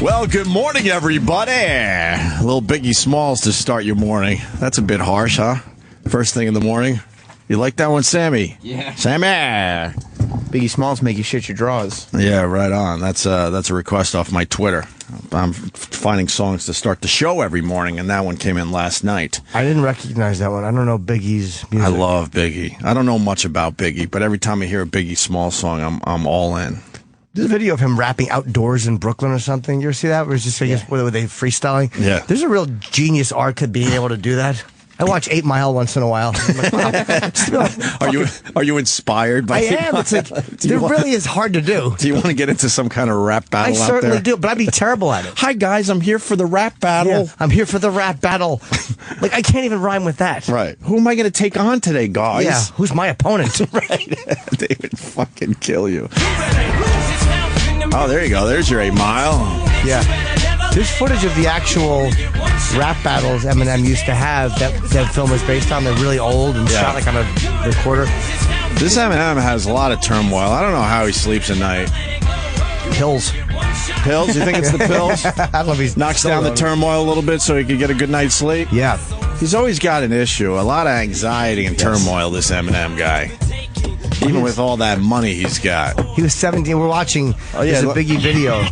Well, good morning, everybody. A little Biggie Smalls to start your morning. That's a bit harsh, huh? First thing in the morning. You like that one, Sammy? Yeah. Sammy! Biggie Smalls make you shit your drawers. Yeah, right on. That's a request off my Twitter. I'm finding songs to start the show every morning, and that one came in last night. I didn't recognize that one. I don't know Biggie's music. I love Biggie. I don't know much about Biggie, but every time I hear a Biggie Smalls song, I'm all in. There's a video of him rapping outdoors in Brooklyn or something. You ever see that? Where it's just, I guess, were they freestyling? Yeah. There's a real genius art to being able to do that. I watch 8 Mile once in a while. I'm like, wow. Are you inspired by I am. It's like, it really is hard to do. Do you want to get into some kind of rap battle I out certainly there? do, but I'd be terrible at it. Hi, guys. I'm here for the rap battle. Yeah, I'm here for the rap battle. Like, I can't even rhyme with that. Right. Who am I going to take on today, guys? Yeah, who's my opponent? Right. They would fucking kill you. Oh, there you go. There's your 8 Mile. Yeah. There's footage of the actual rap battles Eminem used to have that film was based on. They're really old and shot like on a recorder. This Eminem has a lot of turmoil. I don't know how he sleeps at night. Pills. Pills? You think it's the pills? I don't know if he's knocks down the turmoil a little bit so he could get a good night's sleep? Yeah. He's always got an issue. A lot of anxiety and turmoil, this Eminem guy. Even with all that money he's got. He was 17. We're watching. There's a Biggie video.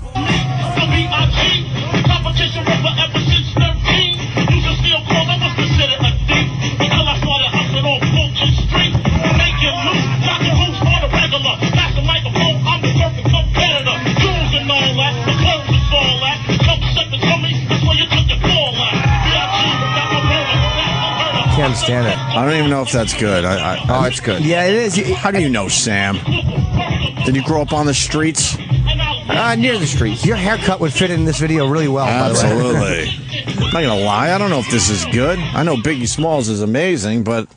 Can't understand it. I don't even know if that's good. Oh, it's good. Yeah, it is. How do you know, Sam? Did you grow up on the streets? Near the streets. Your haircut would fit in this video really well, Absolutely. by the way. I'm not going to lie. I don't know if this is good. I know Biggie Smalls is amazing, but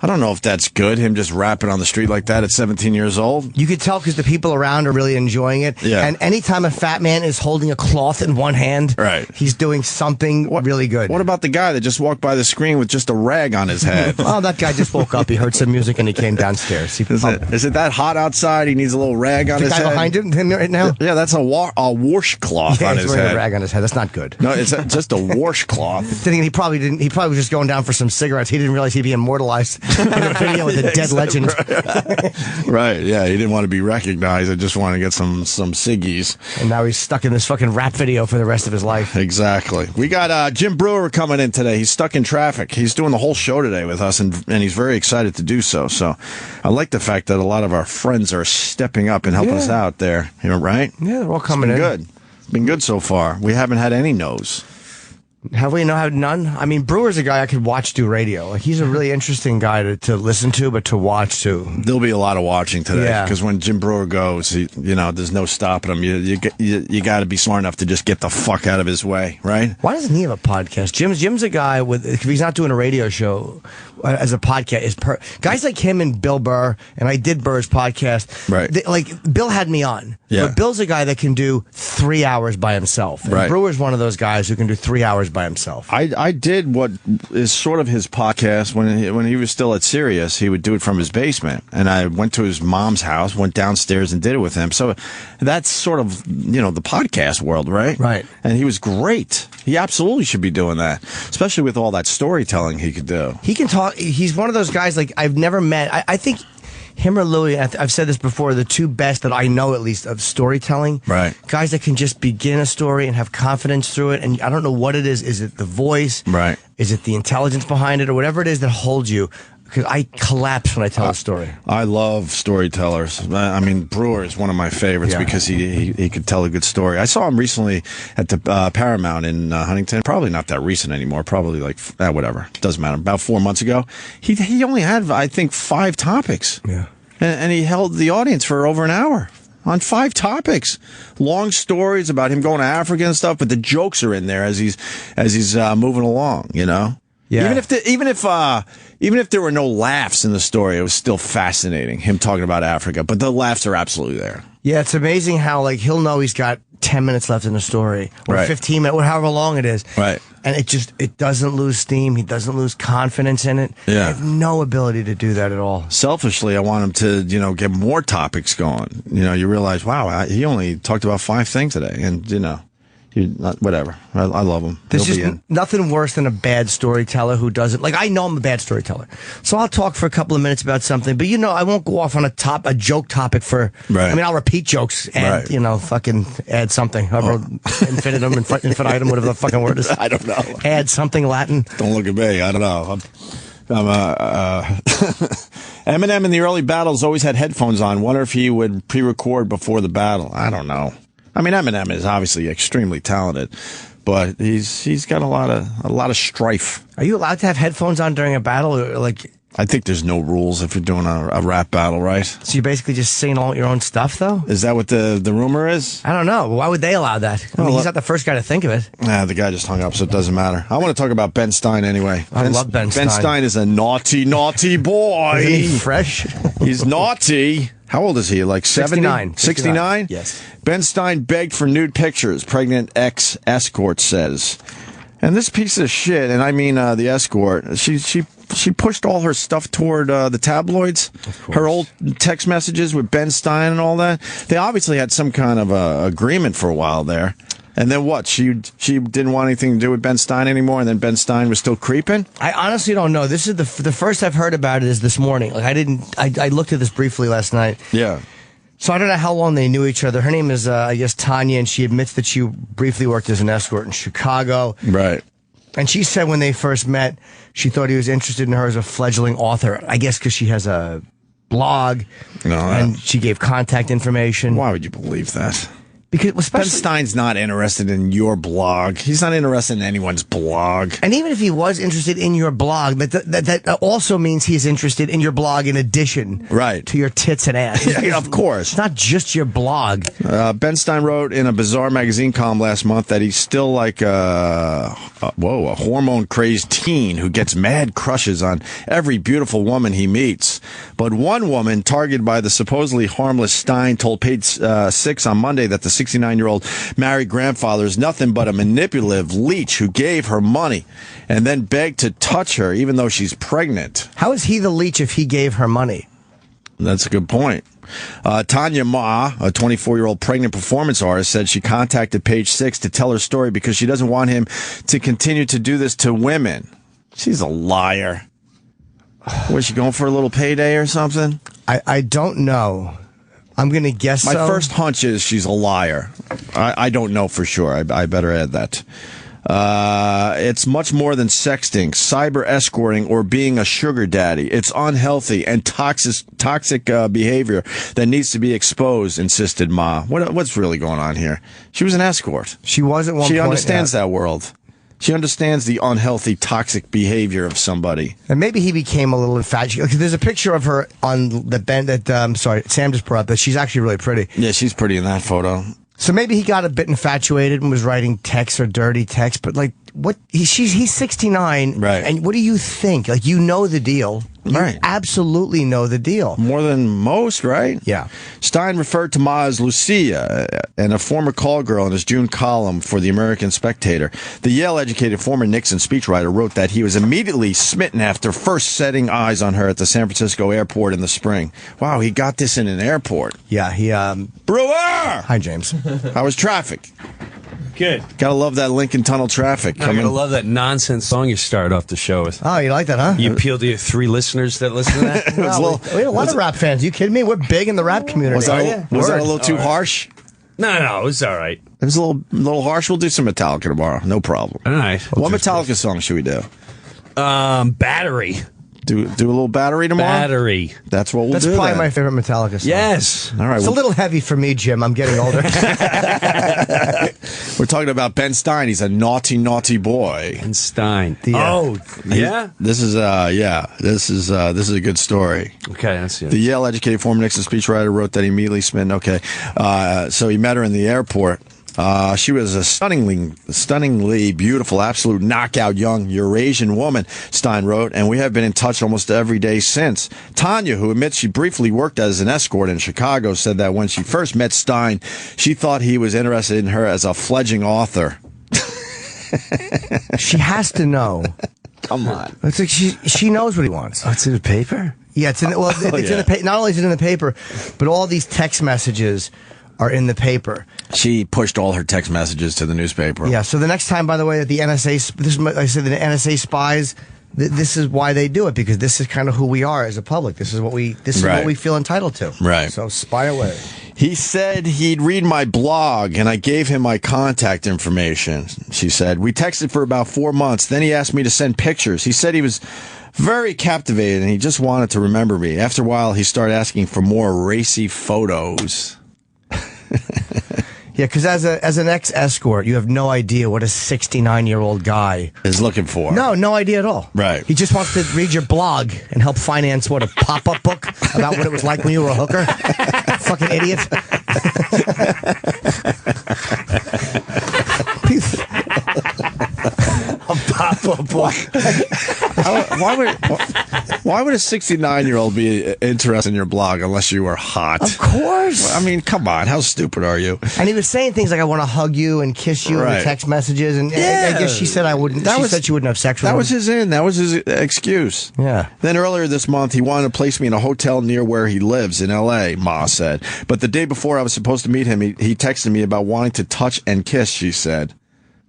I don't know if that's good, him just rapping on the street like that at 17 years old. You could tell because the people around are really enjoying it. Yeah. And anytime a fat man is holding a cloth in one hand, right, he's doing something really good. What about the guy that just walked by the screen with just a rag on his head? Oh, that guy just woke up. He heard some music and he came downstairs. Is it that hot outside? He needs a little rag on his head? The guy behind him right now? Yeah, that's a washcloth on his head. He's wearing a rag on his head. That's not good. No, it's just a washcloth. He probably didn't. He probably was just going down for some cigarettes. He didn't realize he'd be immortalized in a video with a dead legend. Right, yeah. He didn't want to be recognized. He just wanted to get some ciggies. And now he's stuck in this fucking rap video for the rest of his life. Exactly. We got Jim Breuer coming in today. He's stuck in traffic. He's doing the whole show today with us, and he's very excited to do so. So I like the fact that a lot of our friends are stepping up and helping us out there. You know, right? Yeah, they're all coming in. Good. It's been good so far. We haven't had any no's. Have we had none? I mean, Brewer's a guy I could watch do radio. Like, he's a really interesting guy to listen to, but to watch too. There'll be a lot of watching today because Yeah. when Jim Breuer goes, there's no stopping him. You got to be smart enough to just get the fuck out of his way, right? Why doesn't he have a podcast? Jim's a guy if he's not doing a radio show as a podcast. Guys like him and Bill Burr, and I did Burr's podcast. Right. Bill had me on. Yeah. But Bill's a guy that can do 3 hours by himself. And Right. Brewer's one of those guys who can do 3 hours by himself. I did what is sort of his podcast when he was still at Sirius. He would do it from his basement, and I went to his mom's house, went downstairs, and did it with him. So that's sort of the podcast world, right? Right. And he was great. He absolutely should be doing that, especially with all that storytelling he could do. He can talk. He's one of those guys like I've never met. I think him or Louis, I've said this before, the two best that I know at least of storytelling. Right. Guys that can just begin a story and have confidence through it. And I don't know what it is. Is it the voice? Right. Is it the intelligence behind it or whatever it is that holds you? Because I collapse when I tell a story. I love storytellers. I mean, Breuer is one of my favorites because he could tell a good story. I saw him recently at the Paramount in Huntington. Probably not that recent anymore. Probably like whatever. Doesn't matter. About 4 months ago. He only had, I think, 5 topics. Yeah. And he held the audience for over an hour on 5 topics. Long stories about him going to Africa and stuff, but the jokes are in there as he's moving along, Yeah. Even if there were no laughs in the story, it was still fascinating, him talking about Africa. But the laughs are absolutely there. Yeah, it's amazing how he'll know he's got 10 minutes left in the story or 15 minutes, or however long it is. Right. And it doesn't lose steam. He doesn't lose confidence in it. Yeah. I have no ability to do that at all. Selfishly, I want him to, get more topics going. You realize, wow, he only talked about 5 things today. And, Whatever. I love him. There's He'll be just in. nothing worse than a bad storyteller who doesn't like. I know I'm a bad storyteller, so I'll talk for a couple of minutes about something. But I won't go off on a joke topic for. Right. I mean, I'll repeat jokes and fucking add something. Infinitum, infinitum, whatever the fucking word is. I don't know. Add something Latin. Don't look at me. I don't know. Eminem in the early battles always had headphones on. Wonder if he would pre-record before the battle. I don't know. I mean, Eminem is obviously extremely talented, but he's got a lot of strife. Are you allowed to have headphones on during a battle? Or like, I think there's no rules if you're doing a rap battle, right? so you're basically just singing all your own stuff, though? Is that what the rumor is? I don't know. Why would they allow that? I mean, he's not the first guy to think of it. Nah, the guy just hung up, so it doesn't matter. I want to talk about Ben Stein anyway. I love Ben Stein. Ben Stein is a naughty, naughty boy. Isn't he fresh? He's naughty. How old is he? Like 70? 69. 69? Yes. Ben Stein begged for nude pictures, pregnant ex-escort says. And this piece of shit, and I mean the escort, she pushed all her stuff toward the tabloids. Her old text messages with Ben Stein and all that. They obviously had some kind of agreement for a while there. And then what? She didn't want anything to do with Ben Stein anymore, and then Ben Stein was still creeping? I honestly don't know. This is the first I've heard about it is this morning. Like I looked at this briefly last night. Yeah. So I don't know how long they knew each other. Her name is, I guess, Tanya, and she admits that she briefly worked as an escort in Chicago. Right. And she said when they first met, she thought he was interested in her as a fledgling author. I guess because she has a blog, and she gave contact information. Why would you believe that? Because Ben Stein's not interested in your blog. He's not interested in anyone's blog. And even if he was interested in your blog, that also means he's interested in your blog in addition to your tits and ass. Yeah, of course. It's not just your blog. Ben Stein wrote in a Bizarre magazine column last month that he's still like a hormone-crazed teen who gets mad crushes on every beautiful woman he meets. But one woman targeted by the supposedly harmless Stein told Page 6 on Monday that the 69-year-old married grandfather is nothing but a manipulative leech who gave her money and then begged to touch her even though she's pregnant. How is he the leech if he gave her money? That's a good point. Tanya Ma, a 24-year-old pregnant performance artist, said she contacted Page 6 to tell her story because she doesn't want him to continue to do this to women. She's a liar. Was she going for a little payday or something? I don't know. I'm going to guess My so. first hunch is she's a liar. I don't know for sure. I better add that. It's much more than sexting, cyber escorting, or being a sugar daddy. It's unhealthy and toxic behavior that needs to be exposed, insisted Ma. What's really going on here? She was an escort. She was at one point. She understands that world. She understands the unhealthy, toxic behavior of somebody. And maybe he became a little infatuated. There's a picture of her on the band that, Sam just brought up, that she's actually really pretty. Yeah, she's pretty in that photo. So maybe he got a bit infatuated and was writing texts or dirty texts, but like, what? He's 69, right? And what do you think? Like, you know the deal, right? Absolutely know the deal more than most, right? Yeah. Stein referred to Ma as Lucia and a former call girl in his June column for the American Spectator. The Yale-educated former Nixon speechwriter wrote that he was immediately smitten after first setting eyes on her at the San Francisco airport in the spring. Wow, he got this in an airport. Yeah, he. Breuer. Hi, James. How was traffic? Good. Gotta love that Lincoln Tunnel traffic. I gotta love that nonsense song you started off the show with. Oh, you like that, huh? You appeal to your 3 listeners that listen to that? We have a lot of rap fans. Are you kidding me? We're big in the rap community. Was that a little too harsh? No, it was all right. It was a little harsh. We'll do some Metallica tomorrow. No problem. All right. What Metallica song should we do? Battery. Do a little Battery tomorrow? Battery. That's what we'll do. That's probably then. my favorite Metallica song. Yes. All right. It's a little heavy for me, Jim. I'm getting older. We're talking about Ben Stein. He's a naughty, naughty boy. Ben Stein. Yeah. This is a good story. Okay, that's it. The Yale-educated former Nixon speechwriter wrote that he immediately smitten. Okay, so he met her in the airport. She was a stunningly beautiful, absolute knockout young Eurasian woman, Stein wrote, and we have been in touch almost every day since. Tanya, who admits she briefly worked as an escort in Chicago, said that when she first met Stein, she thought he was interested in her as a fledgling author. She has to know. Come on. It's like she knows what he wants. Oh, it's in the paper? Yeah, it's in the paper. Not only is it in the paper, but all these text messages are in the paper. She pushed all her text messages to the newspaper. Yeah, so the next time, by the way, that the NSA, I said the NSA spies, this is why they do it, because this is kind of who we are as a public. This is what we feel entitled to. Right. So spy away. He said he'd read my blog, and I gave him my contact information, she said. We texted for about 4 months. Then he asked me to send pictures. He said he was very captivated, and he just wanted to remember me. After a while, he started asking for more racy photos. Yeah, because as an ex-escort, you have no idea what a 69-year-old guy is looking for. No idea at all. Right. He just wants to read your blog and help finance, a pop-up book about what it was like when you were a hooker? Fucking idiot. A pop-up book. Why would a 69-year-old be interested in your blog unless you were hot? Of course. I mean, come on. How stupid are you? And he was saying things like, I want to hug you and kiss you in the text messages. And I guess she said I wouldn't. She said she wouldn't have sex with him. That was his in. That was his excuse. Yeah. Then earlier this month, he wanted to place me in a hotel near where he lives in L.A., Ma said. But the day before I was supposed to meet him, he texted me about wanting to touch and kiss, she said.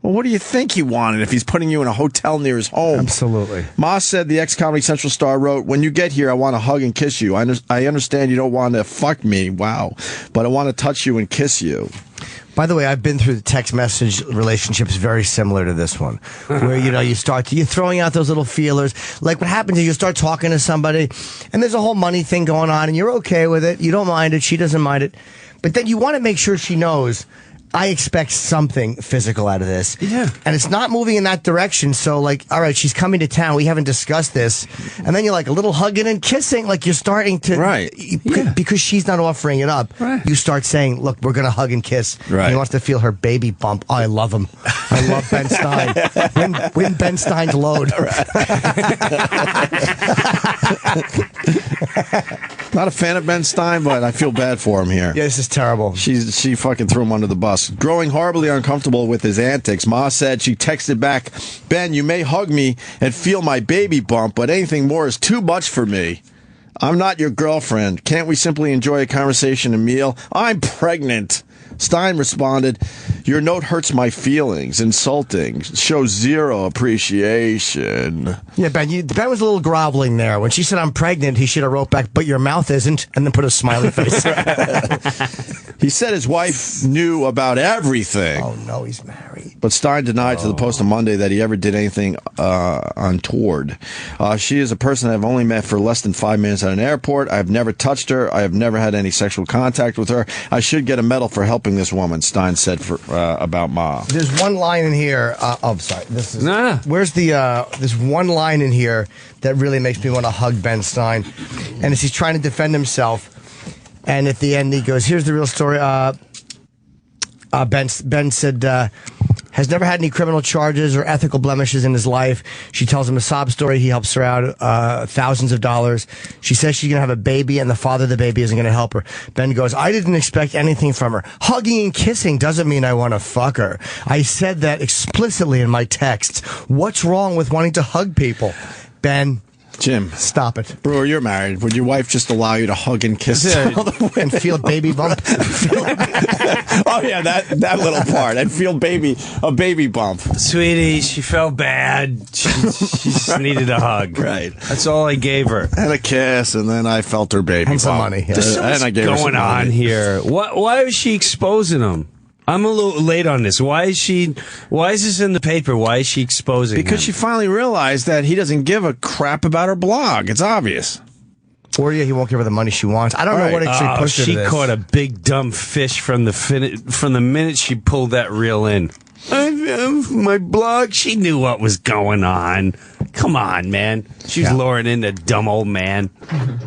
Well, what do you think he wanted if he's putting you in a hotel near his home? Absolutely. Ma said the ex-Comedy Central star wrote, when you get here, I want to hug and kiss you. I understand you don't want to fuck me. Wow. But I want to touch you and kiss you. By the way, I've been through the text message relationships very similar to this one, where, you're throwing out those little feelers. Like what happens is you start talking to somebody and there's a whole money thing going on and you're okay with it. You don't mind it. She doesn't mind it. But then you want to make sure she knows I expect something physical out of this. Yeah. And it's not moving in that direction. So, all right, she's coming to town. We haven't discussed this. And then you're like a little hugging and kissing. Like you're starting to. Right. Because she's not offering it up. Right. You start saying, look, we're going to hug and kiss. Right. And he wants to feel her baby bump. Oh, I love him. I love Ben Stein. Win Ben Stein's load. Not a fan of Ben Stein, but I feel bad for him here. Yeah, this is terrible. She fucking threw him under the bus. Growing horribly uncomfortable with his antics, Ma said she texted back, Ben, you may hug me and feel my baby bump, but anything more is too much for me. I'm not your girlfriend. Can't we simply enjoy a conversation and meal? I'm pregnant. Stein responded, your note hurts my feelings. Insulting. Shows zero appreciation. Yeah, Ben was a little groveling there. When she said, I'm pregnant, he should have wrote back, but your mouth isn't, and then put a smiley face. He said his wife knew about everything. Oh, no, he's married. But Stein denied to the Post on Monday that he ever did anything untoward. She is a person I've only met for less than 5 minutes at an airport. I've never touched her. I have never had any sexual contact with her. I should get a medal for helping this woman, Stein said about Ma. There's one line in here. Sorry. This is No. Where's the? There's one line in here that really makes me want to hug Ben Stein, and as he's trying to defend himself, and at the end he goes, "Here's the real story." Ben said. Has never had any criminal charges or ethical blemishes in his life. She tells him a sob story. He helps her out thousands of dollars. She says she's going to have a baby and the father of the baby isn't going to help her. Ben goes, I didn't expect anything from her. Hugging and kissing doesn't mean I want to fuck her. I said that explicitly in my text. What's wrong with wanting to hug people? Ben. Jim, stop it. Brewer, you're married. Would your wife just allow you to hug and kiss and feel a baby bump? Oh yeah, that little part. And feel a baby bump. Sweetie, she felt bad. She just needed a hug. Right. That's all I gave her. And a kiss, and then I felt her baby and some bump. money. Yeah. There's so much going on here. Why is she exposing him? I'm a little late on this. Why is this in the paper? Why is she exposing Because him? she finally realized that he doesn't give a crap about her blog. It's obvious. Or he won't give her the money she wants. I don't know what actually pushed her to this. She caught a big dumb fish from the minute she pulled that reel in. My blog, she knew what was going on. Come on, man. She was luring in a dumb old man.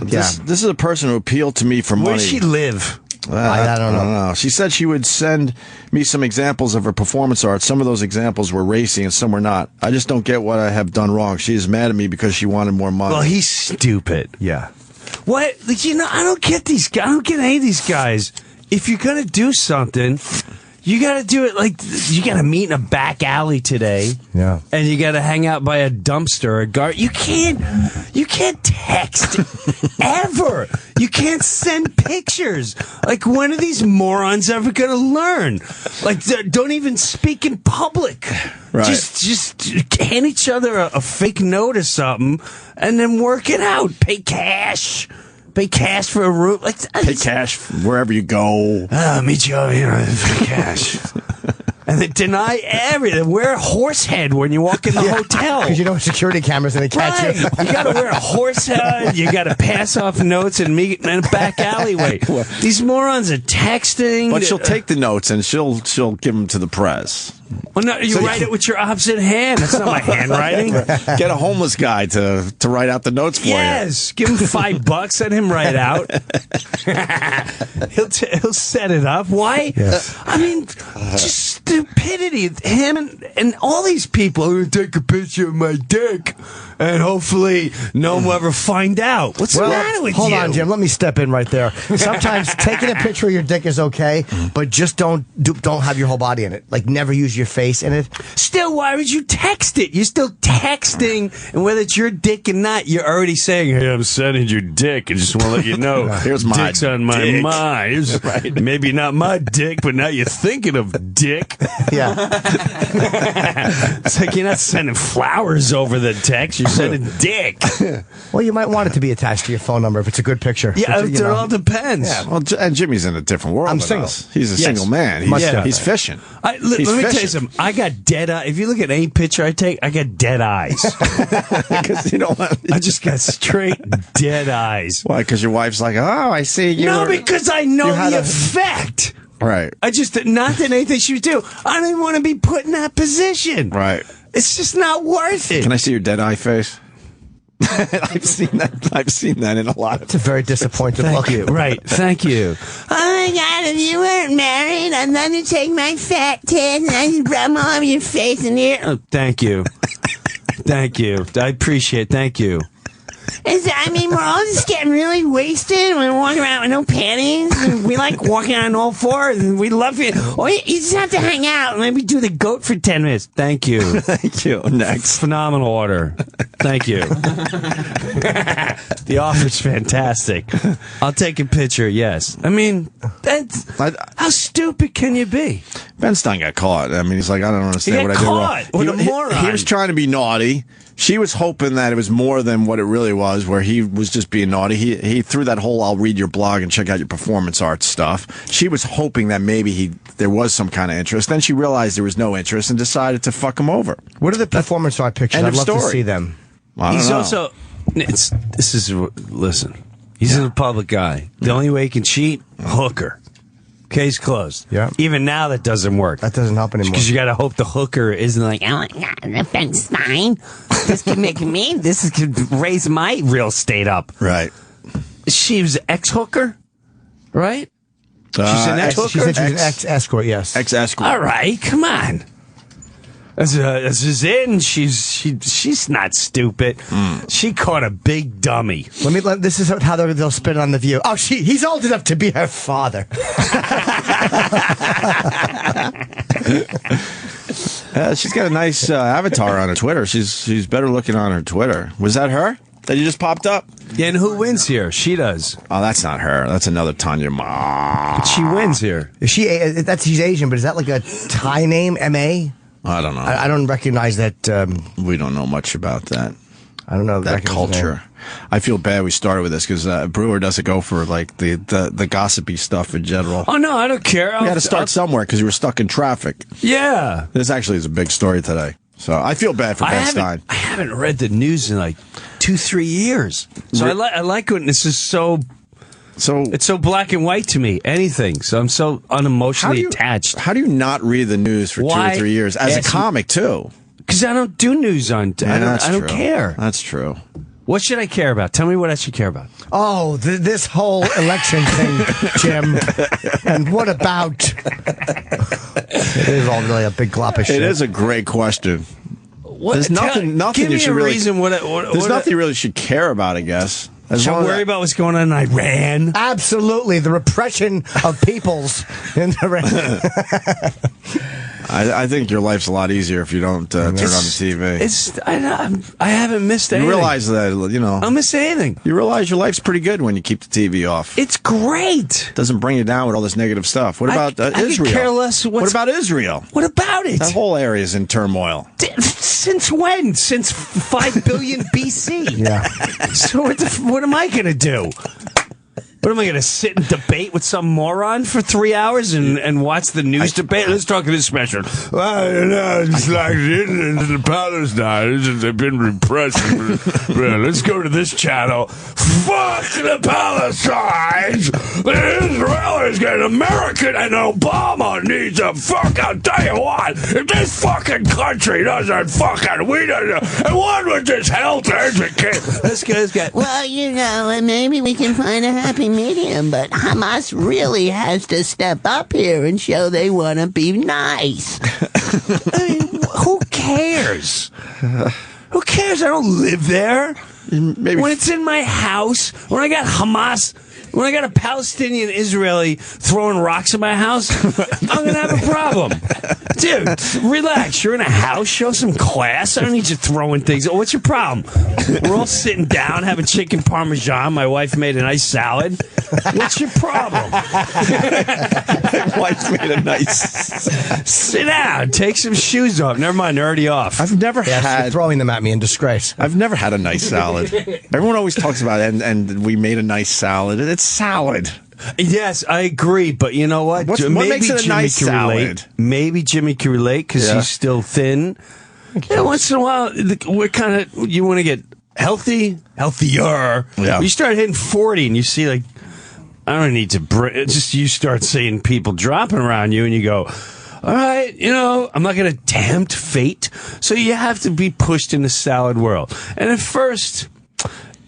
This is a person who appealed to me for money. Where does she live? I don't know. She said she would send me some examples of her performance art. Some of those examples were racy and some were not. I just don't get what I have done wrong. She is mad at me because she wanted more money. Well, he's stupid. Yeah. What? I don't get these guys. I don't get any of these guys. If you're going to do something, You got to do it like you got to meet in a back alley today. Yeah. And you got to hang out by a dumpster or a guard. You can't text ever. You can't send pictures. Like, when are these morons ever going to learn? Like, don't even speak in public. Right. Just hand each other a fake note or something and then work it out. Pay cash. Pay cash for a room. Like, Pay cash wherever you go. I'll meet you over here for cash. And they deny everything. Wear a horse head when you walk in the hotel. Because you know security cameras and they catch Right. you. You got to wear a horse head. You got to pass off notes and meet in a back alleyway. These morons are texting. But she'll take the notes and she'll give them to the press. Well, no, you write it with your opposite hand. That's not my handwriting. Get a homeless guy to write out the notes for you. Yes, give him $5. Let him write out. He'll set it up. Why? Yes. I mean, just stupidity. Him and all these people who take a picture of my dick, and hopefully no one will ever find out. What's the matter with hold you? on, Jim. Let me step in right there. Sometimes taking a picture of your dick is okay, but just don't have your whole body in it. Like, never use your face in it. Still, why would you text it? You're still texting, and whether it's your dick or not, you're already saying, "Hey, I'm sending your dick. I just want to let you know, Here's my dick's on my dick." mind. Here's maybe not my dick, but now you're thinking of dick." Yeah. It's like you're not sending flowers over the text. You're sending dick. Well, you might want it to be attached to your phone number if it's a good picture. Yeah, But, it all depends. Yeah. Well, and Jimmy's in a different world. I'm than single. us. He's a Yes. single man. Much He's fishing. Let He's me tell you fishing. something. I got dead eyes. If you look at any picture I take, I got dead eyes. Because you don't want. I just got straight dead eyes. Why? Because your wife's like, oh, I see you. No, because I know you had the a- effect. Right. I just, not that anything she would do. I don't even want to be put in that position. Right. It's just not worth it. Can I see your dead eye face? I've seen that. I've seen that in a lot of. It's a very disappointed look. Thank you. Right. Thank you. Oh my God, if you weren't married, I'd let you take my fat tits and I'd rub them all over your face and ear. Oh, thank you. Thank you. I appreciate it. Thank you. I mean, we're all just getting really wasted and we're walking around with no panties. And we like walking on all fours and we love it. Or you just have to hang out and maybe do the goat for 10 minutes. Thank you. Thank you. Next. Phenomenal order. Thank you. The offer's fantastic. I'll take a picture, yes. I mean, how stupid can you be? Ben Stein got caught. I mean, he's like, I don't understand He what got I did caught. wrong. What a moron. He was trying to be naughty. She was hoping that it was more than what it really was, where he was just being naughty. He threw that whole "I'll read your blog and check out your performance art" stuff. She was hoping that maybe there was some kind of interest. Then she realized there was no interest and decided to fuck him over. What are the performance art pictures? End I'd of love to story. see them. I don't He's know. also, listen, he's a public guy. The only way he can cheat, hooker. Case closed. Yeah. Even now that doesn't work. That doesn't help anymore. Because you got to hope the hooker isn't like, Oh my God, the Ben Stein. this could make me, this could raise my real estate up. Right. She was ex-hooker, right? She's an ex-hooker? She said she was an ex-escort, yes. Ex-escort. All right, come on. This is it, and she's not stupid. She caught a big dummy. This is how they'll spin it on The View. Oh, he's old enough to be her father. She's got a nice avatar on her Twitter. She's better looking on her Twitter. Was that her that you just popped up? Yeah, and who wins here? She does. Oh, that's not her. That's another Tanya Ma. She wins here. Is she? She's Asian, but is that like a Thai name? M.A.? I don't know. I don't recognize that. We don't know much about that. I don't know That recognize the culture. name. I feel bad we started with this because Breuer doesn't go for like the gossipy stuff in general. Oh, no, I don't care. We had to start somewhere because we were stuck in traffic. Yeah. This actually is a big story today. So I feel bad for Ben Stein. I haven't read the news in like 2-3 years. So I like when this is so... So It's so black and white to me. Anything. So I'm so unemotionally attached. How do you not read the news for Why? 2 or 3 years as a Ask- comic too? Because I don't do news on... I don't true. care. That's true. What should I care about? Tell me what I should care about. Oh, this whole election thing, Jim. And what about? It is all really a big glop of shit. It is a great question. What, There's nothing give you me should a really. reason. There's nothing you really should care about. I guess. Should I worry about what's going on in Iran? Absolutely, the repression of peoples in Iran. I think your life's a lot easier if you don't turn on the TV. I haven't missed anything. You realize that, you know. I don't miss anything. You realize your life's pretty good when you keep the TV off. It's great. Doesn't bring you down with all this negative stuff. What about I Israel? could care less. What about Israel? What about it? That whole area is in turmoil. Since when? Since 5 billion BC. Yeah. So what am I going to do? What am I going to sit and debate with some moron for 3 hours and watch the news debate? Let's talk to this special. Well, you know, it's like the Indians and the Palestinians, they've been repressed. Well, let's go to this channel. Fuck the Palestinians! The Israelis get American and Obama needs a fuck. I'll tell you what, if this fucking country doesn't fucking, we don't, and what with this health education? Let's go. Well, you know, maybe we can find a happy medium, but Hamas really has to step up here and show they want to be nice. I mean, who cares? Who cares? I don't live there. Maybe When it's in my house, when I got Hamas, when I got a Palestinian Israeli throwing rocks in my house, I'm going to have a problem. Dude, relax. You're in a house. Show some class. I don't need you throwing things. Oh, what's your problem? We're all sitting down having chicken parmesan. My wife made a nice salad. What's your problem? wife made a nice. Sit down. Take some shoes off. Never mind. They're already off. I've never Yes, you're had. throwing them at me in disgrace. I've never had a nice salad. Everyone always talks about it, and we made a nice salad. It's salad. Yes, I agree, but you know what? What makes it a nice can relate. salad? Maybe Jimmy can relate because he's still thin. Yeah, once in a while, we're kind of, you want to get healthier. Yeah. You start hitting 40 and you see, like, I don't need to, just you start seeing people dropping around you and you go, all right, you know, I'm not going to tempt fate. So you have to be pushed in the salad world. And at first,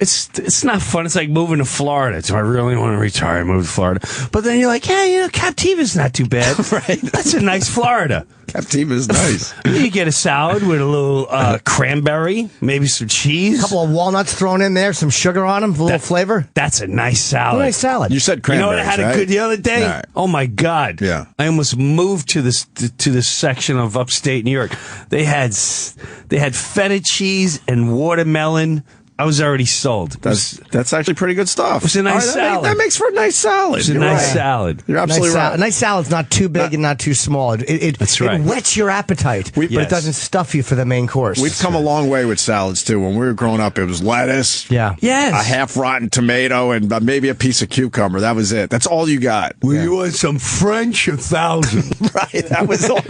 it's not fun. It's like moving to Florida. So I really want to retire and move to Florida. But then you're like, yeah, you know, Captiva's not too bad. Right. That's a nice Florida. Captiva is nice. You get a salad with a little cranberry, maybe some cheese. A couple of walnuts thrown in there, some sugar on them, a little flavor. That's a nice salad. Nice salad. You said You know cranberries, what I had right? a good the other day? All right. Oh my God! Yeah. I almost moved to this section of upstate New York. They had feta cheese and watermelon. I was already sold. That's actually pretty good stuff. It's a nice All salad. That makes for a nice salad. It's a You're nice right. salad. You're absolutely right. A nice salad's not too big and not too small. That's right. It whets your appetite, but Yes. it doesn't stuff you for the main course. We've come a long way with salads too. When we were growing up, it was lettuce, Yeah. Yes. a half rotten tomato, and maybe a piece of cucumber. That was it. That's all you got. You want some French 1,000? Right. That was all.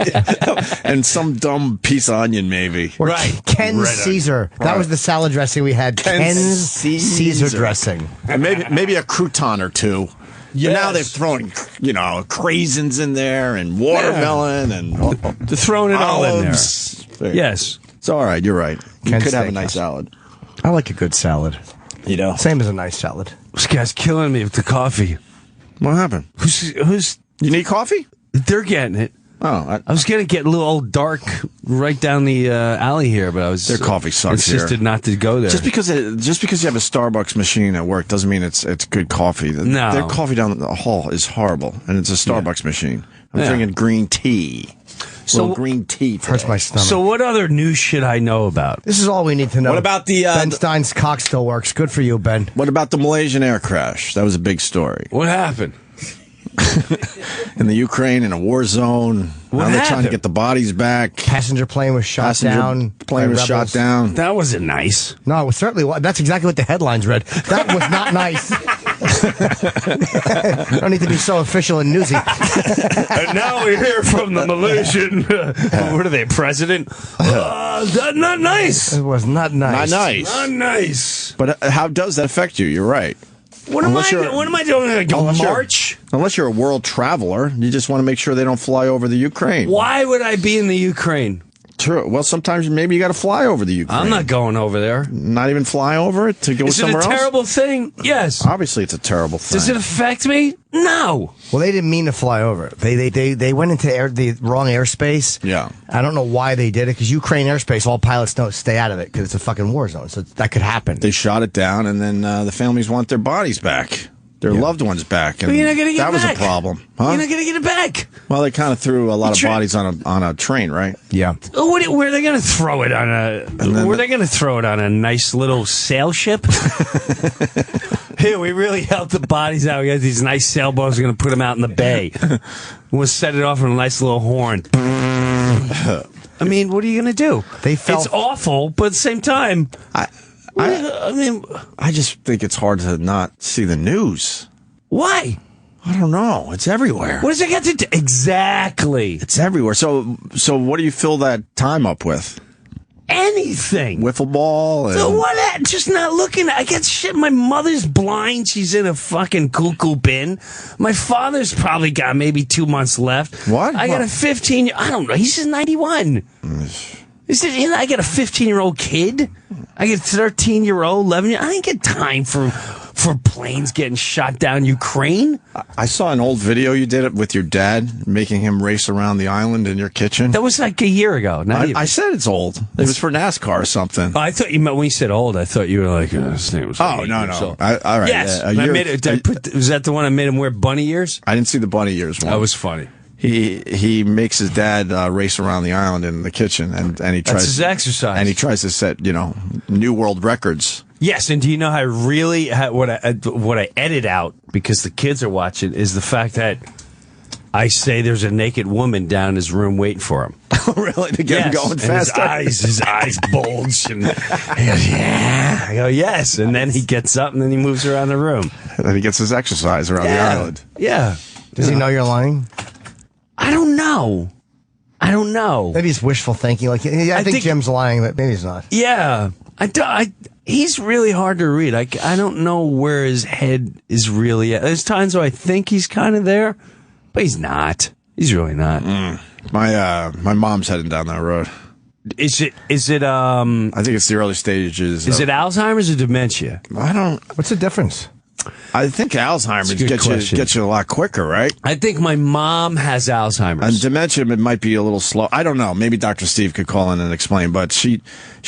And some dumb piece of onion, maybe. Or Right. Ken's Right. Caesar. That was the salad dressing we had. Ken's Caesar dressing. And maybe a crouton or two. Yes. But now they're throwing, craisins in there and watermelon and They're throwing it all in there. olives. Yes. It's all right. You're right. You Ken's could have a Steakhouse. nice salad. I like a good salad. Same as a nice salad. This guy's killing me with the coffee. What happened? Who's? You need coffee? They're getting it. Oh, I was gonna get a little old dark right down the alley here, but I was Their coffee sucks insisted here. not to go there. just because you have a Starbucks machine at work doesn't mean it's good coffee. No. Their coffee down the hall is horrible, and it's a Starbucks machine. I'm Yeah. drinking green tea. So- Little green tea. Hurts today. my stomach. So what other news should I know about? This is all we need to know. What about the, Ben Stein's cock still works. Good for you, Ben. What about the Malaysian air crash? That was a big story. What happened? In the Ukraine, in a war zone. What now they're trying to happened? get the bodies back. Passenger plane was shot Passenger down. plane by was shot rebels. down. That wasn't nice. No, it certainly was. That's exactly what the headlines read. That was not nice. Don't need to be so official and newsy. And now we hear from the Malaysian, what are they, president? Not nice. It was not nice. Not nice. Not nice. But how does that affect you? You're right. What am Unless I? you're- What am I doing? Go Unless you're- march? Unless you're a world traveler, you just want to make sure they don't fly over the Ukraine. Why would I be in the Ukraine? True. Well, sometimes maybe you got to fly over the Ukraine. I'm not going over there. Not even fly over it to go Is it somewhere a else? terrible thing? Yes. Obviously, it's a terrible thing. Does it affect me? No. Well, they didn't mean to fly over. They went into the wrong airspace. Yeah. I don't know why they did it, because Ukraine airspace, all pilots know, stay out of it, because it's a fucking war zone. So that could happen. They shot it down, and then the families want their bodies back. Their loved ones back. And But you're not gonna get that it was back. a problem. Huh? You're not going to get it back. Well, they kind of threw a lot of bodies on a train, right? Yeah. Where are they going to throw it on where are they going to throw it on a nice little sail ship? Here, we really helped the bodies out. We got these nice sailboats. We're going to put them out in the bay. We'll set it off on a nice little horn. I mean, what are you going to do? It's awful, but at the same time, I just think it's hard to not see the news. why? I don't know. It's everywhere. What does it got to do? Exactly. It's everywhere. So what do you fill that time up with? Anything. Wiffle ball? And... So what? Just not looking. I get shit. My mother's blind. She's in a fucking cuckoo bin. My father's probably got maybe 2 months left. What? I got a 15. I don't know. He's just 91. I got a 15-year-old kid. I get a 13-year-old, 11. I didn't get time for planes getting shot down Ukraine. I saw an old video you did it with your dad, making him race around the island in your kitchen. That was like a year ago. I said it's old. It was for NASCAR or something. Oh, I thought you meant when you said old. I thought you were like, his name was. Oh, no. All right. Yes. I made it, was that the one I made him wear bunny ears? I didn't see the bunny ears one. That was funny. He makes his dad race around the island in the kitchen, and he tries. That's his exercise. And he tries to set new world records. Yes, and do you know how what I edit out because the kids are watching is the fact that I say there's a naked woman down his room waiting for him. Really? To get him going faster? His eyes bulge, and he goes, yeah. I go, yes, and then he gets up and then he moves around the room. And then he gets his exercise around the island. Yeah. Does he know you're lying? I don't know. Maybe it's wishful thinking. Like, I think Jim's lying, but maybe he's not. Yeah. He's really hard to read. I don't know where his head is really at. There's times where I think he's kind of there, but he's not. He's really not. My mom's heading down that road. Is it I think it's the early stages. Is it Alzheimer's or dementia? What's the difference? I think Alzheimer's That's a good question. gets you a lot quicker, right? I think my mom has Alzheimer's. And dementia, it might be a little slow. I don't know. Maybe Dr. Steve could call in and explain. But she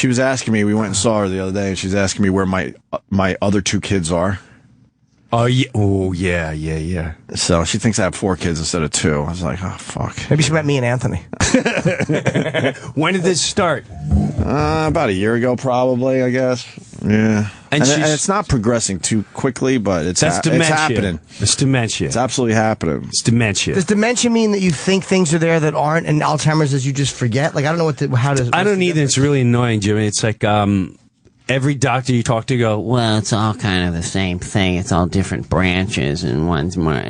was asking me. We went and saw her the other day, and she's asking me where my other two kids are. Oh yeah. Oh yeah. So she thinks I have 4 kids instead of 2. I was like, oh fuck. Maybe she met me and Anthony. When did this start? About a year ago, probably. I guess. Yeah. And it's not progressing too quickly, but it's dementia. It's happening. It's dementia. It's absolutely happening. It's dementia. Does dementia mean that you think things are there that aren't, and Alzheimer's is you just forget? Like, I don't know I don't either. It's really annoying, Jimmy. It's like every doctor you talk to go, Well, it's all kind of the same thing. It's all different branches, and one's more.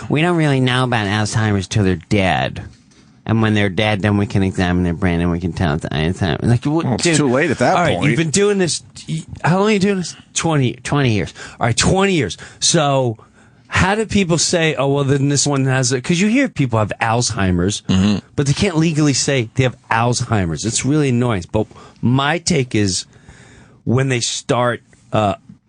We don't really know about Alzheimer's till they're dead. And when they're dead, then we can examine their brain and we can tell it's Alzheimer's. Like, it's too late at that point. All right, you've been doing this. How long are you doing this? 20 years. All right, 20 years. So, how do people say, oh, well, then this one has it? Because you hear people have Alzheimer's, but they can't legally say they have Alzheimer's. It's really annoying. But my take is when they start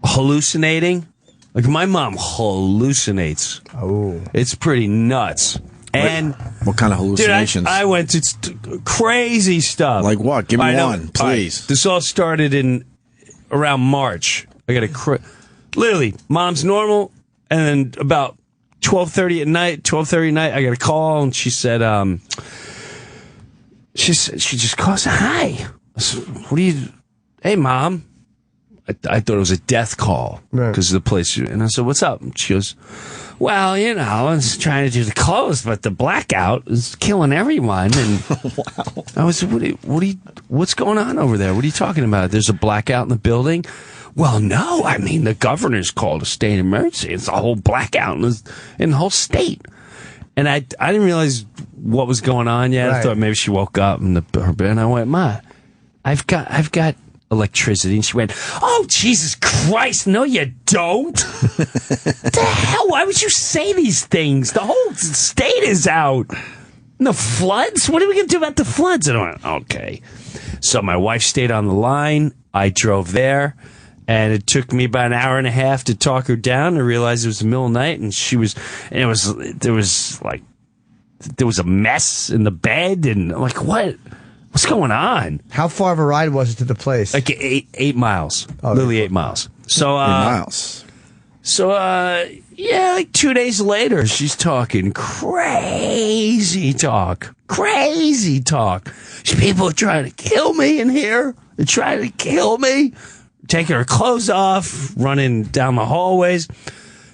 hallucinating, like my mom hallucinates. Oh. It's pretty nuts. And what kind of hallucinations? Dude, I went to crazy stuff. Like what? Give me one, please. Right. This all started in around March. I got literally, mom's normal, and then about 12:30 at night, I got a call, and she said, she just calls, hi. I said, hey, Mom. I thought it was a death call because of the place. And I said, what's up? And she goes, well, I was trying to do the close, but the blackout is killing everyone. And wow. I was, what's going on over there? What are you talking about? There's a blackout in the building? Well, no. I mean, the governor's called a state of emergency. It's a whole blackout in the whole state. And I didn't realize what was going on yet. Right. I thought maybe she woke up in her bed. And I went, Ma, I've got electricity. And she went, oh, Jesus Christ, no, you don't. The hell? Why would you say these things? The whole state is out. The floods? What are we going to do about the floods? And I went, okay. So my wife stayed on the line. I drove there. And it took me about an hour and a half to talk her down. I realized it was the middle of the night, and there was a mess in the bed, and I'm like, what's going on? How far of a ride was it to the place? Like 8 miles, literally 8 miles. So 8 miles. So like 2 days later, she's talking crazy talk. People are trying to kill me in here. They're trying to kill me. Taking her clothes off, running down the hallways.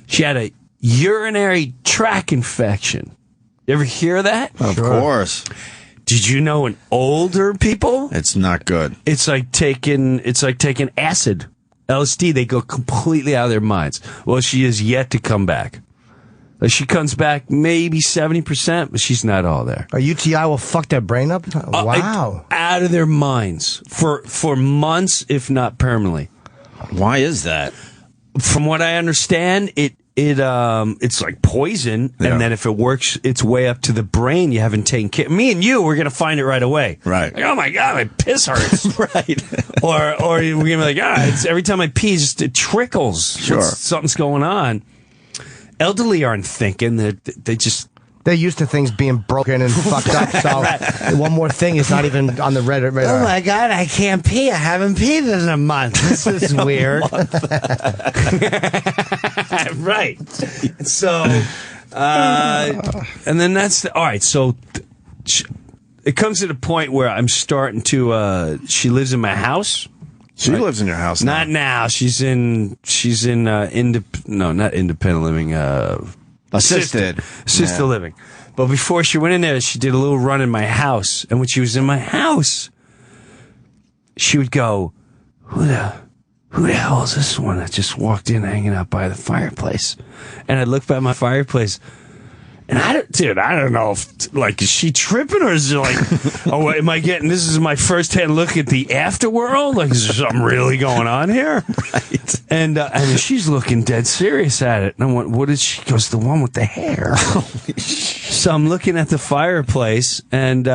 She had a urinary tract infection. You ever hear that? Of course. Did you know in older people, It's not good. it's like taking acid, LSD. They go completely out of their minds. Well, she is yet to come back. She comes back maybe 70%, but she's not all there. A UTI will fuck that brain up? Wow. Out of their minds for months, if not permanently. Why is that? From what I understand, it's like poison, Yeah. and then if it works its way up to the brain, you haven't taken care. Me and you, we're gonna find it right away. Right. Like, oh my god, my piss hurts. Right. or we're gonna be like, it's every time I pee, it trickles. Sure. Something's going on. Elderly aren't thinking that they just. They're used to things being broken and fucked up, so one more thing is not even on the radar. Oh my god, I can't pee. I haven't peed in a month. This is weird. Right. So, and then all right. So, it comes to the point where I'm starting to. She lives in my house. She lives in your house now. Not now. She's in not independent living. Assisted Living. But before she went in there, she did a little run in my house. And when she was in my house, she would go, who the hell is this one that just walked in hanging out by the fireplace? And I'd look by my fireplace, and I don't know if, like, is she tripping, or is it like, oh, am I getting, this is my first-hand look at the afterworld? Like, is there something really going on here? Right. And she's looking dead serious at it. And I went, what is she? She goes, the one with the hair. So I'm looking at the fireplace, and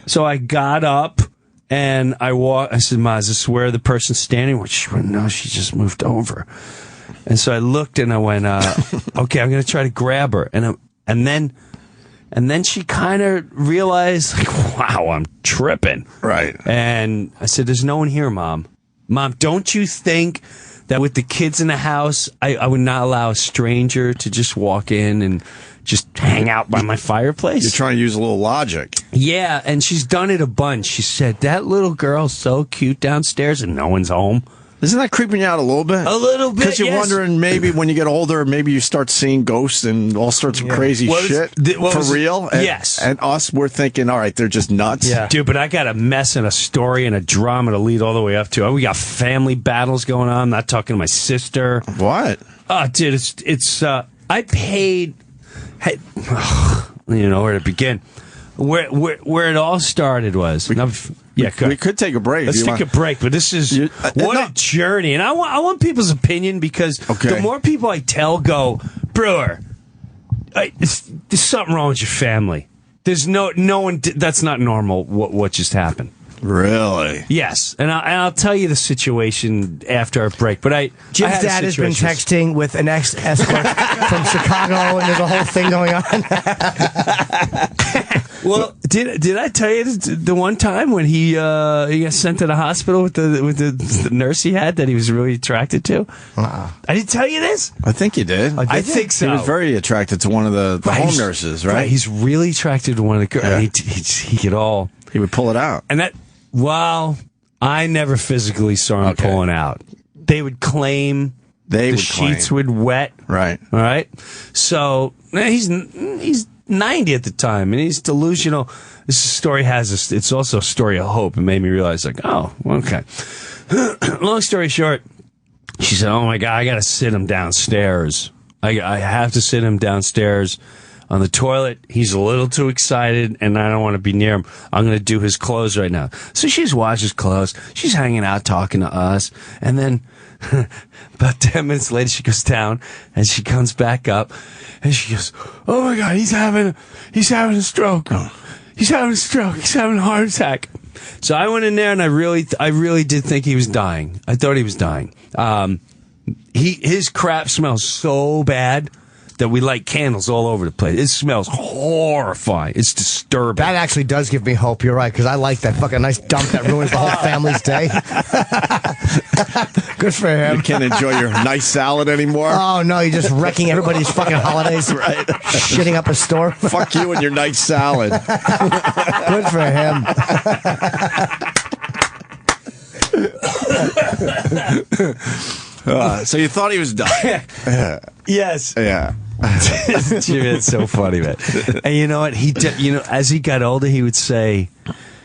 so I got up, and I said, Ma, is this where the person's standing? She went, no, she just moved over. And so I looked, and I went, okay, I'm going to try to grab her. And then she kind of realized, like, wow, I'm tripping. Right. And I said, there's no one here, Mom. Mom, don't you think that with the kids in the house, I would not allow a stranger to just walk in and just hang out by my fireplace? You're trying to use a little logic. Yeah, and she's done it a bunch. She said, that little girl's so cute downstairs and no one's home. Isn't that creeping you out a little bit? A little bit, Because you're yes. wondering, maybe when you get older, maybe you start seeing ghosts and all sorts of crazy shit. For real? And, yes. And us, we're thinking, all right, they're just nuts. Yeah. Dude, but I got a mess and a story and a drama to lead all the way up to. We got family battles going on. I'm not talking to my sister. What? Oh, dude, it's I paid. Hey, you know where to begin. Where it all started was. We could take a break. Let's take a break, but this is a journey, and I want people's opinion, because the more people I tell go, Breuer, there's something wrong with your family. There's no one. That's not normal. What just happened? Really? Yes, and I'll tell you the situation after our break. But Jim's dad has been texting with an ex-escort from Chicago, and there's a whole thing going on. Well, did I tell you the one time when he got sent to the hospital with the nurse he had that he was really attracted to? I didn't tell you this. I think you did. I think so. He was very attracted to one of the home nurses, right? He's really attracted to one of the girls. Yeah. He could all. He would pull it out. And that, well, I never physically saw him pulling out. They would claim the sheets would wet. Right. All right. So he's 90 at the time, and he's delusional. This story has it's also a story of hope. It made me realize, like, oh, okay. Long story short, she said, oh my God, I got to sit him downstairs. I have to sit him downstairs on the toilet. He's a little too excited, and I don't want to be near him. I'm going to do his clothes right now. So she's washed his clothes. She's hanging out, talking to us. And then About 10 minutes later, she goes down, and she comes back up, and she goes, "Oh my God, he's having a stroke. He's having a stroke. He's having a heart attack." So I went in there, and I really did think he was dying. I thought he was dying. His crap smells so bad that we light candles all over the place. It smells horrifying. It's disturbing. That actually does give me hope. You're right, because I like that fucking nice dump that ruins the whole family's day. Good for him. You can't enjoy your nice salad anymore. Oh no, you're just wrecking everybody's fucking holidays. Right. Shitting up a store. Fuck you and your nice salad. Good for him. So you thought he was dying? Yes. Yeah. Jimmy, it's so funny, man. And you know what? As he got older, he would say,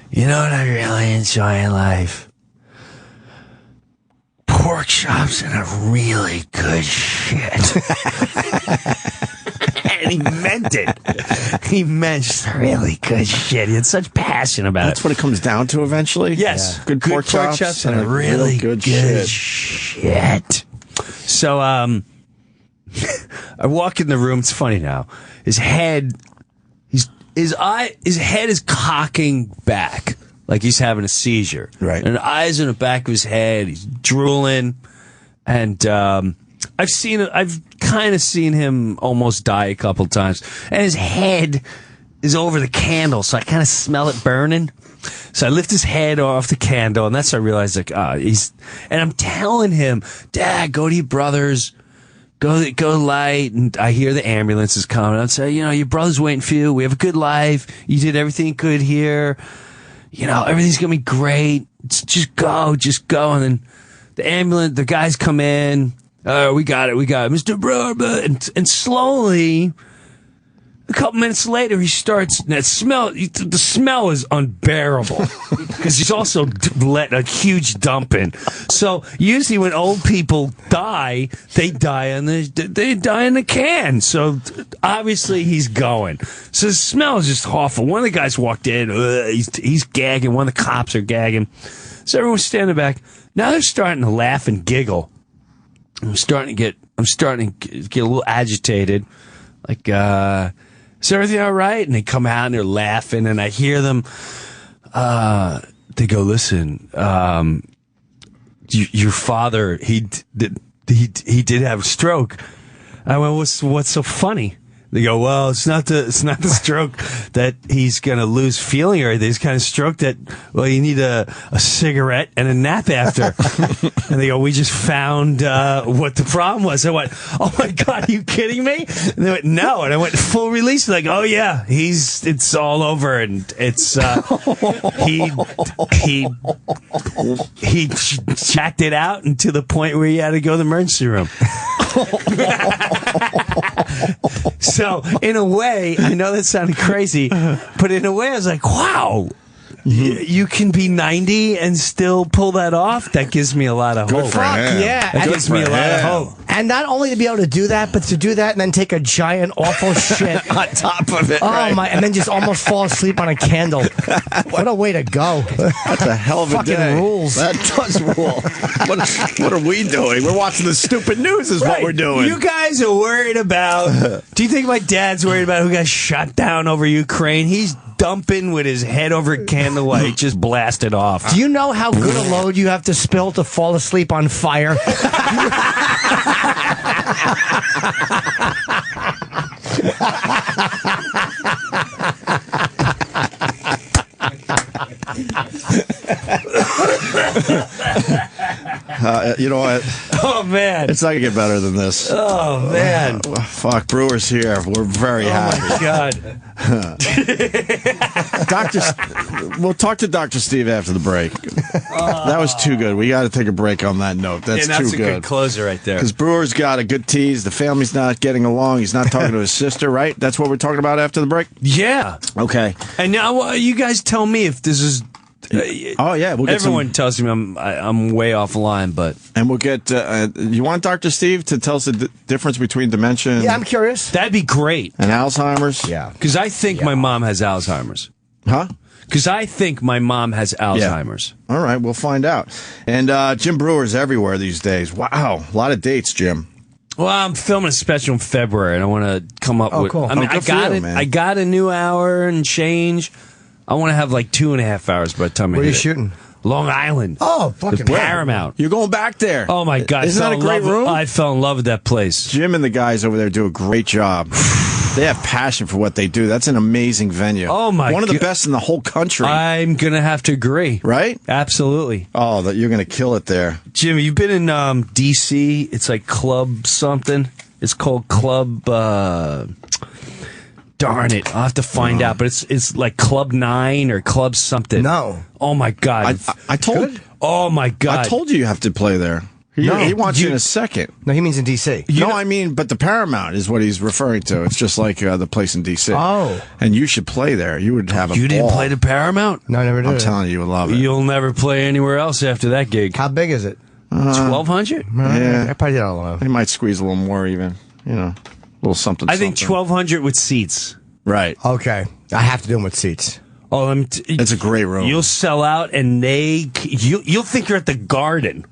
"You know what I really enjoy in life? Pork chops and a really good shit." And he meant it. He meant just really good shit. He had such passion about That's it. what it comes down to eventually? Yes. Good pork chops and a really good good shit. So, I walk in the room. It's funny now. His head is cocking back like he's having a seizure. Right. And the eyes in the back of his head. He's drooling. And, I've kind of seen him almost die a couple times. And his head is over the candle, so I kind of smell it burning. So I lift his head off the candle, and that's when I realize, like, and I'm telling him, "Dad, go to your brother's, go light." And I hear the ambulance is coming. I'd say, "Your brother's waiting for you. We have a good life. You did everything you could here. Everything's gonna be great. Just go." And then the guys come in. We got it, Mr. Breuer. And slowly, a couple minutes later, he starts. The smell is unbearable because he's also let a huge dump in. So usually when old people die, they die in the can. So obviously he's going. So the smell is just awful. One of the guys walked in. He's gagging. One of the cops are gagging. So everyone's standing back. Now they're starting to laugh and giggle. I'm starting to get a little agitated. Like, "Is everything all right?" And they come out and they're laughing, and I hear them. They go, "Listen, your father, he did have a stroke." I went, "What's so funny?" They go, "Well, it's not the stroke that he's going to lose feeling or anything. It's kind of stroke that, well, you need a cigarette and a nap after." And they go, "We just found what the problem was." I went, "Oh my God, are you kidding me?" And they went, "No." And I went full release. Like, "Oh yeah, it's all over." And it's, he jacked it out and to the point where he had to go to the emergency room. So, in a way, I know that sounded crazy, but in a way, I was like, wow, you can be 90 and still pull that off? That gives me a lot of hope. For him. Yeah. That gives me a lot of hope. And not only to be able to do that, but to do that and then take a giant awful shit On top of it. Oh right. my! And then just almost fall asleep on a candle. What a way to go! That's a hell of a Fucking day. rules. That does rule. What are we doing? We're watching the stupid news is what we're doing. You guys are worried about... Do you think my dad's worried about who got shot down over Ukraine? He's dumping with his head over a candle while he just blasted off. Do you know how good a load you have to spill to fall asleep on fire? You know what? Oh, man. It's not going to get better than this. Oh, man. Fuck, Breuer's here. We're very happy. Oh, my God. We'll talk to Dr. Steve after the break. That was too good. We got to take a break on that note. That's that's too a good closer right there. Because Breuer's got a good tease. The family's not getting along. He's not talking to his sister, right? That's what we're talking about after the break? Yeah. Okay. And now you guys tell me if this is... Oh, yeah. We'll get Everyone tells me I'm way off line, but... And we'll get... you want Dr. Steve to tell us the difference between dementia and, Yeah, I'm curious. That'd be great. and Alzheimer's? Yeah. Because I think my mom has Alzheimer's. Huh? Because I think my mom has Alzheimer's. All right, we'll find out. And Jim Breuer's everywhere these days. Wow, a lot of dates, Jim. Well, I'm filming a special in February, and I want to come up with. Cool. I mean, good for you, man. I got a new hour and change. I want to have like 2.5 hours by the time I Where are hit you it. shooting? Long Island. Oh, fucking Paramount. You're going back there. Oh my God! Isn't that a great room? I fell in love with that place. Jim and the guys over there do a great job. They have passion for what they do. That's an amazing venue. Oh, my One of the God. best in the whole country. I'm gonna have to agree. Right? Absolutely. Oh, that you're going to kill it there. Jimmy, you've been in D.C. It's like Club something. It's called Club. Darn it! I'll have to find out. But it's like Club 9 or Club something. No. Oh my God! I told. Oh my God! I told you have to play there. He wants you in a second. No, he means in D.C. I mean, but the Paramount is what he's referring to. It's just like the place in D.C. Oh. And you should play there. You would have a You didn't ball. play the Paramount? No, I never did. I'm telling you, you would love it. You'll never play anywhere else after that gig. How big is it? 1,200? Yeah. I probably did all alone. He might squeeze a little more even. You know, a little something. I think something. 1,200 with seats. Right. Okay. I have to do them with seats. Oh, It's a great room. You'll sell out, and you'll think you're at the Garden.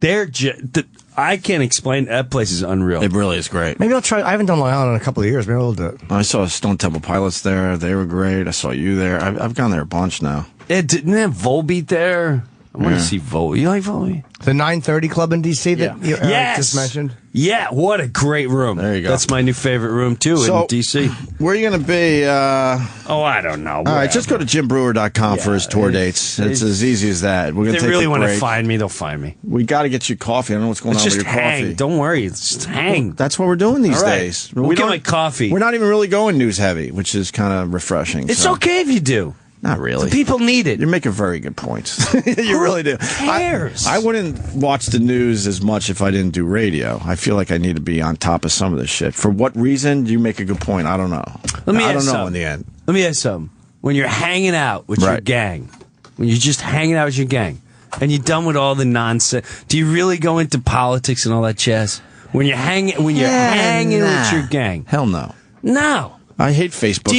I can't explain. That place is unreal. It really is great. Maybe I'll try. I haven't done Long Island in a couple of years. Maybe I'll do it. I saw Stone Temple Pilots there. They were great. I saw you there. I've gone there a bunch now. Didn't they have Volbeat there? I want to see Volbeat. You like Volbeat? The 930 Club in D.C. that you Yes! just mentioned? Yeah, what a great room. There you go. That's my new favorite room, too, in D.C. Where are you going to be? Oh, I don't know. All right, just go to JimBrewer.com for his tour dates. It's as easy as that. We're going If to they take really a want to break. find me, they'll find me. We got to get you coffee. I don't know what's going Let's on just with your hang. coffee. Don't worry. Just hang. That's what we're doing these All right. days. We'll get my coffee. We're not even really going news heavy, which is kind of refreshing. It's so. okay if you do. Not really. The people need it. You're making very good points. You really do. cares? I wouldn't watch the news as much if I didn't do radio. I feel like I need to be on top of some of this shit. For what reason? You make a good point. I don't know. I don't know in the end. Let me ask you something. When you're hanging out with your Right. gang, when you're just hanging out with your gang, and you're done with all the nonsense, do you really go into politics and all that jazz? When you're hanging with your gang? Hell no. No. I hate Facebook. Do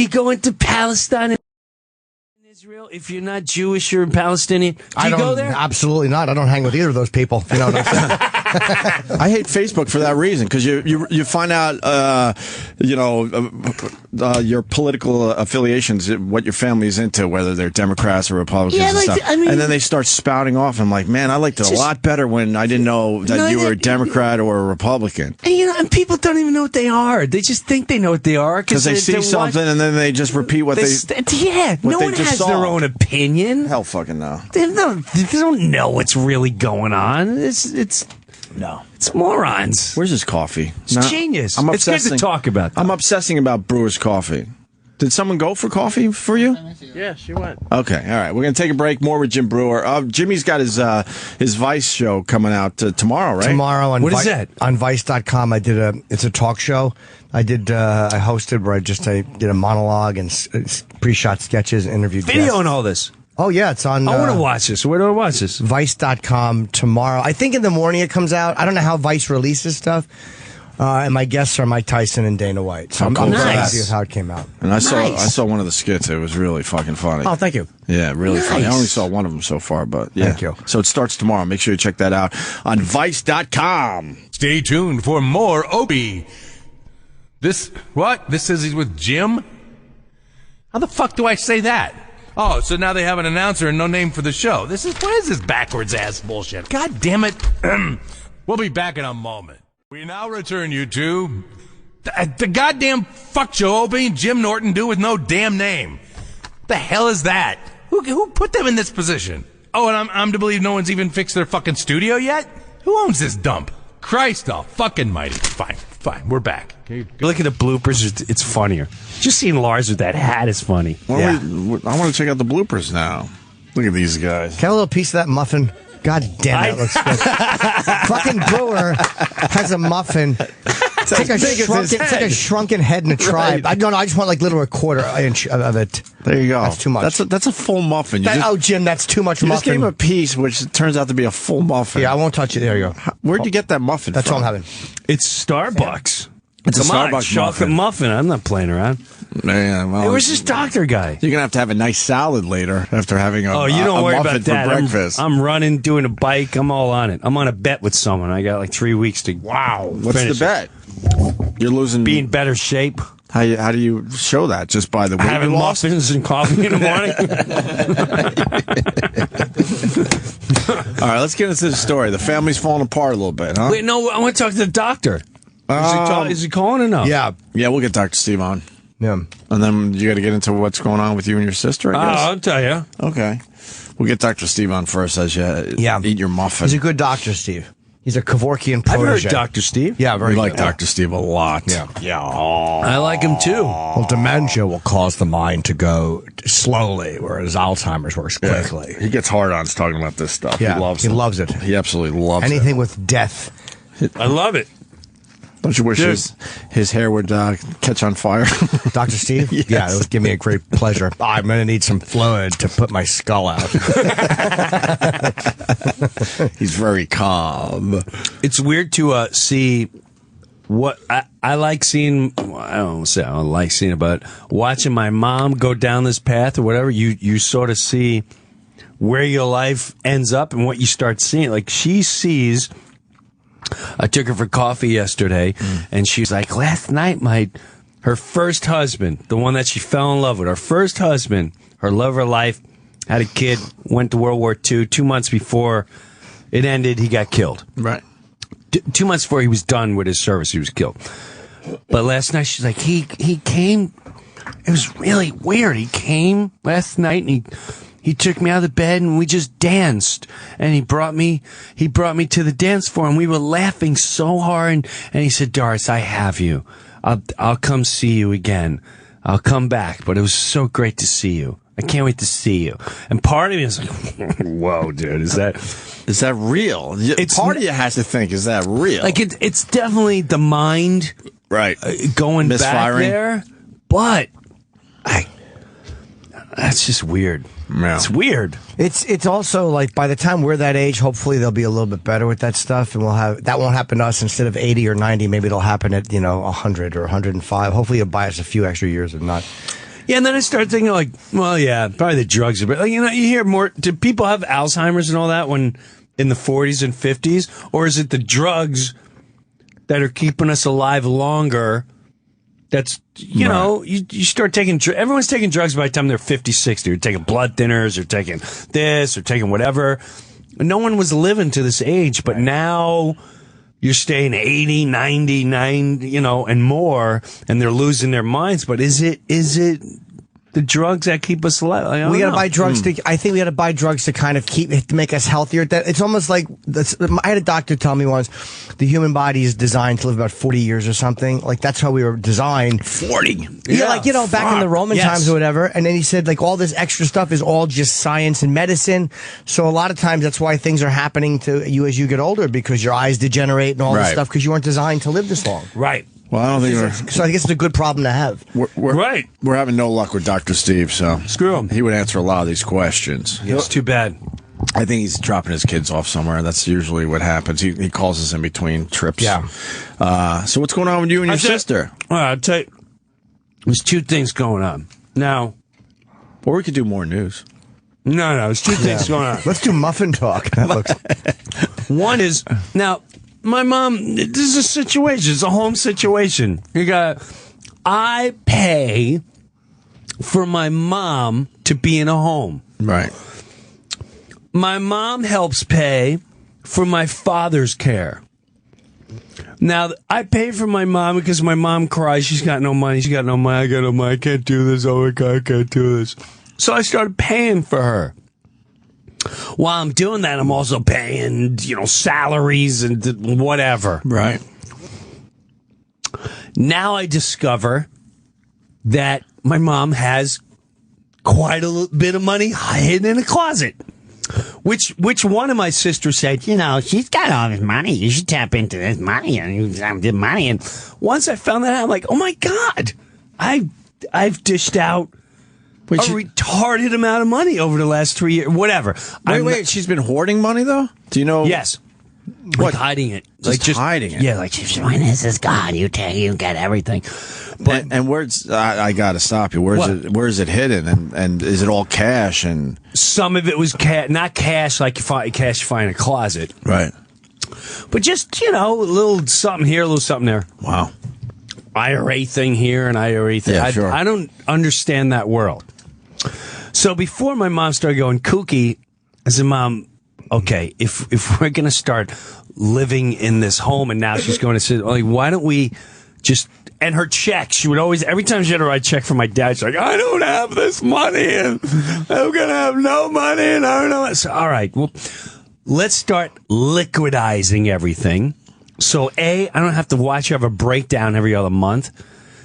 you go into Palestine and Israel if you're not Jewish or Palestinian? Do you go there? Absolutely not. I don't hang with either of those people. You know what I'm saying? I hate Facebook for that reason because you find out your political affiliations, what your family's into, whether they're Democrats or Republicans and stuff. And then they start spouting off. I'm like, man, I liked it a lot better when I didn't know that you were a Democrat or a Republican. And people don't even know what they are. They just think they know what they are Because they see something and then they just repeat what they no one just has saw. their own opinion. Hell fucking no. They don't know what's really going on. It's morons. Where's his coffee? It's genius. It's good to talk about that. I'm obsessing about Brewer's coffee. Did someone go for coffee for you? Yeah, she went. Okay, all right. We're going to take a break. More with Jim Breuer. Jimmy's got his Vice show coming out tomorrow, right? Tomorrow on What is that? On Vice.com. It's a talk show. I hosted where I did a monologue and pre-shot sketches and interviewed Video guests. and all this. Oh, yeah, it's on... I want to watch this. Where do I watch this? Vice.com tomorrow. I think in the morning it comes out. I don't know how Vice releases stuff. And my guests are Mike Tyson and Dana White. So I'm cool is very that? happy with how it came out. And I saw one of the skits. It was really fucking funny. Oh, thank you. Yeah, really funny. I only saw one of them so far, but yeah. Thank you. So it starts tomorrow. Make sure you check that out on Vice.com. Stay tuned for more Opie. This is he's with Jim? How the fuck do I say that? Oh, so now they have an announcer and no name for the show. What is this backwards ass bullshit? God damn it. We'll be back in a moment. We now return you to the goddamn fuck show Opie and Jim Norton do with no damn name. The hell is that? Who put them in this position? Oh, and I'm to believe no one's even fixed their fucking studio yet? Who owns this dump? Christ all fucking mighty. Fine, we're back. You look at the bloopers, it's funnier. Just seeing Lars with that hat is funny. I want to check out the bloopers now. Look at these guys. Can I have a little piece of that muffin? God damn it, looks good. Fucking Breuer has a muffin. It's like a shrunken head in a tribe. I just want like a quarter inch of it. There you go. That's too much. That's a full muffin. Jim, that's too much You muffin. just gave him a piece, which turns out to be a full muffin. Yeah, I won't touch it. There you go. Where'd you get that muffin That's from? all I'm having. It's Starbucks. It's a Come on, Starbucks chocolate muffin. I'm not playing around. Man, well, Hey, where's this doctor guy? You're gonna have a nice salad later after having a You don't worry muffin about that. for breakfast. I'm running, doing a bike. I'm all on it. I'm on a bet with someone. I got like 3 weeks to. What's finish the bet? You're losing. Be in better shape. How do you show that? Just by the weight Having you lost? muffins and coffee in the morning. All right, let's get into the story. The family's falling apart a little bit, huh? Wait, no, I want to talk to the doctor. Is he calling or no? Yeah. Yeah, we'll get Dr. Steve on. Yeah. And then you got to get into what's going on with you and your sister, I guess. I'll tell you. Okay. We'll get Dr. Steve on first as you eat your muffin. He's a good doctor, Steve. He's a Kevorkian I've protege. heard Dr. Steve. Yeah, very We like good. Dr. Steve a lot. Yeah. I like him too. Well, dementia will cause the mind to go slowly, whereas Alzheimer's works quickly. He gets hard-ons talking about this stuff. Yeah, he loves he it. loves it. He absolutely loves Anything with death. I love it. it. Don't you wish Dude. his hair would catch on fire? Dr. Steve? Yes. Yeah, it would give me a great pleasure. I'm going to need some fluid to put my skull out. He's very calm. It's weird to see what I like seeing. I don't say I don't like seeing it, but watching my mom go down this path or whatever, you sort of see where your life ends up and what you start seeing. Like she sees. I took her for coffee yesterday, and she's like, last night, her first husband, the one that she fell in love with, her first husband, her love of her life, had a kid, went to World War II. 2 months before it ended, he got killed. Right. 2 months before he was done with his service, he was killed. But last night, she's like, he came. It was really weird. He came last night, and he took me out of the bed and we just danced. And he brought me to the dance floor and we were laughing so hard. And he said, Doris, I have you. I'll come see you again. I'll come back. But it was so great to see you. I can't wait to see you. And part of me is like, whoa, dude, is that real? It's part of you has to think, is that real? like it's definitely the mind right. going back Misfiring. there. But that's just weird. Yeah. It's weird. It's also like by the time we're that age, hopefully they'll be a little bit better with that stuff, and that won't happen to us. Instead of 80 or 90, maybe it'll happen at 100 or 105. Hopefully it'll buy us a few extra years, if not. Yeah, and then I started thinking like, well, yeah, probably the drugs are, but like, you hear more. Do people have Alzheimer's and all that when in the 40s and 50s, or is it the drugs that are keeping us alive longer? That's, you start taking, everyone's taking drugs by the time they're 50, 60. You're taking blood thinners, or taking this, or taking whatever. No one was living to this age, but now you're staying 80, 90, and more, and they're losing their minds. But is it the drugs that keep us alive? Like, We got to buy drugs I think we got to buy drugs to kind of to make us healthier. That it's almost like I had a doctor tell me once, the human body is designed to live about 40 years or something. Like that's how we were designed. 40. Yeah, back in the Roman times or whatever. And then he said like all this extra stuff is all just science and medicine. So a lot of times that's why things are happening to you as you get older, because your eyes degenerate and all this stuff because you weren't designed to live this long. Right. Well, I don't think So I guess it's a good problem to have. We're having no luck with Dr. Steve, so Screw him. He would answer a lot of these questions. It's too bad. I think he's dropping his kids off somewhere. That's usually what happens. He calls us in between trips. Yeah. So what's going on with you and your sister? Well, I'll tell you, there's two things going on. Now, Or we could do more news. no, there's two things going on. Let's do muffin talk. That looks. One is, now, my mom, this is a situation. It's a home situation. I pay for my mom to be in a home. Right. My mom helps pay for my father's care. Now, I pay for my mom because my mom cries. She's got no money. I got no money. I can't do this. Oh, my God, I can't do this. So I started paying for her. While I'm doing that, I'm also paying, salaries and whatever. Right. Now I discover that my mom has quite a bit of money hidden in a closet. Which one of my sisters said, she's got all this money. You should tap into this money and the money. And once I found that out, I'm like, oh my God, I've dished out a retarded amount of money over the last 3 years. Whatever. Wait, she's been hoarding money though? Do you know? Yes. Like hiding it. Just hiding it. Yeah, like, When this is gone, you get everything. But and where's I got to stop you. Where is it hidden? And is it all cash? And some of it was not cash like cash you find in a closet. right. But just, a little something here, a little something there. Wow. IRA thing here and IRA thing. Yeah, sure. I don't understand that world. So before my mom started going kooky, I said, Mom, okay, if we're going to start living in this home and now she's going to say, like, why don't we just, and her check, she would always, every time she had to write a check for my dad, she's like, I don't have this money and I'm going to have no money and I don't know. So, all right, well, let's start liquidizing everything. So A, I don't have to watch you have a breakdown every other month.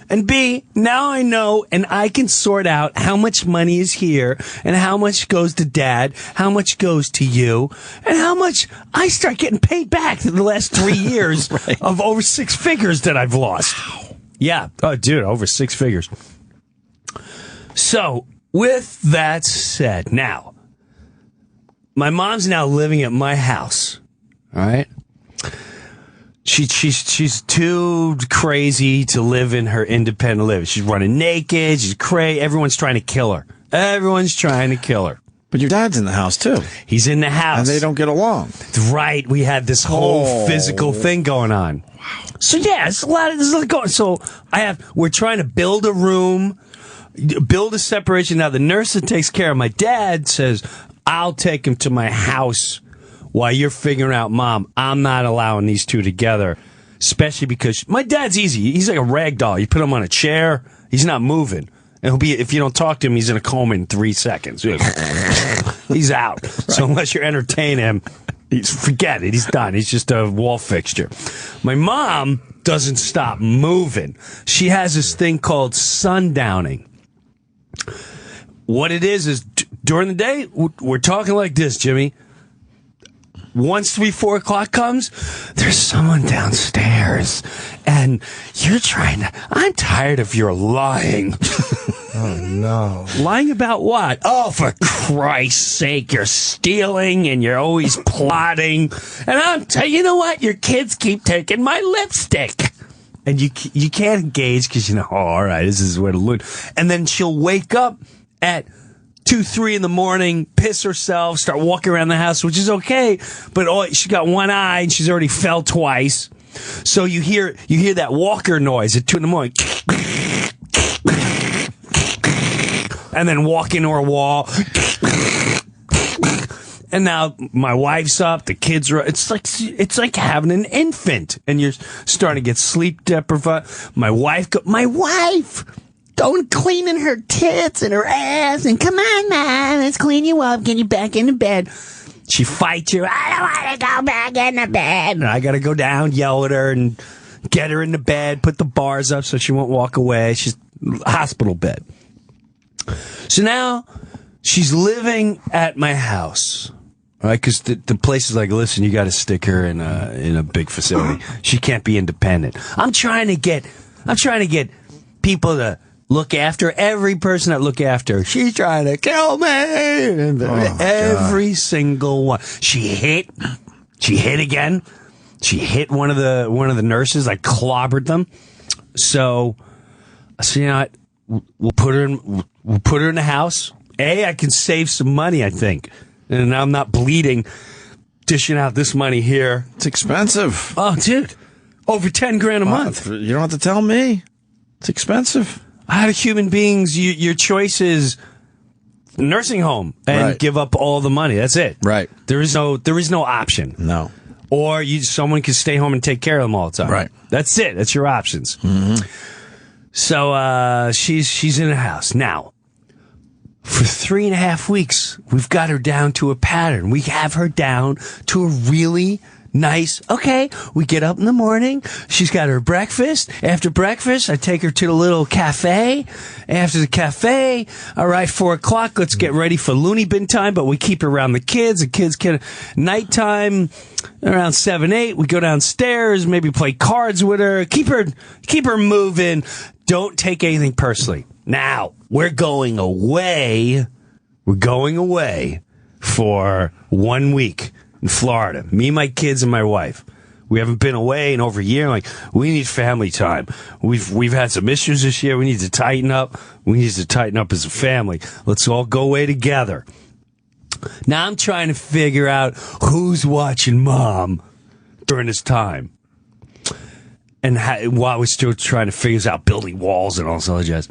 And B, now I know and I can sort out how much money is here and how much goes to Dad, how much goes to you, and how much I start getting paid back in the last 3 years Right. of over 6 figures that I've lost. Wow. Yeah. Oh, dude, over 6 figures. So, with that said, now, my mom's now living at my house. All right? She's too crazy to live in her independent living. She's running naked. She's crazy. Everyone's trying to kill her. Everyone's trying to kill her. But your dad's in the house too, He's in the house. and they don't get along. Right. We had this whole physical thing going on. Wow. So yeah, it's a lot going. So we're trying to build a room, build a separation. Now the nurse that takes care of my dad says, I'll take him to my house while you're figuring out, Mom, I'm not allowing these two together, especially because my dad's easy. He's like a rag doll. You put him on a chair, he's not moving. And he'll be, if you don't talk to him, he's in a coma in 3 seconds. He's out. Right. So unless you entertain him, forget it. He's done. He's just a wall fixture. My mom doesn't stop moving. She has this thing called sundowning. What it is during the day, we're talking like this, Jimmy. Once 3, 4 o'clock comes, there's someone downstairs, and I'm tired of your lying. Oh, no. Lying about what? Oh, for Christ's sake, you're stealing, and you're always plotting. And you know what? Your kids keep taking my lipstick. And you can't engage because, all right, this is where to look. And then she'll wake up at 2, 3 in the morning, piss herself, start walking around the house, which is okay, but she got one eye and she's already fell twice. So you hear that walker noise at 2 in the morning, and then walk into her wall. And now my wife's up, the kids are. It's like having an infant, and you're starting to get sleep deprived. My wife. Going cleaning her tits and her ass and come on, Mom, let's clean you up, get you back into bed. She fights you. I don't want to go back into bed. And I got to go down, yell at her, and get her into bed, put the bars up so she won't walk away. She's hospital bed. So now she's living at my house. All right, because the place is like, listen, you got to stick her in a big facility. She can't be independent. I'm trying to get people to look after every person that look after her. She's trying to kill me. Every single one. She hit again. She hit one of the nurses. I clobbered them. So you know what? We'll put her in the house. I can save some money, I think. And I'm not bleeding, dishing out this money here. It's expensive. Oh, dude. Over $10,000 a month. You don't have to tell me. It's expensive. Out of human beings, your choice is nursing home and give up all the money. That's it. Right. There is no option. No. Or someone can stay home and take care of them all the time. Right. That's it. That's your options. Mm-hmm. So she's in the house now. For 3.5 weeks, we've got her down to a pattern. We have her down to a really nice, okay, we get up in the morning. She's got her breakfast. After breakfast, I take her to the little cafe. After the cafe, all right, 4 o'clock, let's get ready for loony bin time, but we keep her around the kids. The kids can, nighttime, around 7, 8, we go downstairs, maybe play cards with her, keep her moving. Don't take anything personally. Now, we're going away for 1 week. in Florida. Me, my kids, and my wife. We haven't been away in over a year. Like, we need family time. We've had some issues this year. We need to tighten up. We need to tighten up as a family. Let's all go away together. Now I'm trying to figure out who's watching Mom during this time. And while we're still trying to figure this out, building walls and all this other jazz.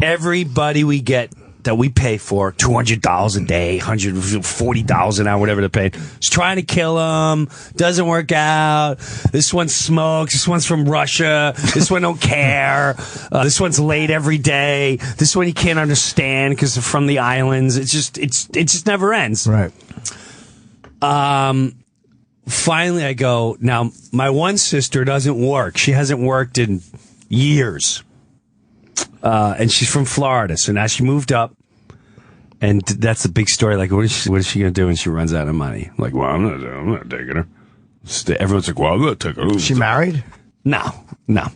Everybody we get that we pay for, $200 a day, $140 an hour, whatever they're paying, is trying to kill them. Doesn't work out. This one smokes. This one's from Russia. This one don't care. This one's late every day. This one you can't understand because they're from the islands. It just never ends. Right. Finally, I go, now, my one sister doesn't work. She hasn't worked in years. And she's from Florida, so now she moved up, and that's the big story. Like, what is she going to do when she runs out of money? I'm like, well, I'm not taking her. Everyone's like, well, I'm not taking her. She married? No. Now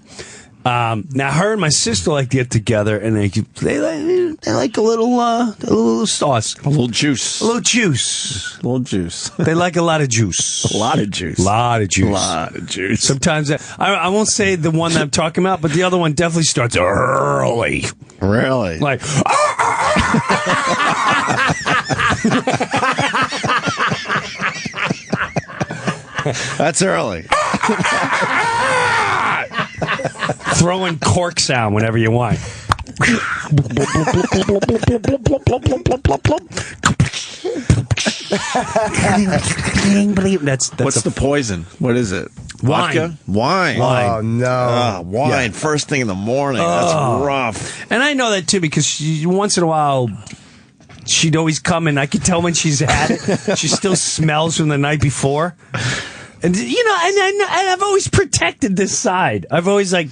her and my sister like to get together, and they like a little sauce, A little juice. a little juice. A little juice. They like a lot of juice. A lot of juice. A lot of juice. A lot of juice. Sometimes I won't say the one that I'm talking about, but the other one definitely starts early. Really? Like, That's early. throwing cork sound whenever you want. That's What's the poison? What is it? Wine. Vodka? Wine. Oh, no. Wine. First thing in the morning. That's rough. And I know that too because once in a while she'd always come and I could tell when she's had it. She still smells from the night before. And you know, and I've always protected this side. I've always like,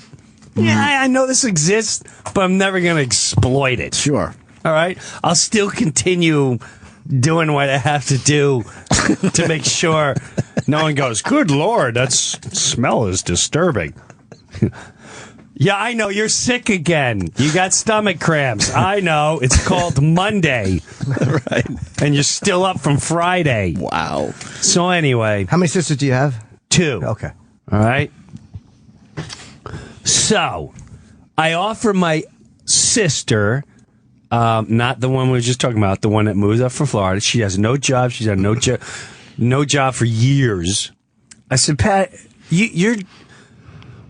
yeah, I know this exists, but I'm never going to exploit it. Sure. All right? I'll still continue doing what I have to do to make sure no one goes, good Lord, that smell is disturbing. Yeah, I know. You're sick again. You got stomach cramps. I know. It's called Monday. Right. And you're still up from Friday. Wow. So anyway. How many sisters do you have? 2. Okay. All right. So, I offer my sister, not the one we were just talking about, the one that moves up from Florida. She has no job. She's had no job for years. I said, Pat,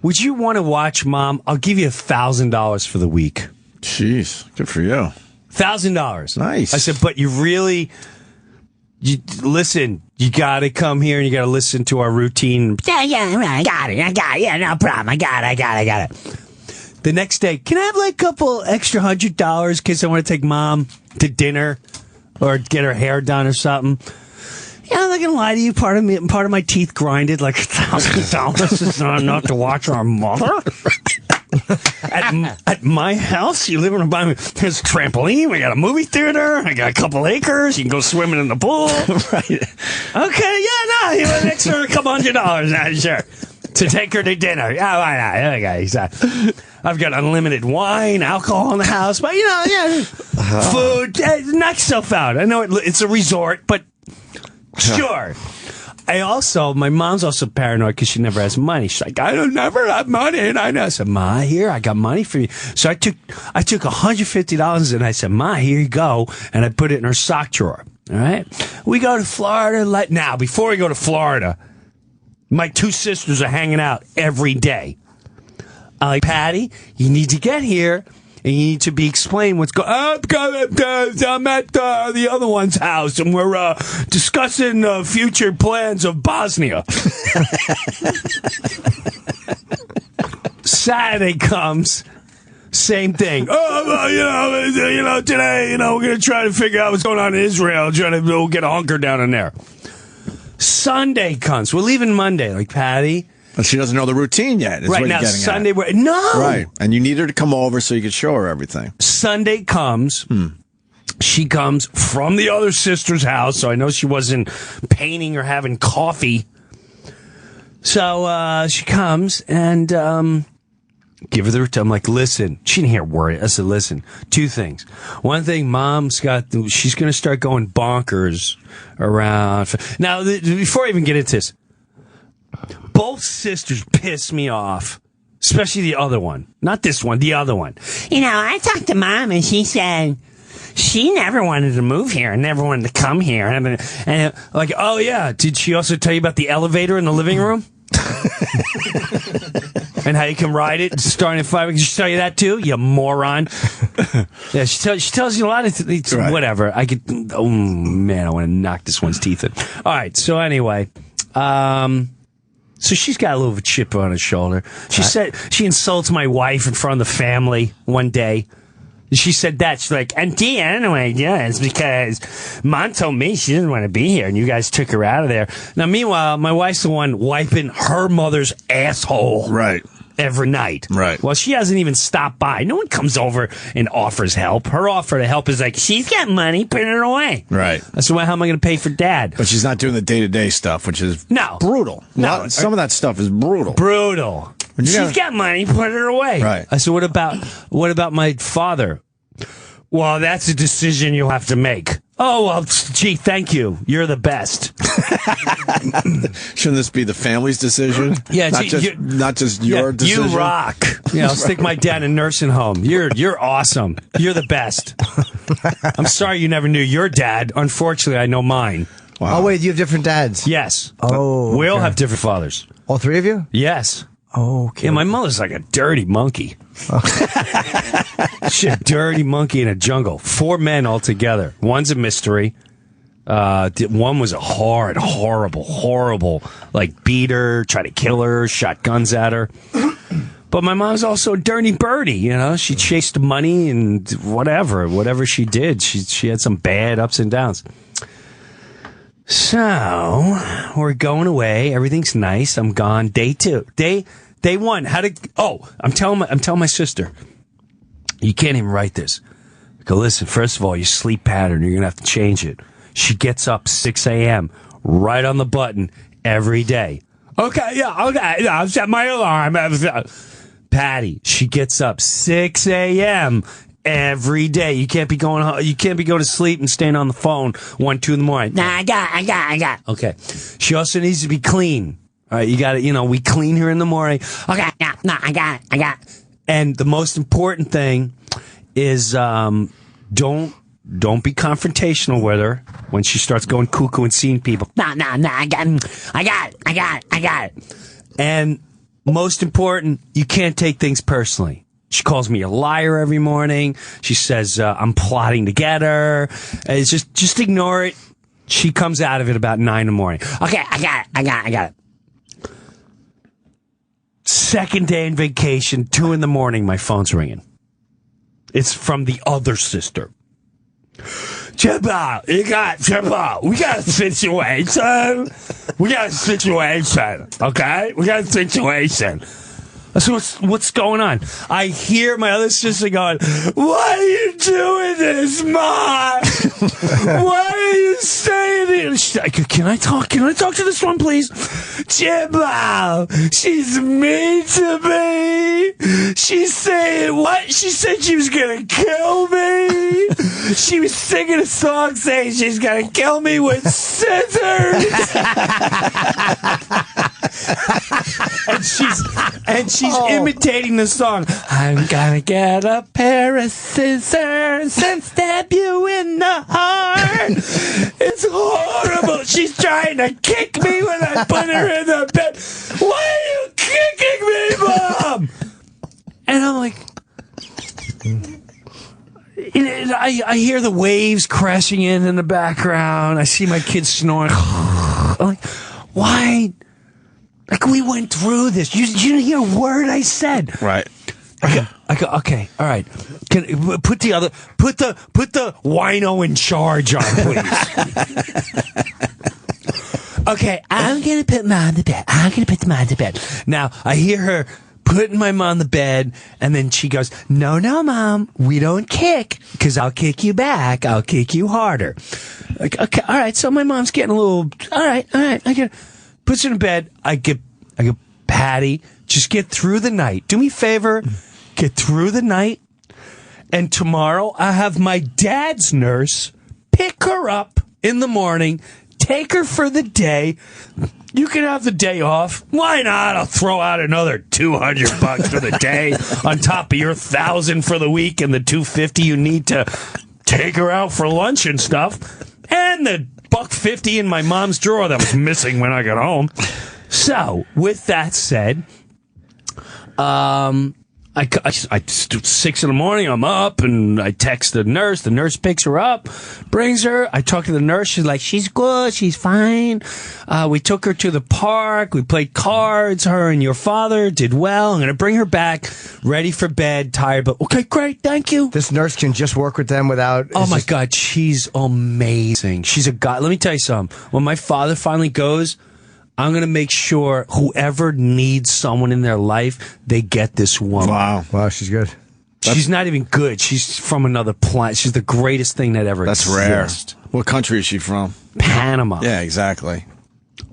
would you want to watch Mom? I'll give you $1,000 for the week. Jeez. Good for you. $1,000. Nice. I said, but listen, you got to come here and you got to listen to our routine. Yeah, I got it. Yeah, no problem. I got it. The next day, can I have like a couple extra $100 in case I want to take Mom to dinner or get her hair done or something? Yeah, I'm not gonna lie to you. Part of my teeth grinded. Like $1,000 is not enough to watch our mother. At my house, you live in there's a trampoline. We got a movie theater. I got a couple acres. You can go swimming in the pool. Right. Okay. Yeah. No. You want an extra couple $100? Nah, sure. To take her to dinner. Yeah. Why not? Okay. I've got unlimited wine, alcohol in the house, but food. Knock yourself out. I know it's a resort, but. Sure. My mom's also paranoid because she never has money. She's like, I don't never have money. And I said, Ma, here, I got money for you. So I took $150 and I said, Ma, here you go. And I put it in her sock drawer. All right. We go to Florida. Now, before we go to Florida, my 2 sisters are hanging out every day. I'm like, Patty, you need to get here. And you need to be explained what's going on. I'm at the other one's house, and we're discussing future plans of Bosnia. Saturday comes, same thing. Today, we're going to try to figure out what's going on in Israel. We'll get a hunker down in there. Sunday comes. We're leaving Monday. Like, Patty. But she doesn't know the routine yet. Is Right what now, you're getting Sunday. at. No. Right. And you need her to come over so you can show her everything. Sunday comes. She comes from the other sister's house, so I know she wasn't painting or having coffee. So she comes, and Give her the. I'm like, listen. She didn't hear a word. I said, listen. 2 things. One thing, Mom's got. She's going to start going bonkers around. Now, before I even get into this, both sisters piss me off, especially the other one. Not this one, the other one. You know, I talked to Mom, and she said she never wanted to move here and never wanted to come here. And like, oh yeah, did she also tell you about the elevator in the living room? And how you can ride it starting at 5? Did she tell you that too, you moron? Yeah, she tells you a lot of things. Right. Whatever. Oh man, I want to knock this one's teeth in. All right. So anyway, so she's got a little chip on her shoulder. She said she insults my wife in front of the family one day. She said that. She's like, Auntie, anyway, yeah, it's because Mom told me she didn't want to be here, and you guys took her out of there. Now, meanwhile, my wife's the one wiping her mother's asshole. Right. Every night. Right. Well, she hasn't even stopped by. No one comes over and offers help. Her offer to help is like, she's got money, put it away. Right. So how am I going to pay for Dad? But she's not doing the day-to-day stuff, which is brutal. No. Some of that stuff is brutal. Brutal. She's got money, put her away. Right. I said, what about my father? Well, that's a decision you'll have to make. Oh, well, gee, thank you. You're the best. Shouldn't this be the family's decision? Yeah, not just your decision. You rock. Yeah, I'll stick my dad in a nursing home. You're awesome. You're the best. I'm sorry you never knew your dad. Unfortunately, I know mine. Wow. Oh, wait, you have different dads? Yes. Oh, we all have different fathers. All 3 of you? Yes. Oh, okay. Yeah, my mother's like a dirty monkey. She's a dirty monkey in a jungle. 4 men altogether. One's a mystery. One was a horrible, like beat her, tried to kill her, shot guns at her. But my mom's also a dirty birdie, you know. She chased money and whatever she did. She had some bad ups and downs. So we're going away. Everything's nice. I'm gone. Day 2. Day 1. I'm telling my sister. You can't even write this. I go, listen, first of all, your sleep pattern, you're going to have to change it. She gets up 6 a.m., right on the button, every day. Okay, I'll set my alarm. Patty, she gets up 6 a.m., every day. You can't be going to sleep and staying on the phone 1, 2 in the morning. Nah, I got. Okay. She also needs to be clean. All right, you got to, we clean her in the morning. Okay, no, I got. And the most important thing is don't be confrontational with her when she starts going cuckoo and seeing people. No, I got it. And most important, you can't take things personally. She calls me a liar every morning. She says I'm plotting to get her. It's just ignore it. She comes out of it about 9 in the morning. Okay, I got it. Second day in vacation, 2 in the morning, my phone's ringing. It's from the other sister. Chippa, we got a situation. Okay? We got a situation. So what's going on? I hear my other sister going, why are you doing this, Mom? Why are you saying it? She's like, can I talk to this one, please? Jimbo, she's mean to me. She's saying what? She said she was going to kill me. She was singing a song saying she's going to kill me with scissors. and she's imitating the song. I'm gonna get a pair of scissors and stab you in the heart. It's horrible. She's trying to kick me when I put her in the bed. Why are you kicking me, Mom? And I'm like, I hear the waves crashing in the background. I see my kids snoring. I'm like, why? Like, we went through this. You didn't hear a word I said. Right. I go, okay, all right. Put the wino in charge on, please. Okay, I'm going to put Mom to bed. Now, I hear her putting my mom to bed, and then she goes, no, Mom, we don't kick, because I'll kick you back. I'll kick you harder. Like, okay, all right, so my mom's getting a little, all right, I get puts her in bed. I go, Patty, Just get through the night. Do me a favor. Get through the night. And tomorrow I have my dad's nurse pick her up in the morning, take her for the day. You can have the day off. Why not? I'll throw out another $200 for the day on top of your $1,000 for the week and the $250 you need to take her out for lunch and stuff. And the $150 in my mom's drawer that was missing when I got home. So, with that said, I 6 in the morning, I'm up, and I text the nurse. The nurse picks her up, brings her. I talk to the nurse. She's like, she's good. She's fine. We took her to the park. We played cards. Her and your father did well. I'm going to bring her back, ready for bed, tired, but okay, great. Thank you. This nurse can just work with them without... Oh, my God. She's amazing. She's a god. Let me tell you something. When my father finally goes... I'm going to make sure whoever needs someone in their life, they get this woman. Wow, she's good. She's not even good. She's from another planet. She's the greatest thing that ever That's existed. rare. What country is she from? Panama. Yeah, exactly.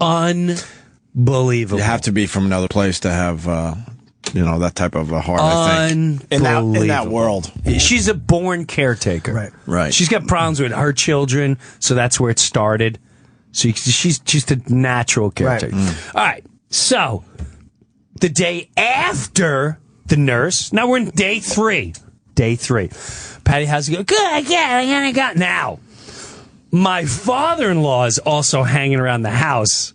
Unbelievable. You have to be from another place to have, that type of a heart, I think. In that world. She's a born caretaker. Right. She's got problems with her children, so that's where it started. So she's just a natural caretaker. All right. So the day after the nurse, now we're in day 3. Day 3. Patty has to go, good, I gotta go. Now, my father-in-law is also hanging around the house,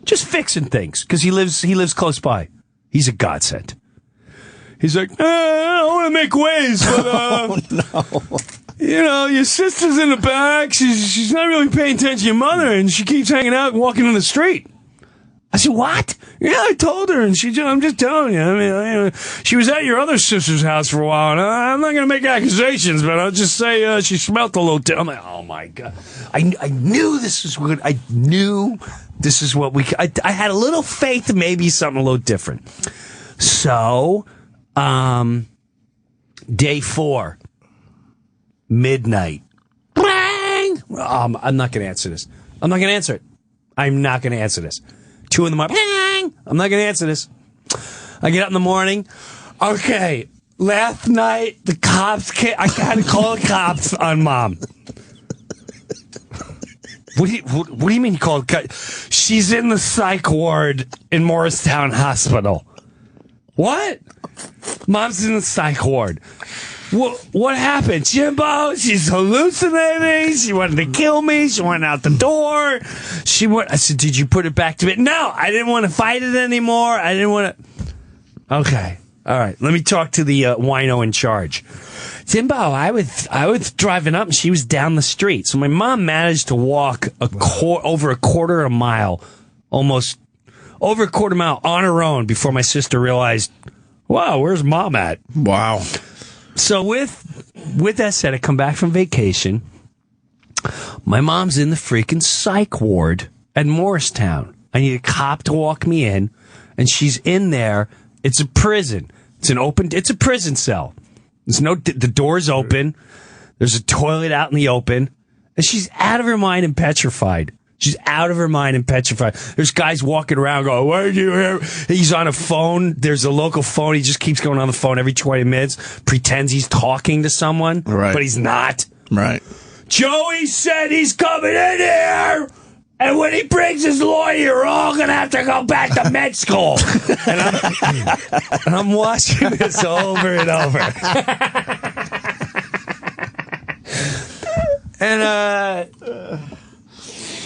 just fixing things, because he lives close by. He's a godsend. He's like, I don't want to make waves, but your sister's in the back. She's not really paying attention to your mother, and she keeps hanging out and walking in the street. I said, what? Yeah, I told her, and I'm just telling you. I mean, she was at your other sister's house for a while, and I'm not going to make accusations, but I'll just say she smelled a little. I'm like, oh my God. I knew this was good. I knew this is what I had a little faith that maybe something a little different. So, day 4. Midnight. Bang! I'm not going to answer this. I'm not going to answer it. I'm not going to answer this. 2 in the morning. Bang! I'm not going to answer this. I get up in the morning. Okay. Last night, the cops came. I had to call the cops on Mom. What do you mean you called? She's in the psych ward in Morristown Hospital. What? Mom's in the psych ward. What happened? Jimbo, she's hallucinating. She wanted to kill me. She went out the door. I said, did you put it back to bed? No, I didn't want to fight it anymore. I didn't want to. Okay. All right. Let me talk to the wino in charge. Jimbo, I was driving up and she was down the street. So my mom managed to walk over a quarter of a mile, almost over a quarter mile on her own before my sister realized, wow, where's Mom at? Wow. So with that said, I come back from vacation. My mom's in the freaking psych ward at Morristown. I need a cop to walk me in, and she's in there. It's a prison. It's a prison cell. The door's open. There's a toilet out in the open, and she's out of her mind and petrified. She's out of her mind and petrified. There's guys walking around going, what did you hear? He's on a phone. There's a local phone. He just keeps going on the phone every 20 minutes, pretends he's talking to someone, but he's not. Right. Joey said he's coming in here, and when he brings his lawyer, you're all going to have to go back to med school. And I'm watching this over and over.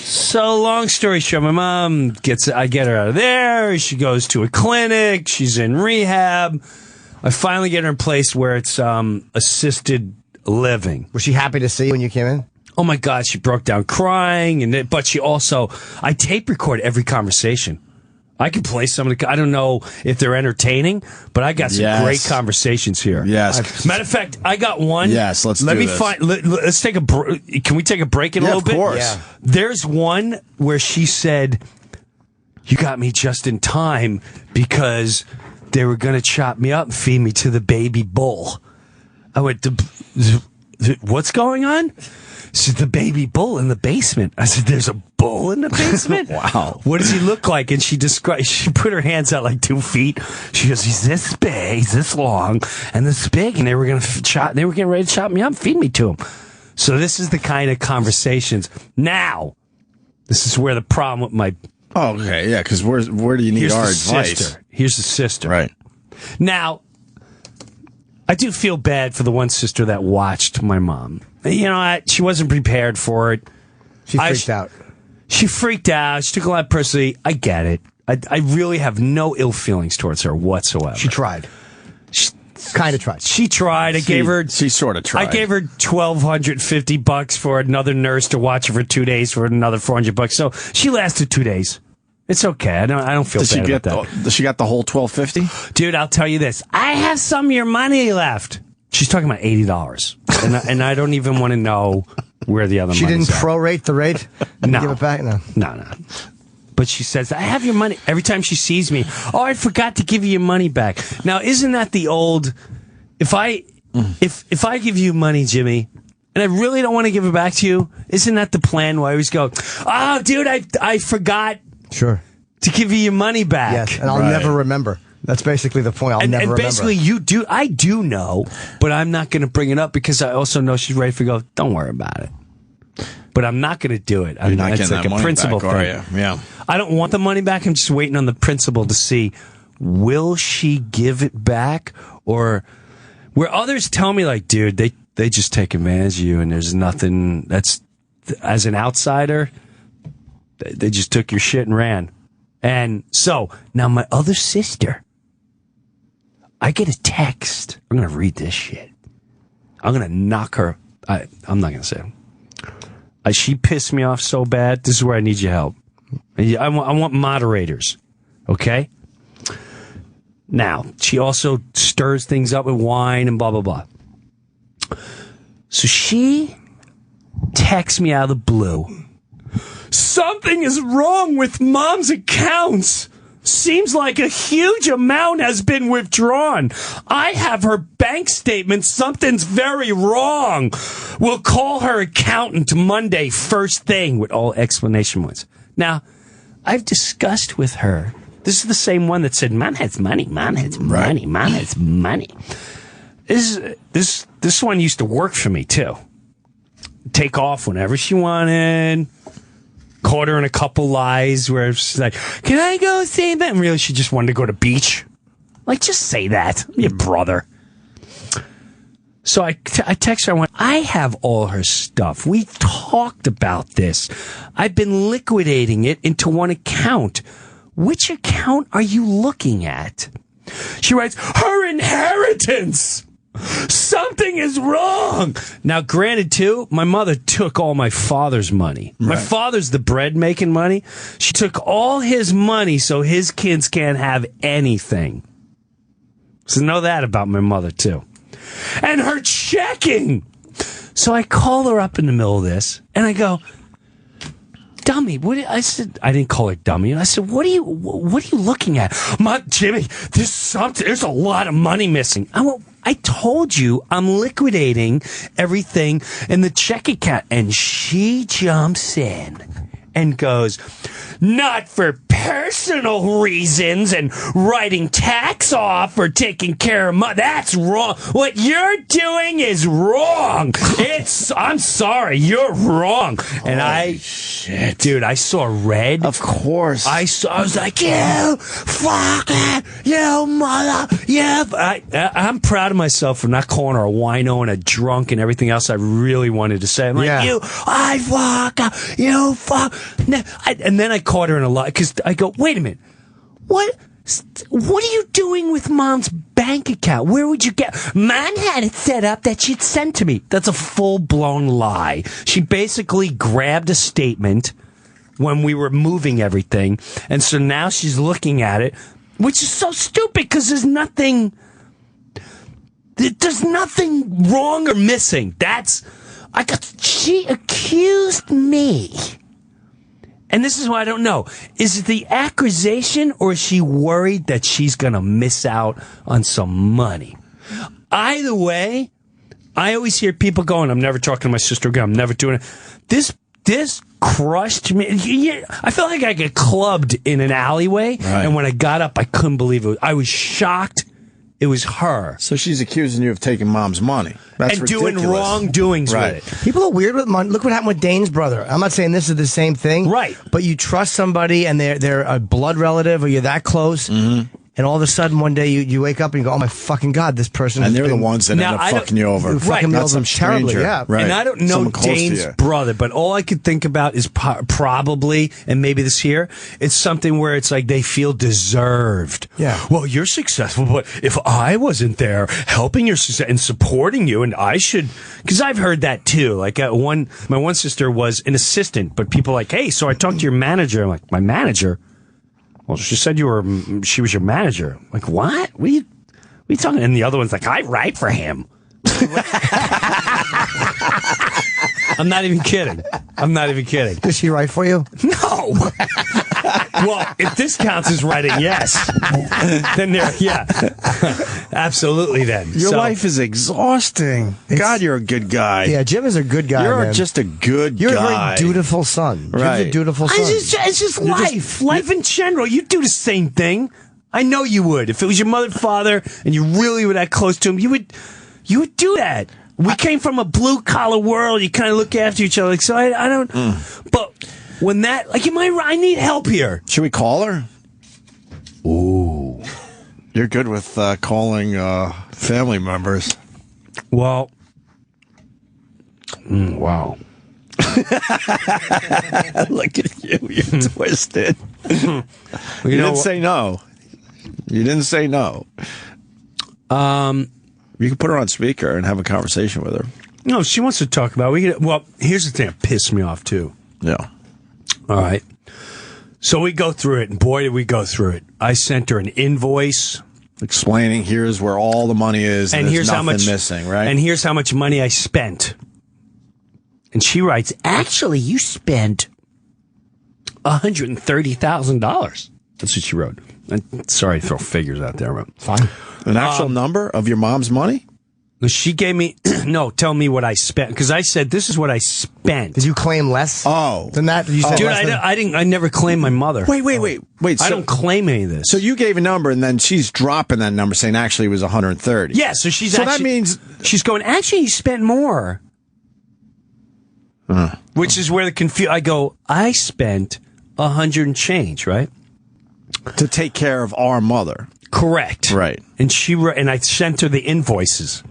So long story short, my mom I get her out of there. She goes to a clinic. She's in rehab. I finally get her in a place where it's assisted living. Was she happy to see you when you came in? Oh my God, she broke down crying, but she also, I tape record every conversation. I can play some of the, I don't know if they're entertaining, but I got some great conversations here. Yes. Matter of fact, I got one. Yes, let's take can we take a break in a little bit? Of course. Yeah. There's one where she said, you got me just in time because they were going to chop me up and feed me to the baby bull. I went, what's going on? She said, the baby bull in the basement. I said, there's a bull in the basement? Wow. What does he look like? And she put her hands out like 2 feet. She goes, he's this big, he's this long, and this big. And they were getting ready to chop me up, feed me to him. So this is the kind of conversations. Now, this is where the problem with my... Oh, okay, yeah, because where do you need our advice? Sister. Here's the sister. Right. Now, I do feel bad for the one sister that watched my mom. You know, she wasn't prepared for it. She freaked out. She freaked out. She took a lot personally. I get it. I really have no ill feelings towards her whatsoever. She tried. Kind of tried. She tried. She sort of tried. I gave her $1,250 for another nurse to watch her for 2 days for another $400. So she lasted 2 days. It's okay. I don't feel bad about that. Does she got the whole $1,250? Dude, I'll tell you this. I have some of your money left. She's talking about $80, and I don't even want to know where the other money. She didn't prorate the rate. No, give it back. No. But she says, I have your money. Every time she sees me, oh, I forgot to give you your money back. Now, isn't that the old, if I give you money, Jimmy, and I really don't want to give it back to you, isn't that the plan where I always go, oh, dude, I forgot to give you your money back. Yes, and I'll never remember. That's basically the point. I'll never remember. And basically, I do know, but I'm not going to bring it up because I also know she's ready to go, don't worry about it. But I'm not going to do it. You're not getting like that money principle back, thing. are you? Yeah. I don't want the money back. I'm just waiting on the principal to see, will she give it back? Or where others tell me, like, dude, they just take advantage of you and there's nothing that's, as an outsider, they just took your shit and ran. And so, now my other sister, I get a text. I'm going to read this shit. I'm going to knock her. I'm not going to say it. She pissed me off so bad. This is where I need your help. I want moderators. Okay? Now, she also stirs things up with wine and blah, blah, blah. So she texts me out of the blue. Something is wrong with Mom's accounts. Seems like a huge amount has been withdrawn. I have her bank statement. Something's very wrong. We'll call her accountant Monday first thing, with all exclamation points. Now, I've discussed with her. This is the same one that said, Mom has money. Mom has money. Mom has money. This one used to work for me, too. Take off whenever she wanted. Caught her in a couple lies where she's like, can I go say that? And really, she just wanted to go to beach. Like, just say that. I'm your brother. So I text her. I went, I have all her stuff. We talked about this. I've been liquidating it into one account. Which account are you looking at? She writes, her inheritance. Something is wrong. Now, granted, too, my mother took all my father's money. Right. My father's the bread making money. She took all his money so his kids can't have anything. So know that about my mother, too. And her checking. So I call her up in the middle of this, and I go, dummy, I said, I didn't call her dummy. I said, what are you looking at? Jimmy, there's a lot of money missing. I told you I'm liquidating everything in the check account. And she jumps in and goes, not for personal reasons and writing tax off or taking care of money. That's wrong. What you're doing is wrong. I'm sorry, you're wrong. And shit. Dude, I saw red. Of course. I was like, you fucking, you mother, you. I'm proud of myself for not calling her a wino and a drunk and everything else I really wanted to say. I'm like, you fuck. And then I caught her in a lie because I go, wait a minute, what are you doing with Mom's bank account? Where would you get? Mom had it set up that she'd sent to me. That's a full-blown lie. She basically grabbed a statement when we were moving everything, and so now she's looking at it, which is so stupid because there's nothing wrong or missing. She accused me. And this is what I don't know. Is it the accusation, or is she worried that she's going to miss out on some money? Either way, I always hear people going, I'm never talking to my sister again. I'm never doing it. This crushed me. Yeah, I felt like I got clubbed in an alleyway. Right. And when I got up, I couldn't believe it. I was shocked. It was her. So she's accusing you of taking mom's money. That's and ridiculous. doing wrongdoings Right. with it. People are weird with money. Look what happened with Dane's brother. I'm not saying this is the same thing. Right. But you trust somebody and they're a blood relative or you're that close. Mm-hmm. And all of a sudden, one day you wake up and you go, "Oh my fucking god, this person!" And has they're the been ones that Now, end up I don't- fucking you over. fucking me Not over some terribly. stranger. Yeah, Right. And I don't know Someone close to Dane's you. brother, but all I could think about is probably, and maybe this here, it's something where it's like they feel deserved. Yeah. Well, you're successful, but if I wasn't there helping your success and supporting you, and I should, because I've heard that too. Like my one sister was an assistant, but people are like, hey, so I talked to your manager. I'm like, my manager? Well, she said she was your manager. I'm like, what? What are you talking? And the other one's like, I write for him. I'm not even kidding. Does she write for you? No. Well, if this counts as writing, yes. Then absolutely. Then Your life is exhausting. God, you're a good guy. Yeah, Jim is a good guy. You're man. just a good You're guy. a very dutiful son. Right. Jim's a dutiful son. It's just life in general. You do the same thing. I know you would. If it was your mother, father, and you really were that close to him, you would do that. We came from a blue collar world. You kind of look after each other. Like, so I don't. But when that, like, I need help here. Should we call her? Ooh. You're good with calling family members. Well. Wow. Look at you. You're twisted. You didn't say no. You didn't say no. You can put her on speaker and have a conversation with her. No, if she wants to talk about it. Well, here's the thing that pissed me off, too. Yeah. All right. So we go through it, and boy, did we go through it. I sent her an invoice. Explaining here's where all the money is, and here's there's how nothing much missing, right? And here's how much money I spent. And she writes, actually, you spent $130,000. That's what she wrote. And sorry to throw figures out there, but Fine. An actual number of your mom's money? she gave me tell me what I spent, because I said this is what I spent. Did you claim less? Oh. Than that? You said Dude, less than- I never claimed my mother. Wait. I So, don't claim any of this. so you gave a number, and then she's dropping that number, saying actually it was 130. Yeah, so she's So actually, that means she's going, actually, you spent more. Which is where I go, I spent 100 and change, right? to take care of our mother. Correct. Right. And and I sent her the invoices.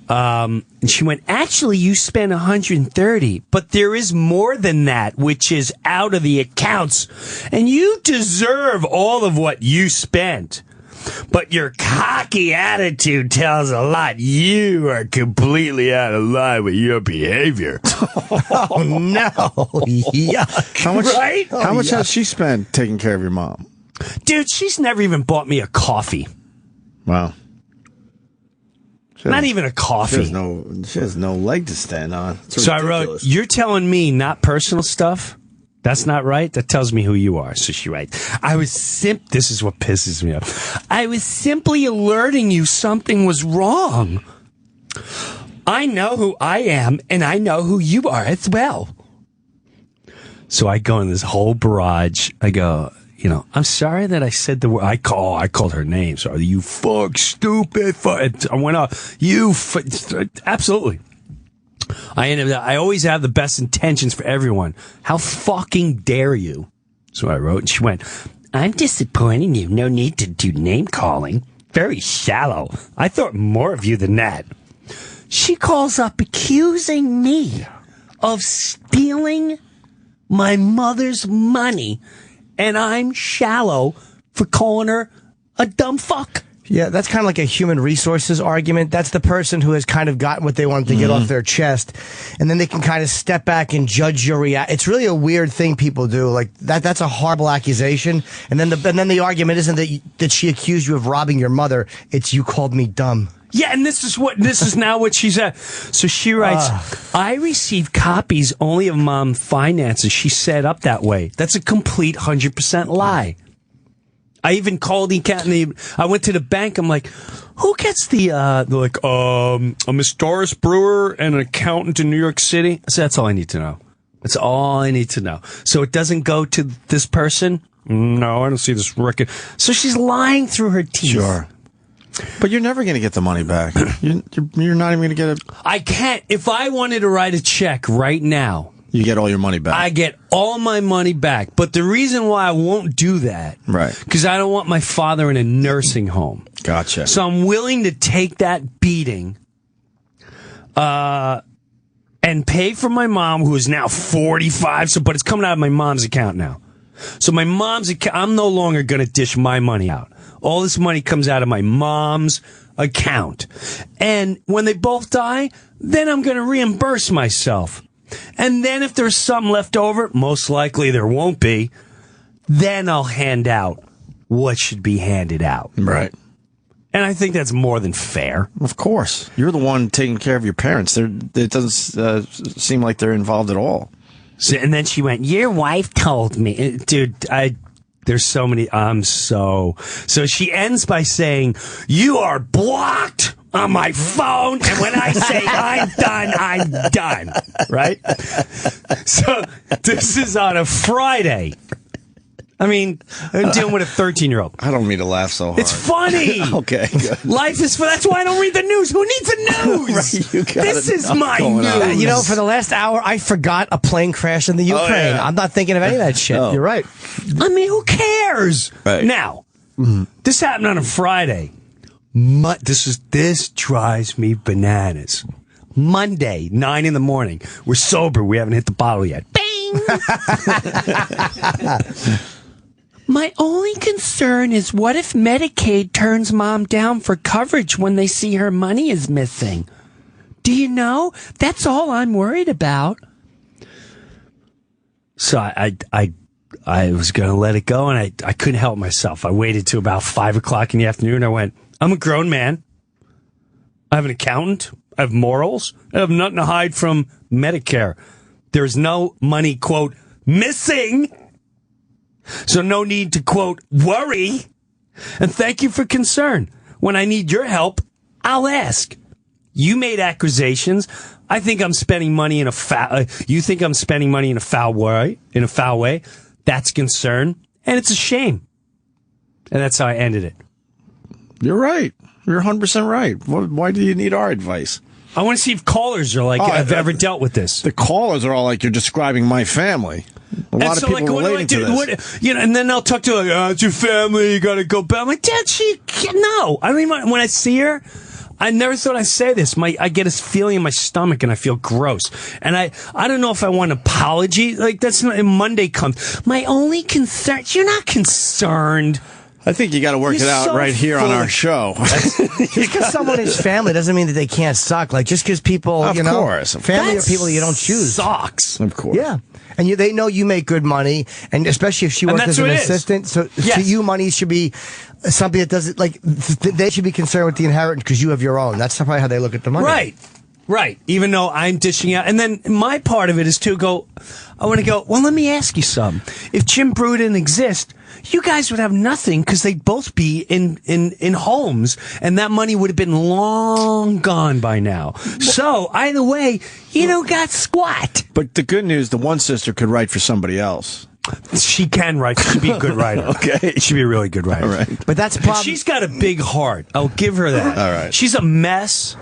And she went, actually, you spent 130, but there is more than that, which is out of the accounts. And you deserve all of what you spent. But your cocky attitude tells a lot. You are completely out of line with your behavior. Oh, no. Yuck. How much? Right? How much has she spent taking care of your mom? Dude, she's never even bought me a coffee. Wow. Not even a coffee. She has no leg to stand on. It's So I ridiculous. wrote, you're telling me not personal stuff? That's not right? That tells me who you are. So she writes, this is what pisses me off. I was simply alerting you something was wrong. I know who I am, and I know who you are as well. So I go in this whole barrage. I go, I'm sorry that I said the word. I called her name. So you stupid fuck. I went off. Absolutely. I always have the best intentions for everyone. How fucking dare you? So I wrote, and she went, I'm disappointing you. No need to do name calling. Very shallow. I thought more of you than that. She calls up accusing me of stealing my mother's money, and I'm shallow for calling her a dumb fuck. Yeah, that's kind of like a human resources argument. That's the person who has kind of gotten what they wanted to get off their chest, and then they can kind of step back and judge your reaction. It's really a weird thing people do. Like that's a horrible accusation. And then the argument isn't that she accused you of robbing your mother. It's you called me dumb. Yeah, and this is now what she said. So she writes, I received copies only of mom finances. She set up that way. That's a complete 100% lie. I even called the account. I went to the bank. I'm like, Who gets a Miss Doris Breuer and an accountant in New York City? So that's all I need to know. That's all I need to know. So it doesn't go to this person? No, I don't see this record. So she's lying through her teeth. Sure. But you're never going to get the money back. You're not even going to get it. I can't. If I wanted to write a check right now, you get all your money back. I get all my money back. But the reason why I won't do that, right? Because I don't want my father in a nursing home. Gotcha. So I'm willing to take that beating, and pay for my mom, who is now 45. But it's coming out of my mom's account now. So my mom's account, I'm no longer going to dish my money out. All this money comes out of my mom's account. And when they both die, then I'm going to reimburse myself. And then if there's some left over, most likely there won't be, then I'll hand out what should be handed out. Right. And I think that's more than fair. Of course. You're the one taking care of your parents. It doesn't seem like they're involved at all. So, and then she went, your wife told me. Dude, there's so many. So she ends by saying, you are blocked on my phone. And when I say I'm done. Right? So this is on a Friday. I mean, I'm dealing with a 13-year-old. I don't mean to laugh so hard. It's funny. Okay, good. Life is fun. That's why I don't read the news. Who needs the news? Right, this is my news. You know, for the last hour, I forgot a plane crash in the Ukraine. Yeah. I'm not thinking of any of that shit. No. You're right. I mean, who cares? Right. Now, this happened on a Friday. This drives me bananas. Monday, 9 in the morning. We're sober. We haven't hit the bottle yet. Bing! My only concern is what if Medicaid turns mom down for coverage when they see her money is missing? Do you know? That's all I'm worried about. So I was going to let it go, and I couldn't help myself. I waited till about 5 o'clock in the afternoon. I went, I'm a grown man. I have an accountant. I have morals. I have nothing to hide from Medicare. There's no money, quote, missing. So no need to, quote, worry. And thank you for concern. When I need your help, I'll ask. You made accusations. I think I'm spending money in a foul. You think I'm spending money in a foul way? In a foul way? That's concern, and it's a shame. And that's how I ended it. You're right. You're 100% right. Why do you need our advice? I want to see if callers are like, have ever dealt with this. The callers are all like, you're describing my family. A lot of people relating to this. And then they'll talk to her, it's your family, you got to go back. I'm like, Dad, no. I mean, when I see her, I never thought I'd say this. I get this feeling in my stomach and I feel gross. And I don't know if I want an apology. Like, that's not, Monday comes. My only concern, you're not concerned. I think you got to work it out right here on our show. Just because someone is family doesn't mean that they can't suck. Like, just because people, of course. family are people you don't choose. Sucks. Of course. Yeah. And they know you make good money, and especially if she works as an assistant. So to you, money should be something that doesn't, like, they should be concerned with the inheritance because you have your own. That's probably how they look at the money. Right. Even though I'm dishing out. And then my part of it is to go, I want to go, well, let me ask you something. If Jim Breuer didn't exist, you guys would have nothing because they'd both be in homes, and that money would have been long gone by now. So, either way, you don't got squat. But the good news, the one sister could write for somebody else. She can write. She'd be a good writer. Okay. She'd be a really good writer. All right. But that's probably... She's got a big heart. I'll give her that. All right. She's a mess.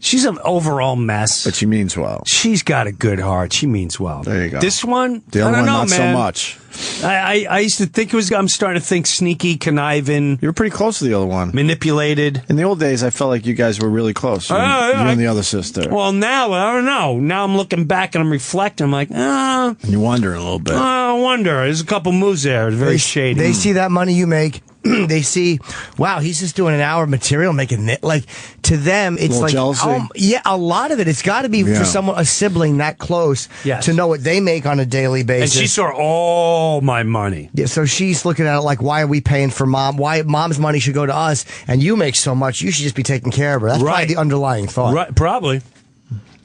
She's an overall mess. But she means well. She's got a good heart. She means well. There you go. This one, the other I don't know, not man. so much. I used to think it was, I'm starting to think sneaky, conniving. You were pretty close to the other one. Manipulated. In the old days, I felt like you guys were really close. You and the other sister. Well, now, I don't know. Now I'm looking back and I'm reflecting. I'm like, And you're wondering a little bit. I wonder. There's a couple moves there. It's very shady. They see that money you make. They see, wow, he's just doing an hour of material making it. Like, to them, it's like, jealousy. Yeah, a lot of it. It's got to be for someone, a sibling that close, to know what they make on a daily basis. And she saw all my money. Yeah, so she's looking at it like, why are we paying for mom? Why mom's money should go to us, and you make so much, you should just be taking care of her. That's probably the underlying thought. Right, probably.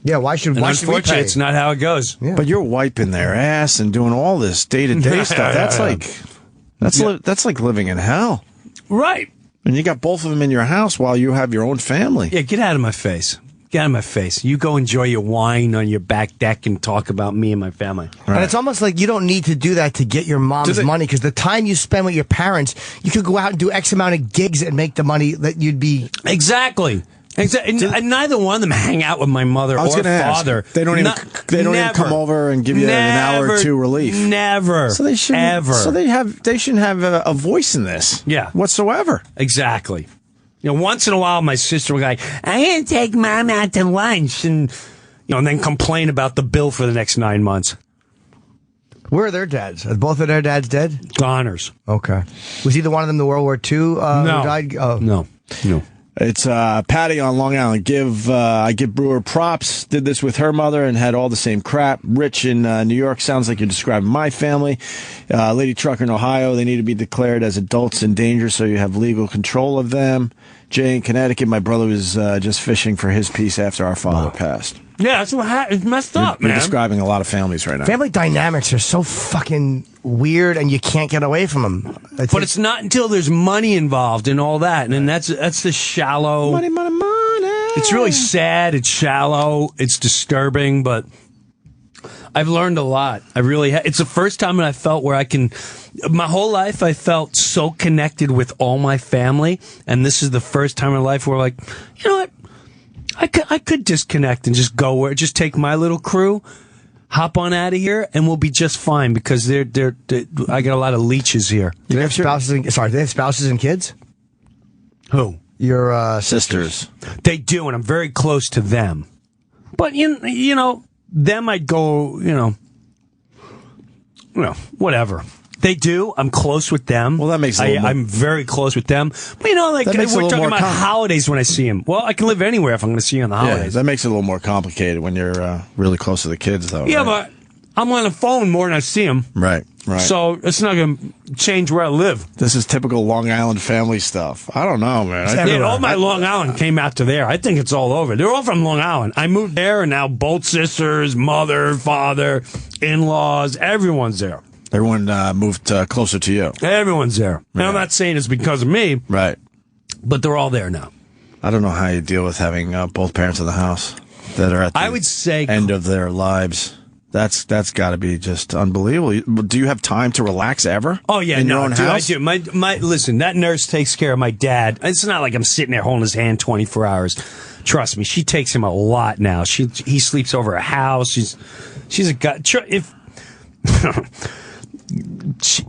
Yeah, why should we pay? Unfortunately, it's not how it goes. Yeah. But you're wiping their ass and doing all this day-to-day stuff. That's like... That's like living in hell. Right. And you got both of them in your house while you have your own family. Yeah, get out of my face. Get out of my face. You go enjoy your wine on your back deck and talk about me and my family. Right. And it's almost like you don't need to do that to get your mom's money, because the time you spend with your parents, you could go out and do X amount of gigs and make the money that you'd be... Exactly. And neither one of them hang out with my mother or father. Ask. They don't even come over and give you an hour or two relief. Never. So they shouldn't ever. So they shouldn't have a voice in this. Yeah. Whatsoever. Exactly. Once in a while, my sister would be like, "I'm going to take Mom out to lunch," and and then complain about the bill for the next 9 months. Where are their dads? Are both of their dads dead? Goners. Okay. Was either one of them the World War II who died? Oh. No. It's Patty on Long Island. I give Breuer props. Did this with her mother and had all the same crap. Rich in New York. Sounds like you're describing my family. Lady Trucker in Ohio. They need to be declared as adults in danger so you have legal control of them. Jay in Connecticut. My brother was just fishing for his piece after our father passed. Yeah, that's what happened. It's messed up, man. You're describing a lot of families right now. Family dynamics are so fucking weird, and you can't get away from them. But it's not until there's money involved and all that, and then that's the shallow. Money. It's really sad. It's shallow. It's disturbing, but I've learned a lot. I really. It's the first time that I felt where I can. My whole life, I felt so connected with all my family, and this is the first time in life where, like, you know what? I could disconnect and just just take my little crew, hop on out of here, and we'll be just fine, because I got a lot of leeches here. Do they have spouses? Do they have spouses and kids? Who? Your sisters. They do, and I'm very close to them. But them I'd go, whatever. They do. I'm close with them. Well, that makes it I'm very close with them. But we're talking about holidays when I see them. Well, I can live anywhere if I'm going to see you on the holidays. Yeah, that makes it a little more complicated when you're really close to the kids, though. Yeah, right? but I'm on the phone more than I see them. Right. So it's not going to change where I live. This is typical Long Island family stuff. I don't know, man. All my Long Island came out to there. I think it's all over. They're all from Long Island. I moved there, and now both sisters, mother, father, in-laws, everyone's there. Everyone moved closer to you. Everyone's there. Yeah. I'm not saying it's because of me. Right. But they're all there now. I don't know how you deal with having both parents in the house that are at the end of their lives. That's got to be just unbelievable. Do you have time to relax ever? Oh, yeah. In your own house? I do. Listen, that nurse takes care of my dad. It's not like I'm sitting there holding his hand 24 hours. Trust me, she takes him a lot now. He sleeps over a house. She's a guy.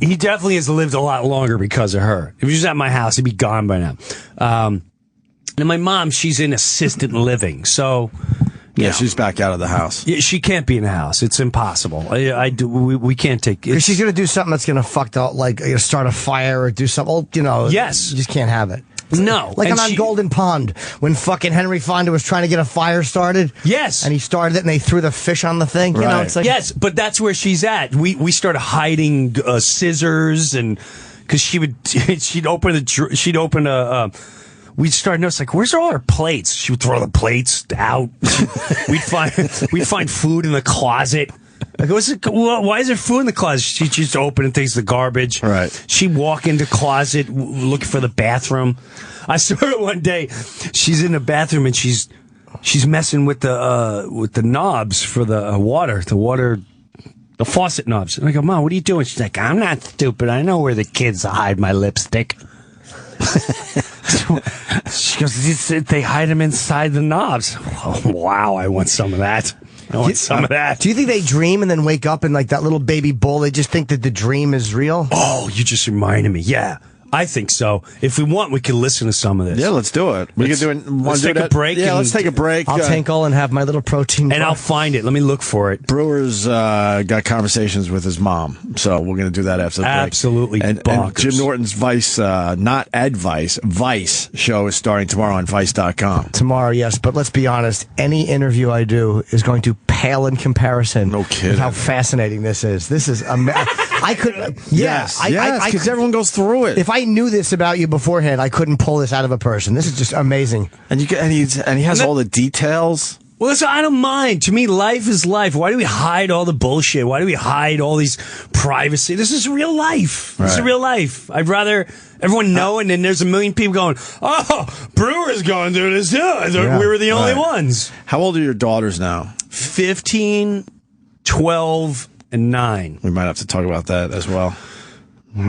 He definitely has lived a lot longer because of her. If he was at my house, he'd be gone by now. And my mom, she's in assisted living, so yeah, she's back out of the house. Yeah, she can't be in the house. It's impossible. We can't take it. She's gonna do something that's gonna fuck up, like start a fire or do something. Yes, you just can't have it. No. Like on Golden Pond, when fucking Henry Fonda was trying to get a fire started. Yes. And he started it, and they threw the fish on the thing. Right. It's like, yes, but that's where she's at. We started hiding scissors, and because she'd open we'd start noticing, like, where's all her plates? She would throw the plates out. we'd find food in the closet. Like, why is there food in the closet? She just open and takes the garbage. Right. She'd walk into closet looking for the bathroom. I saw her one day. She's in the bathroom and she's messing with the knobs for the faucet knobs. And I go, Mom, what are you doing? She's like, I'm not stupid. I know where the kids hide my lipstick. She goes, they hide them inside the knobs. Oh, wow, I want some of that. Do you think they dream and then wake up and, like, that little baby bull, they just think that the dream is real? Oh, you just reminded me. Yeah, I think so. If we want, we can listen to some of this. Yeah, let's do it. Let's take a break. Yeah, let's take a break. I'll tinkle and have my little protein bar. And I'll find it. Let me look for it. Brewer's got conversations with his mom, so we're going to do that after the break. Absolutely and Jim Norton's Vice, not Advice, Vice show is starting tomorrow on Vice.com. Tomorrow, yes, but let's be honest. Any interview I do is going to pale in comparison. No kidding. With how fascinating this is. This is I could. Yes, because everyone goes through it. If I knew this about you beforehand, I couldn't pull this out of a person. This is just amazing. And he has all the details. Well, listen, I don't mind. To me, life is life. Why do we hide all the bullshit? Why do we hide all these privacy? This is real life. This is real life. I'd rather everyone know, and then there's a million people going, oh, Breuer's going through this too. We were the only ones. How old are your daughters now? 15, 12, and 9. We might have to talk about that as well. I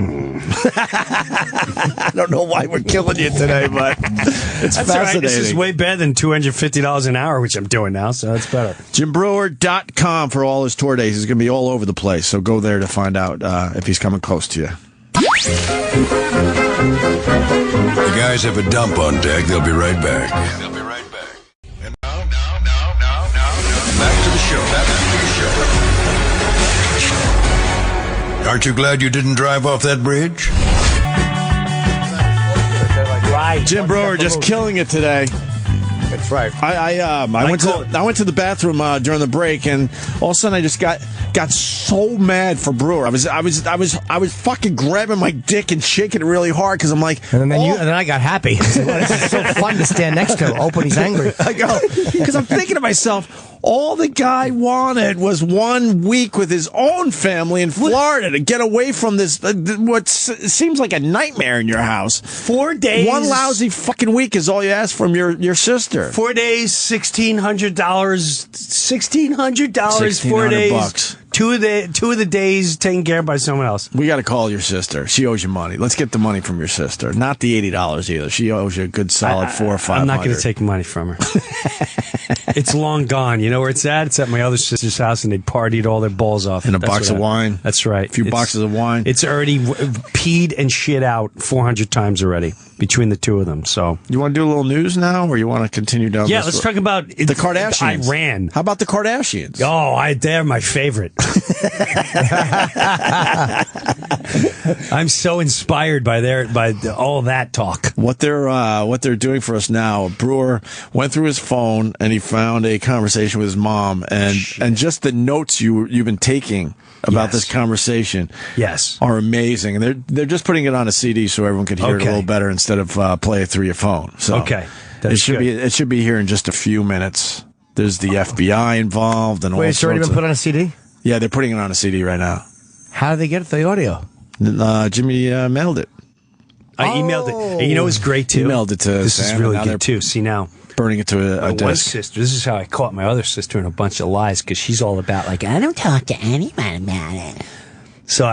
don't know why we're killing you today, but it's That's fascinating. all right. This is way better than $250 an hour, which I'm doing now, so that's better. JimBreuer.com for all his tour days. He's going to be all over the place, so go there to find out if he's coming close to you. The guys have a dump on deck. They'll be right back. And now. Back to the show. Aren't you glad you didn't drive off that bridge? Jim Breuer just killing it today. that's right. I went to the bathroom during the break, and all of a sudden I just got so mad for Breuer. I was fucking grabbing my dick and shaking it really hard because I'm like, And then I got happy. This is so fun to stand next to. Open, he's angry. I go, because I'm thinking to myself, all the guy wanted was 1 week with his own family in Florida to get away from this, what seems like a nightmare in your house. 4 days. One lousy fucking week is all you ask from your sister. 4 days, $1,600. $1,600. 4 days. $1,600. Two of the days taken care of by someone else. We got to call your sister. She owes you money. Let's get the money from your sister. Not the $80 either. She owes you a good solid $400 or $500. I'm not going to take money from her. It's long gone. You know where it's at? It's at my other sister's house, and they partied all their balls off. And a box of wine. That's right. A few boxes of wine. It's already peed and shit out 400 times already between the two of them. So you want to do a little news now, or you want to continue down? Yeah, let's talk about the Kardashians. Iran. How about the Kardashians? Oh, they're my favorite. I'm so inspired by all that talk. What they're doing for us now. Breuer went through his phone and he found a conversation with his mom, and just the notes you've been taking about this conversation, are amazing. And they're just putting it on a CD so everyone could hear it a little better instead of play it through your phone. So it should be here in just a few minutes. There's the FBI involved and all. Wait, it's already been put on a CD? Yeah, they're putting it on a CD right now. How do they get the audio? Jimmy mailed it. I emailed it. And you know what's great too? Emailed it to This Sam, is really and now good too. See now. Burning it to my a one disc. sister. This is how I caught my other sister in a bunch of lies because she's all about like I don't talk to anyone about it. So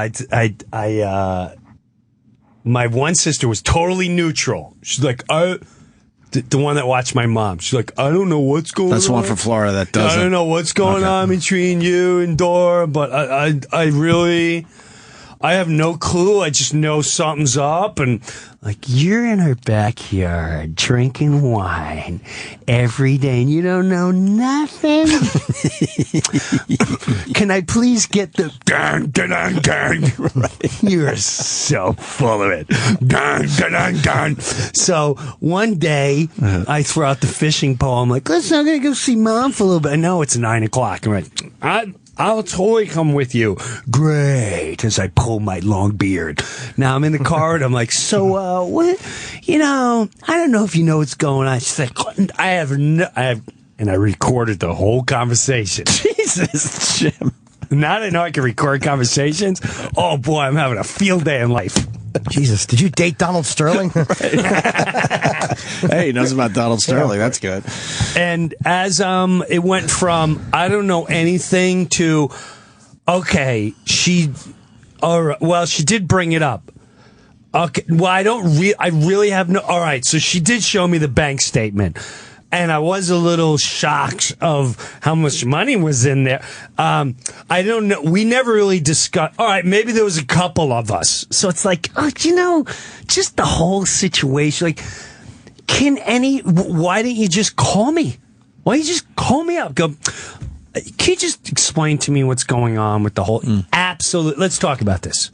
my one sister was totally neutral. She's like the one that watched my mom. She's like, I don't know what's going on. That's one from Florida that doesn't. I don't know what's going on between you and Dora, but I have no clue. I just know something's up. And like, you're in her backyard drinking wine every day and you don't know nothing. Can I please get the dun, dun, dun, dun? Right. You're so full of it. Dun, dun, dun, dun. So one day I throw out the fishing pole. I'm like, listen, I'm going to go see Mom for a little bit. I know it's 9 o'clock. I'm like, I'll totally come with you. Great. As I pull my long beard. Now I'm in the car and I'm like, so, what, I don't know if you know what's going on. She's like, and I recorded the whole conversation. Jesus, Jim. Now that I know I can record conversations, oh boy, I'm having a field day in life. Jesus, did you date Donald Sterling? Hey, he knows about Donald Sterling. That's good. And as it went from I don't know anything to okay, she did bring it up. Okay, well I really have no. All right, so she did show me the bank statement. And I was a little shocked of how much money was in there. I don't know. We never really discussed. All right, maybe there was a couple of us. So it's like, just the whole situation. Like, why didn't you just call me? Why don't you just call me up? Go, can you just explain to me what's going on with the whole? Absolutely. Let's talk about this.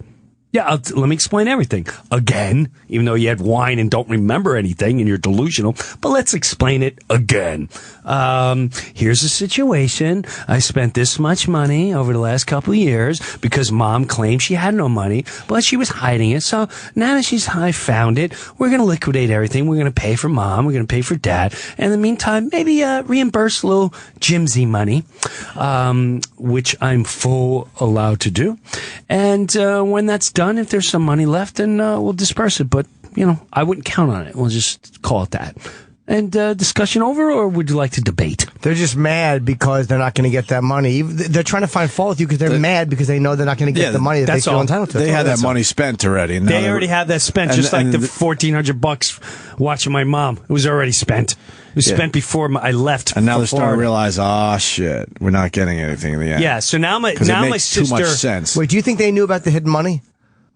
Yeah, let me explain everything again, even though you had wine and don't remember anything and you're delusional, but let's explain it again. Here's the situation. I spent this much money over the last couple of years because Mom claimed she had no money, but she was hiding it. So now that I found it, we're going to liquidate everything. We're going to pay for Mom. We're going to pay for Dad. And in the meantime, maybe reimburse a little Jimsy money, which I'm full allowed to do. And when that's done, if there's some money left, then we'll disperse it. But, I wouldn't count on it. We'll just call it that. And discussion over, or would you like to debate? They're just mad because they're not going to get that money. They're trying to find fault with you because they're mad because they know they're not going to get the money that they feel entitled to. They had that money spent already. And they already had that spent, just like the $1,400 watching my mom. It was already spent. It was spent before I left. And now they're starting to realize, shit, we're not getting anything in the end. Yeah, so now my sister. Too much sense. Wait, do you think they knew about the hidden money?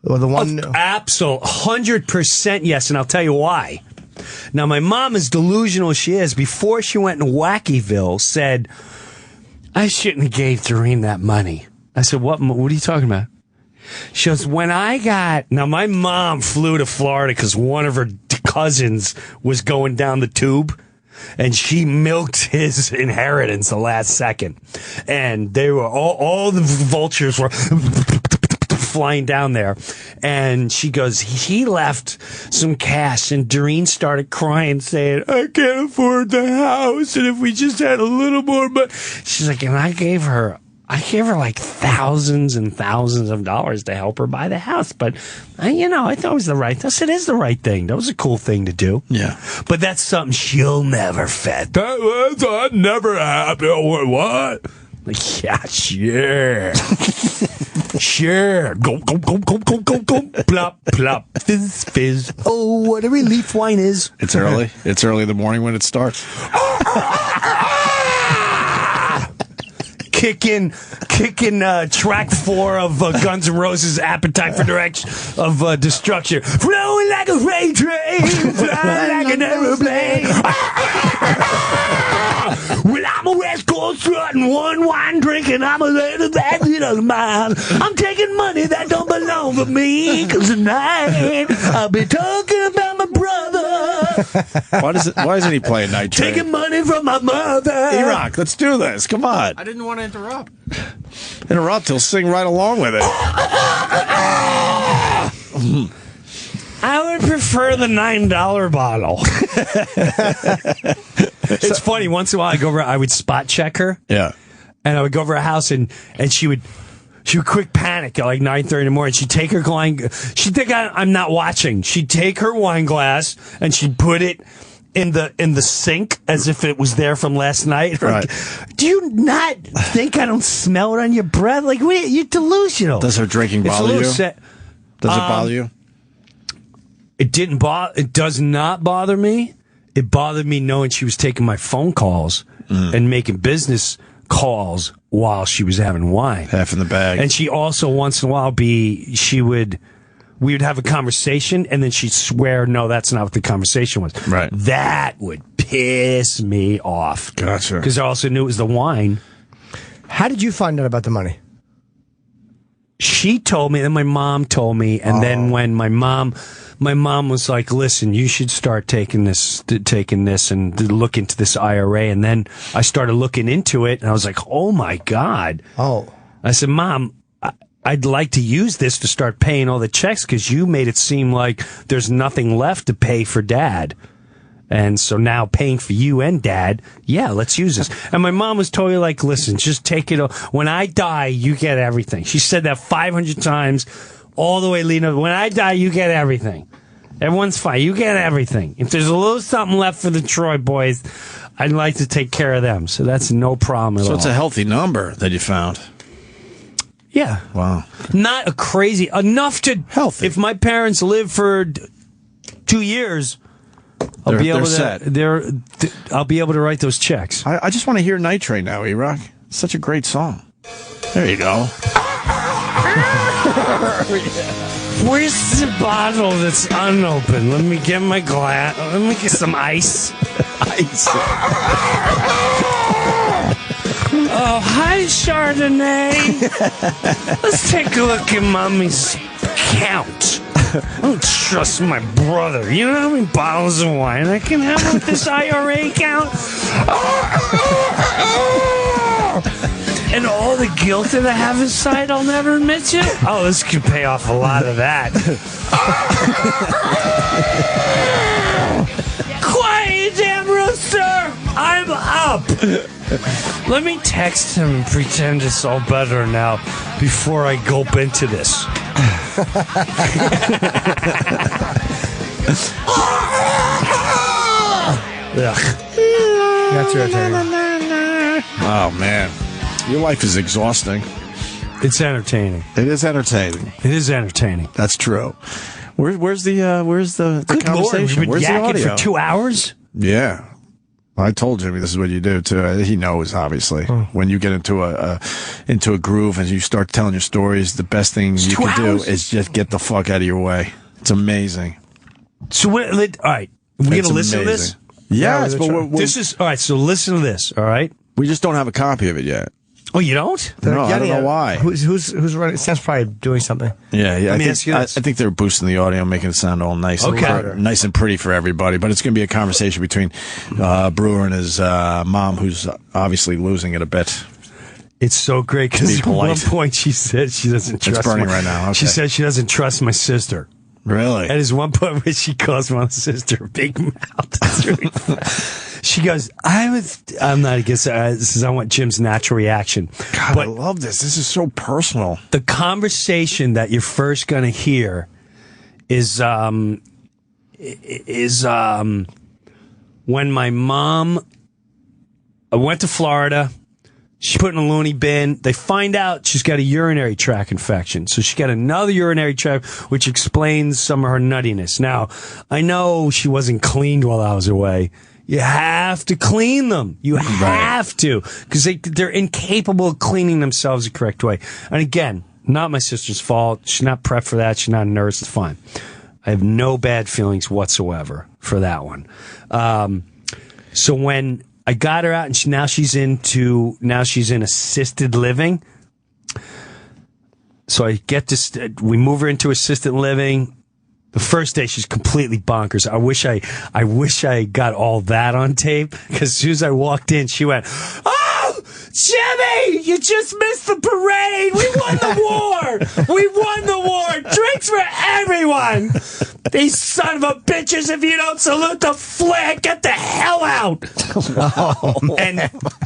Or the one? Absolutely, 100% yes, and I'll tell you why. Now, my mom, as delusional as she is, before she went in Wackyville, said, I shouldn't have gave Doreen that money. I said, what are you talking about? She goes, now my mom flew to Florida because one of her cousins was going down the tube. And she milked his inheritance the last second. And they were, all the vultures were flying down there. And she goes, he left some cash. And Doreen started crying, saying, I can't afford the house. And if we just had a little more, but she's like, and I gave her like thousands and thousands of dollars to help her buy the house. But, I thought it was it is the right thing. That was a cool thing to do. Yeah. But that's something she'll never fit. That never happened. What? Like, yeah, sure. Sure. Go. Plop, plop. Fizz, fizz. Oh, what a relief wine is. It's early. It's early in the morning when it starts. Kicking track 4 of Guns N' Roses' Appetite for Destruction. Flowing like a freight train, flying like an aeroplane. Well, I'm a West Coast strutting, one wine drinking, I'm a lady that doesn't mind. I'm taking money that don't belong to me, 'cause tonight I'll be talking about my brother. Why isn't he playing Night Train? Taking money from my mother. E-Rock, let's do this. Come on. I didn't want to interrupt. Interrupt, he'll sing right along with it. I would prefer the $9 bottle. It's funny. Once in a while, I would spot check her. Yeah. And I would go over her house, and she would quick panic at like 9:30 in the morning. She'd take her wine. She'd think I'm not watching. She'd take her wine glass and she'd put it in the sink as if it was there from last night. Right. Like, do you not think I don't smell it on your breath? Like, you're delusional. Does her drinking bother you? Does it bother you? It didn't bother. It does not bother me. It bothered me knowing she was taking my phone calls and making business calls while she was having wine. Half in the bag. And she also once in a while we would have a conversation and then she'd swear, no, that's not what the conversation was. Right. That would piss me off. Gotcha. Because I also knew it was the wine. How did you find out about the money? She told me, then my mom told me, and then when my mom was like, listen, you should start taking this and look into this IRA. And then I started looking into it, and I was like, oh, my God. Oh. I said, Mom, I'd like to use this to start paying all the checks because you made it seem like there's nothing left to pay for Dad. And so now paying for you and Dad, yeah, let's use this. And my mom was totally like, listen, just take it. When I die, you get everything. She said that 500 times all the way leading up. When I die, you get everything. Everyone's fine. You get everything. If there's a little something left for the Troy boys, I'd like to take care of them. So that's no problem at all. So it's a healthy number that you found. Yeah. Wow. Not a crazy, enough to, healthy. If my parents live for 2 years, I'll be able to write those checks. I just want to hear Night Train now, E-Rock. It's such a great song. There you go. Where's the bottle that's unopened? Let me get my glass. Let me get some ice. Ice. Oh, hi, Chardonnay. Let's take a look at Mommy's count. I don't trust my brother. You know how many bottles of wine I can have with this IRA account? And all the guilt that I have inside I'll never admit to? Oh, this could pay off a lot of that. Quiet, you damn rooster! I'm up! Let me text him and pretend it's all better now before I gulp into this. That's irritating. Oh, man. Your life is exhausting. It's entertaining. It is entertaining. It is entertaining. That's true. Where's the Good Lord, conversation? we've been Where's the yakking audio? for 2 hours? Yeah. I told Jimmy this is what you do too. He knows, obviously. When you get into a groove and you start telling your stories, the best thing you can do is just get the fuck out of your way. It's amazing. So, all right, we're going to listen to this? Yes, but this is all right. So listen to this. All right. We just don't have a copy of it yet. Oh, you don't? No, I don't know why. Who's running? Sam's probably doing something. Yeah. Let me I ask you this. I think they're boosting the audio, making it sound all nice, Okay. nice and pretty for everybody. But it's going to be a conversation between Breuer and his mom, who's obviously losing it a bit. It's so great because at one polite. point she said she doesn't trust. It's burning right now. Okay. She said she doesn't trust my sister. Really? And there's one point where she calls my sister Big Mouth. It's really fun. She goes, I'm not against this is I want Jim's natural reaction. God, but I love this. This is so personal. the conversation that you're first going to hear is when my mom went to Florida. She put in a loony bin. They find out she's got a urinary tract infection. So she got another urinary tract, which explains some of her nuttiness. Now, I know she wasn't cleaned while I was away. You have to clean them. You have to. Because they're incapable of cleaning themselves the correct way. And again, not my sister's fault. She's not prepped for that. She's not a nurse. It's fine. I have no bad feelings whatsoever for that one. So when I got her out, and now she's in assisted living. So I get this. We move her into assisted living. The first day she's completely bonkers. I wish I got all that on tape, because as soon as I walked in, she went, "Oh, Jimmy, you just missed the parade. We won the war. We won the war. Drinks for everyone. These son of a bitches, if you don't salute the flag, get the hell out."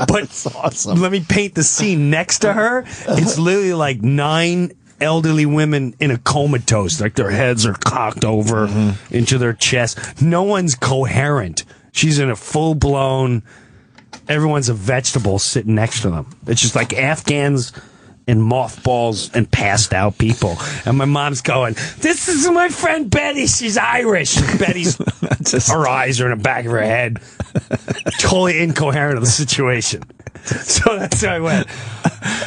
But awesome. Let me paint the scene next to her. It's literally like 9 elderly women in a comatose, like their heads are cocked over into their chest. No one's coherent. She's in a full-blown, everyone's a vegetable sitting next to them. It's just like Afghans and mothballs and passed out people. And my mom's going, "This is my friend Betty. She's Irish." And Betty's, her eyes are in the back of her head. Totally incoherent of the situation. So that's how I went.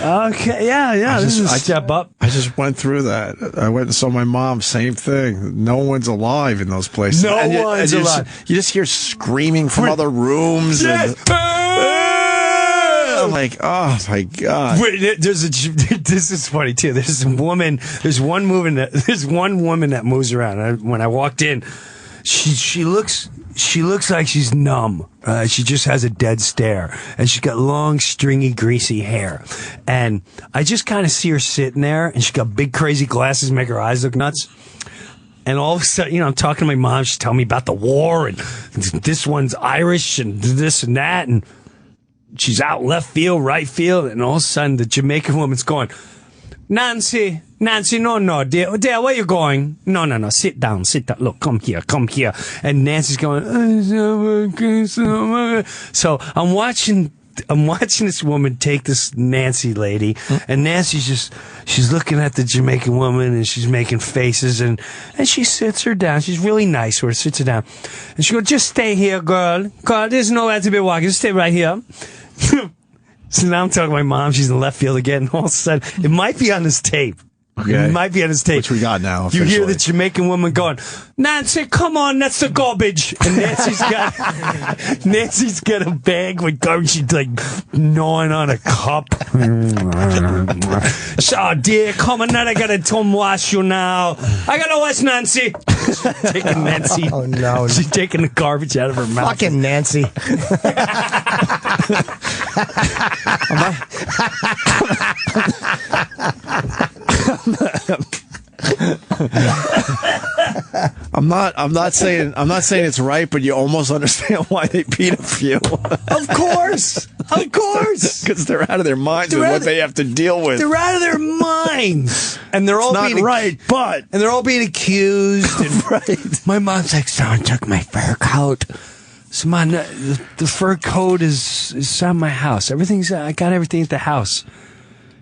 Okay, yeah, this is a step up. I just went through that. I went and saw my mom, same thing. No one's alive in those places. No one's alive. You just hear screaming from other rooms. Yes. I'm like, oh my God. Wait, this is funny too. There's one woman that moves around. When I walked in, she looks like she's numb. She just has a dead stare, and she's got long, stringy, greasy hair. And I just kind of see her sitting there, and she's got big, crazy glasses, make her eyes look nuts. And all of a sudden, I'm talking to my mom. She's telling me about the war, and this one's Irish, and this and that, and she's out left field, right field, and all of a sudden, the Jamaican woman's going, Nancy, no, dear, where you going? No, sit down. Look, come here. And Nancy's going, so I'm watching this woman take this Nancy lady, and Nancy's she's looking at the Jamaican woman, and she's making faces, and she sits her down. She's really nice, or sits her down, and she goes, "Just stay here, girl, there's nowhere to be walking, just stay right here." So now I'm talking to my mom. She's in left field again. And all of a sudden, it might be on this tape. Okay. It might be on his tape. Which we got now. You hear the officially. Jamaican woman going, Nancy, come on, that's the garbage. And Nancy's got a bag with garbage. She's like gnawing on a cup. Oh dear, come on, now I gotta come wash you now. I gotta wash Nancy. She's taking Nancy. Oh no. She's taking the garbage out of her mouth. Fucking Nancy. I'm not saying it's right, but you almost understand why they beat a few. Of course. Because they're out of their minds with what they have to deal with. They're out of their minds. And they're all Not being right, but and they're all being accused. And right. my mom's like, someone took my fur coat. So the fur coat is at my house. I got everything at the house.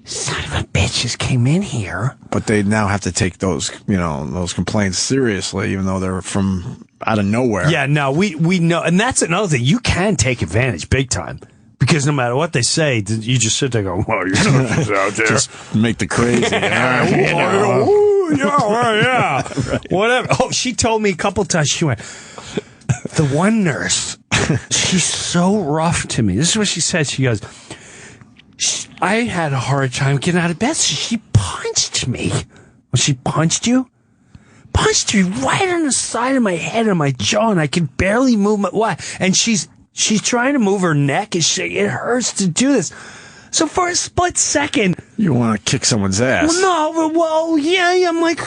Son of a bitch just came in here. But they now have to take those complaints seriously, even though they're from out of nowhere. Yeah, no, we know, and that's another thing. You can take advantage big time. Because no matter what they say, you just sit there going, well, you know she's out there. Just make the crazy. Yeah. Right. Whatever. Oh, she told me a couple times, she went, the one nurse, she's so rough to me. This is what she said. She goes, I had a hard time getting out of bed, so she punched me. Well, she punched you? Punched me right on the side of my head and my jaw, and I could barely move my... What? And she's trying to move her neck. It hurts to do this. So for a split second... You want to kick someone's ass. Yeah, I'm like,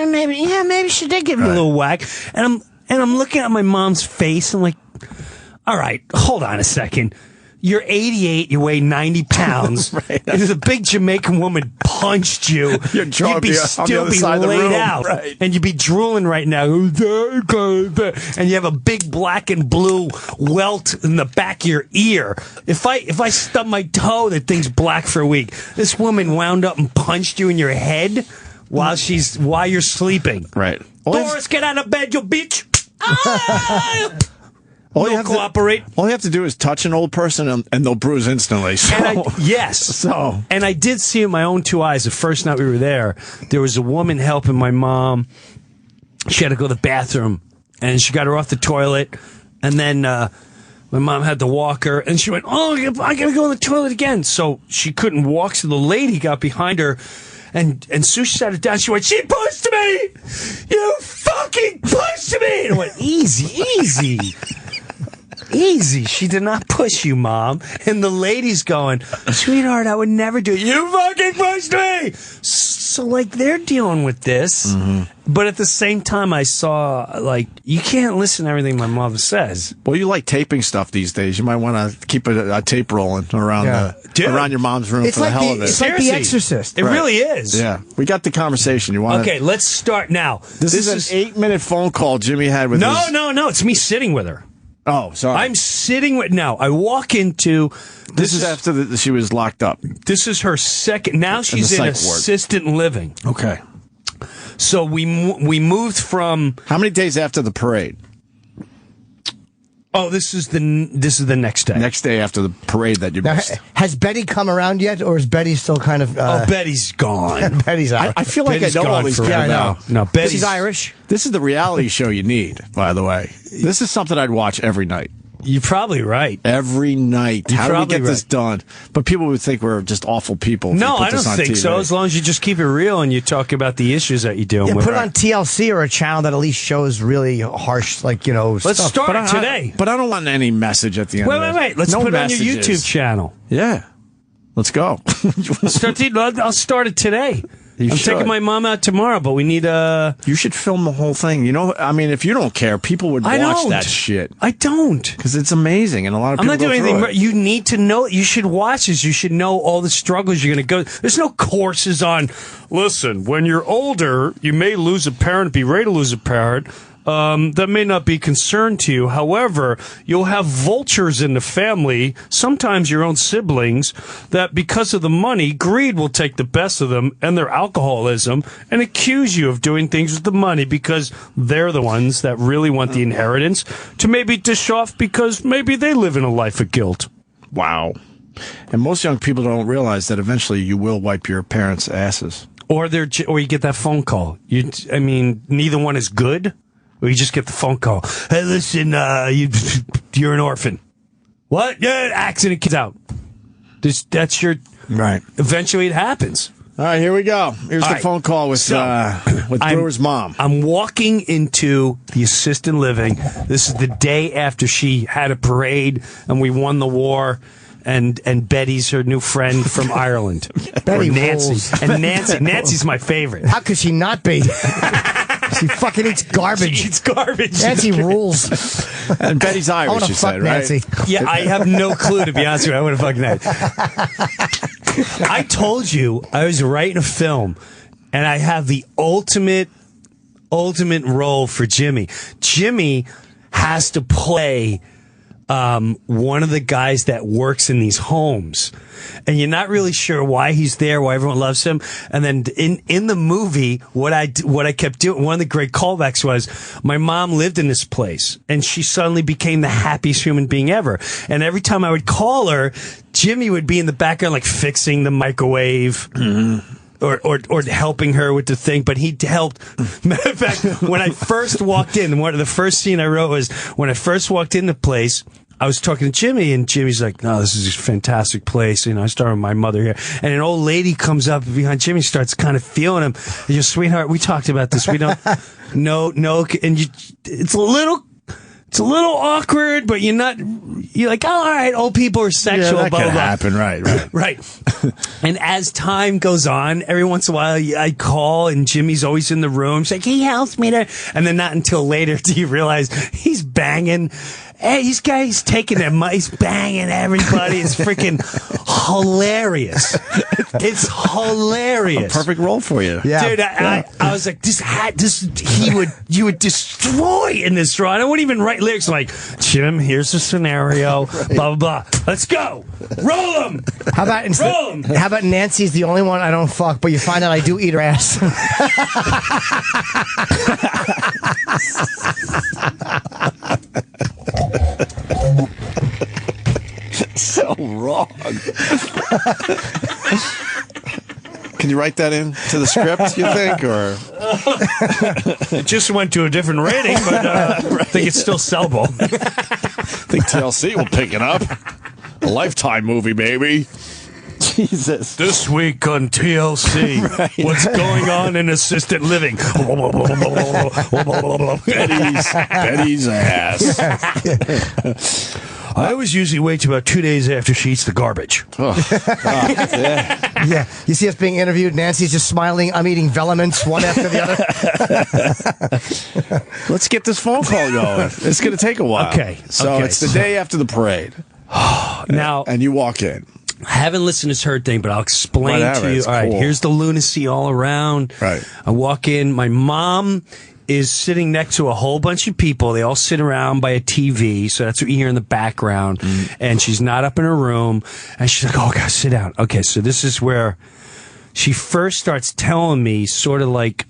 maybe she did give me a little whack. And I'm looking at my mom's face, and like, all right, hold on a second. You're 88, you weigh 90 pounds. Right. If a big Jamaican woman punched you, you'd still be laid out. Right. And you'd be drooling right now. And you have a big black and blue welt in the back of your ear. If I stub my toe, that thing's black for a week. This woman wound up and punched you in your head while you're sleeping. Right. Doris, get out of bed, you bitch. Ah! All you have to do is touch an old person and they'll bruise instantly. So. Yes. So. And I did see with my own two eyes the first night we were there. There was a woman helping my mom. She had to go to the bathroom, and she got her off the toilet. And then my mom had to walk her, and she went, oh, I got to go in the toilet again. So she couldn't walk, so the lady got behind her. And Sue sat it down. She went, she pushed me! You fucking pushed me! And I went, easy. Easy. She did not push you, Mom. And the lady's going, sweetheart, I would never do it. You fucking pushed me! So, like, they're dealing with this. Mm-hmm. But at the same time, I saw, like, you can't listen to everything my mother says. Well, you like taping stuff these days. You might want to keep a tape rolling around around your mom's room for the hell of it. It's like The Exorcist. It really is. Yeah. We got the conversation. You want? Okay, let's start now. This is an 8-minute phone call Jimmy had with No. It's me sitting with her. Oh, sorry. I'm sitting with... Now, I walk into... This is after she was locked up. This is her second... Now she's in assisted living. Okay. So we moved from... How many days after the parade? Oh, this is the next day. Next day after the parade that you missed. Has Betty come around yet, or is Betty still kind of... Betty's gone. Betty's out. I feel like Betty's I know all these people now. No, Betty's... She's Irish. This is the reality show you need, by the way. This is something I'd watch every night. You're probably right. Every night. How do we get this done? But people would think we're just awful people. No, I don't think so. As long as you just keep it real and you talk about the issues that you're dealing with. Put it on TLC or a channel that at least shows really harsh, like, Let's stuff. start today. But I don't want any message at the end. Wait. Let's put it on your YouTube channel. Yeah. Let's go. I'll start it today. I'm taking my mom out tomorrow, but we need You should film the whole thing. You know, I mean, if you don't care, people would watch that shit. I don't. Because it's amazing, and a lot of people I'm not doing anything. You need to know. You should watch this. You should know all the struggles you're going to go. There's no courses on, listen, when you're older, you may lose a parent, be ready to lose a parent. That may not be concerned to you. However, you'll have vultures in the family, sometimes your own siblings, that because of the money, greed will take the best of them and their alcoholism and accuse you of doing things with the money because they're the ones that really want the inheritance to maybe dish off because maybe they live in a life of guilt. Wow. And most young people don't realize that eventually you will wipe your parents' asses. Or you get that phone call. I mean, neither one is good. Or you just get the phone call. Hey, listen, you're an orphan. What? Yeah, accident, kid's out. That's your... Right. Eventually it happens. All right, here we go. Here's the phone call with Brewer's mom. I'm walking into the assisted living. This is the day after she had a parade and we won the war. And Betty's her new friend from Ireland. Betty Nancy. rules. And Nancy's my favorite. How could she not be? She fucking eats garbage. She eats garbage. Nancy rules. And Betty's I Irish, want to you fuck said, right? Nancy. Yeah, I have no clue, to be honest with you. I would have fucking that. I told you I was writing a film, and I have the ultimate role for Jimmy. Jimmy has to play one of the guys that works in these homes, and you're not really sure why he's there, why everyone loves him. And then in the movie, what I kept doing, one of the great callbacks was my mom lived in this place, and she suddenly became the happiest human being ever. And every time I would call her, Jimmy would be in the background, like fixing the microwave. Mm-hmm. Or helping her with the thing, but he helped. Matter of fact, when I first walked in, one of the first scene I wrote was when I first walked in the place, I was talking to Jimmy, and Jimmy's like, "No, this is a fantastic place." You know, I started with my mother here, and an old lady comes up behind Jimmy, starts kind of feeling him. And your sweetheart, we talked about this. We don't, no, and it's a little awkward, but you're like, oh, all right, old people are sexual. Yeah, that blah, can blah, blah. happen, right. Right. And as time goes on, every once in a while I call and Jimmy's always in the room. She's like, he helps me to, and then not until later do you realize he's banging. Hey, this guy's taking their money, he's banging everybody. It's freaking hilarious. It's hilarious. A perfect role for you. Yeah. Dude, I was like, you would destroy in this role. I wouldn't even write lyrics like, Jim, here's a scenario, blah, blah, blah. Let's go. Roll them. How about Nancy's the only one I don't fuck, but you find out I do eat her ass. So wrong. Can you write that in to the script, you think, or it just went to a different rating, but I think it's still sellable. I think TLC will pick it up. A Lifetime movie, baby. Jesus. This week on TLC, right. What's going on in assisted living? Betty's ass. I always usually wait about 2 days after she eats the garbage. Yeah. Yeah. You see us being interviewed. Nancy's just smiling. I'm eating Velements one after the other. Let's get this phone call going. It's going to take a while. Okay. So it's the day after the parade. Now, and you walk in. I haven't listened to this herd thing, but I'll explain to you. All right, here's the lunacy all around. Right. I walk in. My mom is sitting next to a whole bunch of people. They all sit around by a TV, so that's what you hear in the background. And she's not up in her room. And she's like, oh, God, sit down. Okay, so this is where she first starts telling me sort of like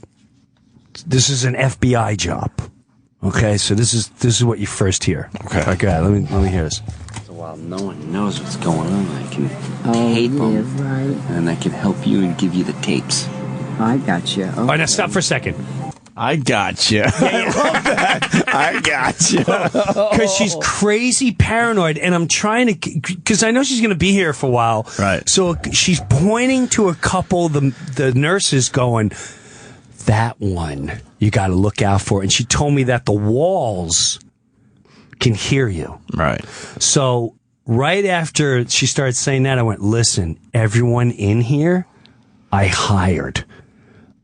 this is an FBI job. Okay, so this is what you first hear. Okay. Okay, let me hear this. So while no one knows what's going on, I can tape them, right. and I can help you and give you the tapes. I got you. Okay. All right, now stop for a second. I got you. I love that. I got you. Because she's crazy paranoid, and I'm trying to, because I know she's going to be here for a while. Right. So she's pointing to a couple of the nurses going, that one you got to look out for. And she told me that the walls can hear you. Right. So right after she started saying that, I went, listen, everyone in here, I hired.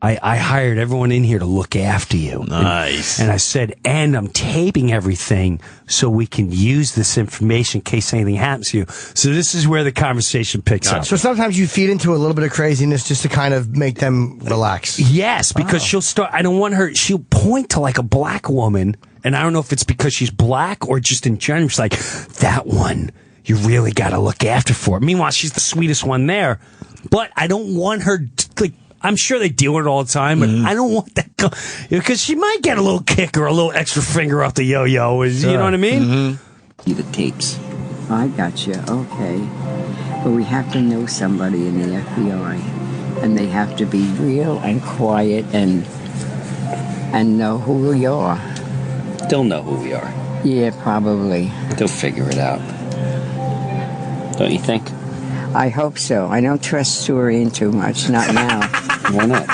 I hired everyone in here to look after you. Nice. And I said, and I'm taping everything so we can use this information in case anything happens to you. So this is where the conversation picks up. So sometimes you feed into a little bit of craziness just to kind of make them relax. Yes, because she'll start, I don't want her, she'll point to like a black woman, and I don't know if it's because she's black or just in general. She's like, that one, you really got to look after for. Meanwhile, she's the sweetest one there. But I don't want her to, like, I'm sure they deal with it all the time, but I don't want that because she might get a little kick or a little extra finger off the yo-yo. You know what I mean? You the tapes. I got you. Okay. But we have to know somebody in the FBI, and they have to be real and quiet and know who we are. They'll know who we are. Yeah, probably. They'll figure it out. Don't you think? I hope so. I don't trust Surian too much. Not now. Why not?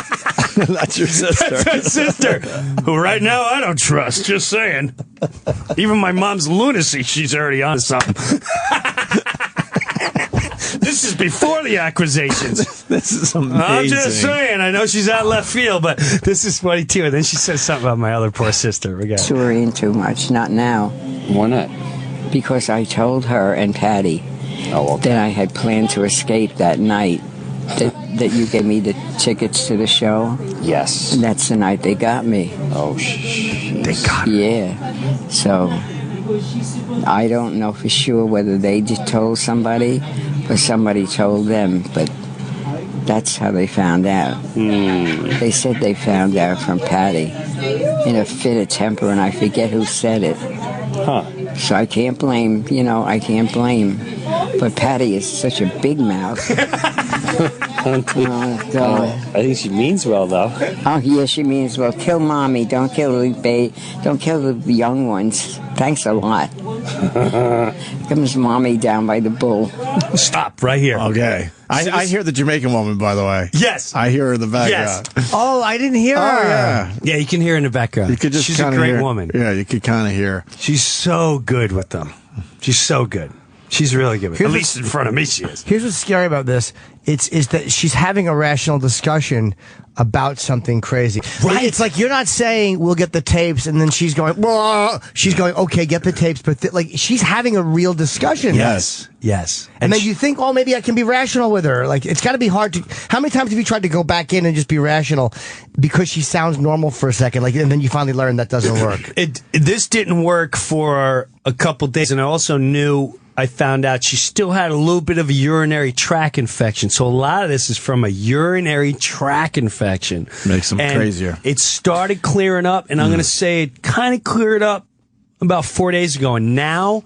That's your sister. That's my sister, who right now I don't trust. Just saying. Even my mom's lunacy, she's already on something. This is before the accusations. This is amazing. I'm just saying. I know she's out left field, but this is funny too. And then she says something about my other poor sister. Again. Surian too much. Not now. Why not? Because I told her and Patty that I had planned to escape that night. That you gave me the tickets to the show. Yes. And that's the night they got me. Oh, shit. They got her. Yeah. So I don't know for sure whether they just told somebody or somebody told them, but that's how they found out. They said they found out from Patty in a fit of temper, and I forget who said it. Huh. So I can't blame, I can't blame. But Patty is such a big mouth. Oh, God. I think she means well, though. Oh, yeah, she means, well, kill mommy. Don't kill the young ones. Thanks a lot. Comes mommy down by the bull. Stop right here. Okay. I hear the Jamaican woman, by the way. Yes. I hear her in the background. Yes. Oh, I didn't hear her. Yeah. Yeah, you can hear her in the background. You could just She's a kinda great hear, woman. Yeah, you could kind of hear. She's so good with them. She's so good. She's really good with them. At least in front of me, she is. Here's what's scary about this. Is that she's having a rational discussion about something crazy. Right. It's like you're not saying we'll get the tapes, and then she's going, whoa. She's going, okay, get the tapes, but she's having a real discussion. Yes. Yes. And then you think, oh, maybe I can be rational with her. Like, it's got to be hard to. How many times have you tried to go back in and just be rational because she sounds normal for a second, and then you finally learn that doesn't work? This didn't work for a couple days, and I also knew. I found out she still had a little bit of a urinary tract infection. So a lot of this is from a urinary tract infection. Makes them crazier. It started clearing up, and I'm going to say it kind of cleared up about 4 days ago. And now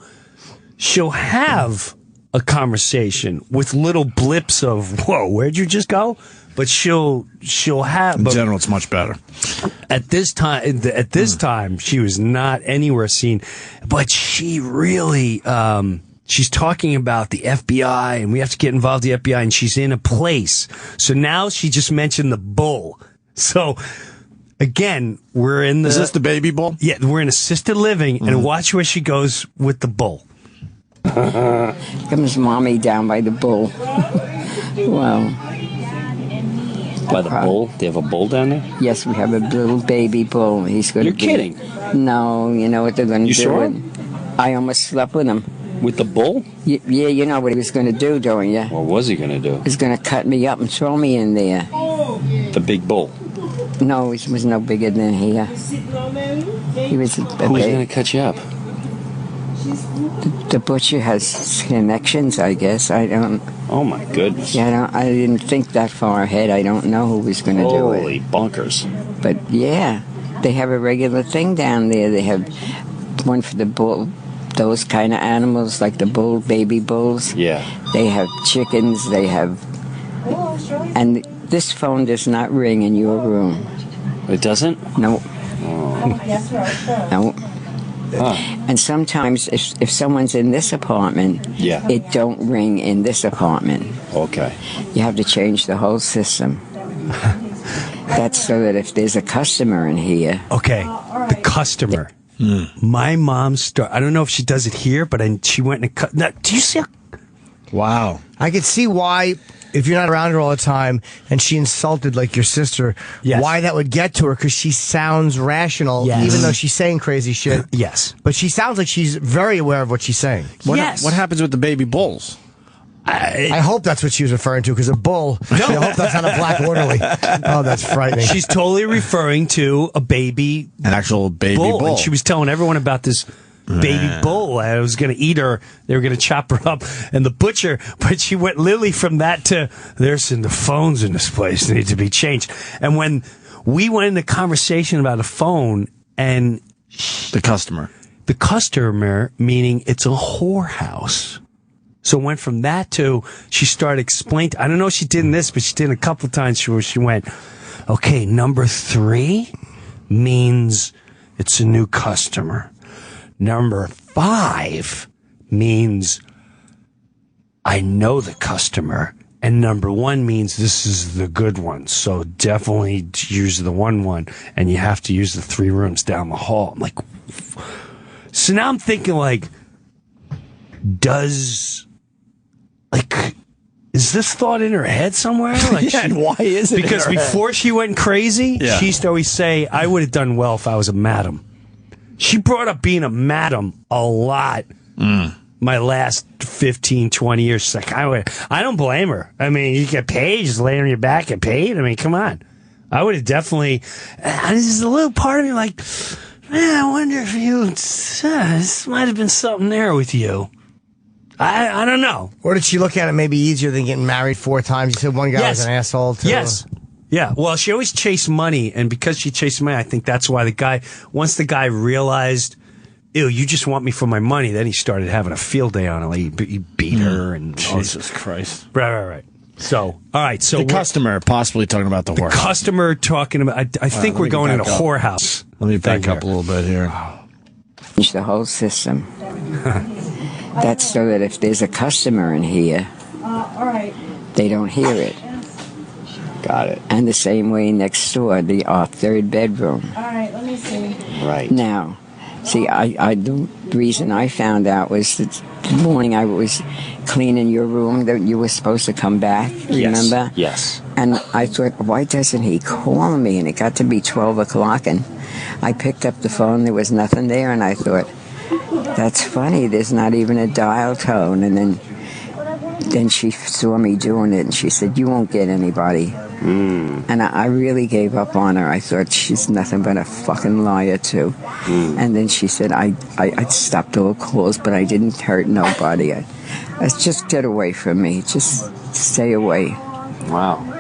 she'll have a conversation with little blips of, whoa, where'd you just go? But she'll have. In general, it's much better. At this time, she was not anywhere seen. But she really. She's talking about the FBI, and we have to get involved with the FBI, and she's in a place. So now she just mentioned the bull. So, again, we're in the... Is this the baby bull? Yeah, we're in assisted living, and watch where she goes with the bull. Comes mommy down by the bull. Well... By the bull? They have a bull down there? Yes, we have a little baby bull. He's going to be... You're kidding. No, you know what they're going to do? You sure? I almost slept with him. With the bull? Yeah, you know what he was going to do, don't you? What was he going to do? He was going to cut me up and throw me in there. The big bull? No, he was no bigger than here. He was... Who's going to cut you up? The butcher has connections, I guess. I don't... Oh, my goodness. Yeah, I didn't think that far ahead. I don't know who was going to do it. Holy bunkers. But, yeah, they have a regular thing down there. They have one for the bull... Those kind of animals, like the bull, baby bulls. Yeah. They have chickens. They have... And this phone does not ring in your room. It doesn't? No. Oh. No. Huh. And sometimes if someone's in this apartment, it don't ring in this apartment. Okay. You have to change the whole system. That's so that if there's a customer in here... Okay, the customer... My mom I don't know if she does it here, but she went and cut. Now, do you see? Wow. I could see why, if you're not around her all the time and she insulted like your sister, why that would get to her, because she sounds rational, even though she's saying crazy shit. Yes. But she sounds like she's very aware of what she's saying. What happens with the baby bulls? I hope that's what she was referring to, because a bull, I hope that's not a black orderly. Oh, that's frightening. She's totally referring to a baby. An actual baby bull. And she was telling everyone about this baby bull. I was going to eat her. They were going to chop her up. And the butcher, but she went literally from that to, there's the phones in this place need to be changed. And when we went into conversation about a phone and... The customer, meaning it's a whorehouse. So it went from that to she started explaining. I don't know if she did in this, but she did a couple of times where she went, okay, number 3 means it's a new customer. Number 5 means I know the customer. And number 1 means this is the good one. So definitely use the 1, and you have to use the 3 rooms down the hall. I'm like, so now I'm thinking like, is this thought in her head somewhere? Like yeah, and why is it? Because before she went crazy, Yeah. she used to always say, I would have done well if I was a madam. She brought up being a madam a lot. My last 15, 20 years. She's like, I don't blame her. I mean, you get paid, just lay on your back, get paid. I mean, come on. I would have definitely, there's a little part of me like, man, I wonder if this might have been something there with you. I don't know. Or did she look at it maybe easier than getting married 4 times? You said one guy was an asshole, too. Yes. Yeah. Well, she always chased money, and because she chased money, I think that's why once the guy realized, ew, you just want me for my money, then he started having a field day on it. Like, he beat her and Jesus Christ. Right. So, all right. So the customer possibly talking about the whore. Customer talking about, I think we're going in a whorehouse. Let me back up a little bit here. Change the whole system. That's so that if there's a customer in here, they don't hear it. Got it. And the same way next door, our 3rd bedroom. All right, let me see. Right. Now, see, the reason I found out was that the morning I was cleaning your room that you were supposed to come back, remember? Yes. And I thought, why doesn't he call me? And it got to be 12 o'clock, and I picked up the phone. There was nothing there, and I thought, that's funny. There's not even a dial tone. And then she saw me doing it, and she said, you won't get anybody. And I really gave up on her. I thought she's nothing but a fucking liar, too. And then she said, I stopped all calls, but I didn't hurt nobody. I just get away from me. Just stay away. Wow.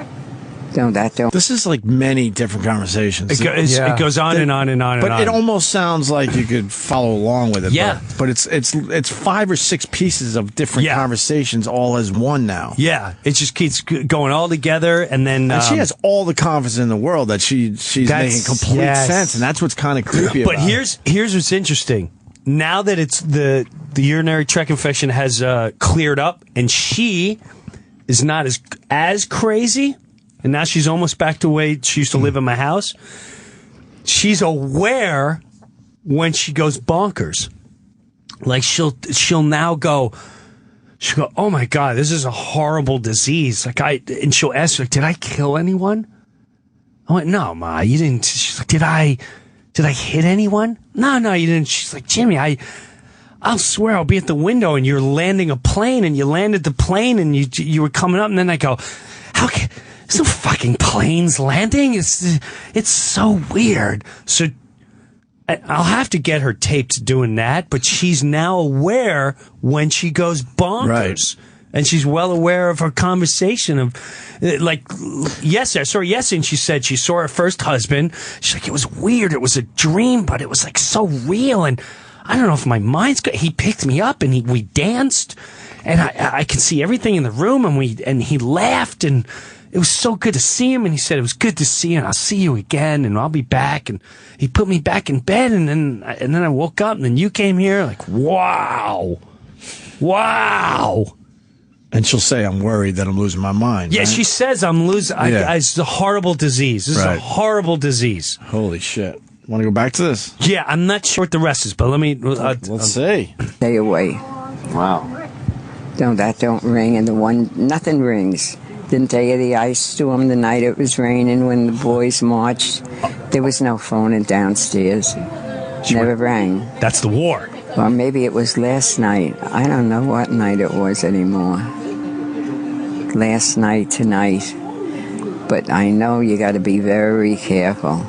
No, that don't. This is like many different conversations. It goes on and on and on and on. But it almost sounds like you could follow along with it. Yeah. But it's 5 or 6 pieces of different conversations all as one now. Yeah. It just keeps going all together, and then And she has all the confidence in the world that she's making complete sense, and that's what's kind of creepy about But here's what's interesting. Now that it's the urinary tract infection has cleared up, and she is not as crazy, and now she's almost back to the way she used to live in my house. She's aware when she goes bonkers. Like she'll now go, oh my God, this is a horrible disease. And she'll ask, like, did I kill anyone? I went, no, Ma, you didn't. She's like, did I hit anyone? No, you didn't. She's like, Jimmy, I'll swear I'll be at the window and you're landing a plane, and you landed the plane and you were coming up, and then I go, there's no fucking planes landing. It's so weird. So I'll have to get her taped doing that, but she's now aware when she goes bonkers. Right. And she's well aware of her conversation of, like, yes, I saw her yesterday, and she said she saw her first husband. She's like, it was weird. It was a dream, but it was like so real. And I don't know if my mind's good. He picked me up and we danced, and I could see everything in the room, and he laughed, and it was so good to see him. And he said, it was good to see you, and I'll see you again, and I'll be back. And he put me back in bed, and then I woke up, and then you came here. Like, wow. And she'll say, I'm worried that I'm losing my mind. Yeah, right? she says I'm losing. It's a horrible disease. This is a horrible disease. Holy shit. Want to go back to this? Yeah, I'm not sure what the rest is, but let me... let's see. Stay away. Wow. No, that don't ring, and nothing rings. Didn't tell you the ice storm the night it was raining when the boys marched. There was no phone in downstairs. Never rang. That's the war. Or maybe it was last night. I don't know what night it was anymore. Last night, tonight. But I know you got to be very careful.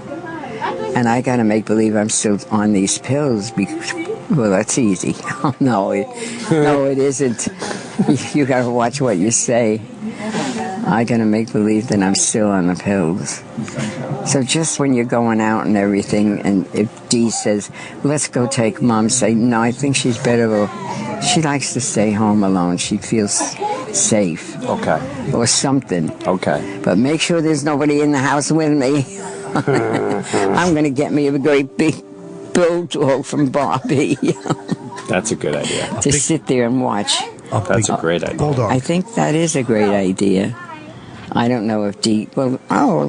And I got to make believe I'm still on these pills because, well, that's easy. Oh, no, it isn't. You got to watch what you say. I gotta make believe that I'm still on the pills. So just when you're going out and everything, and if Dee says, let's go take Mom, say, no, I think she's better. She likes to stay home alone. She feels safe. Okay. Or something. Okay. But make sure there's nobody in the house with me. I'm going to get me a great big bulldog from Barbie. That's a good idea. To sit there and watch. That's a great idea. Bulldog. I think that is a great idea. I don't know if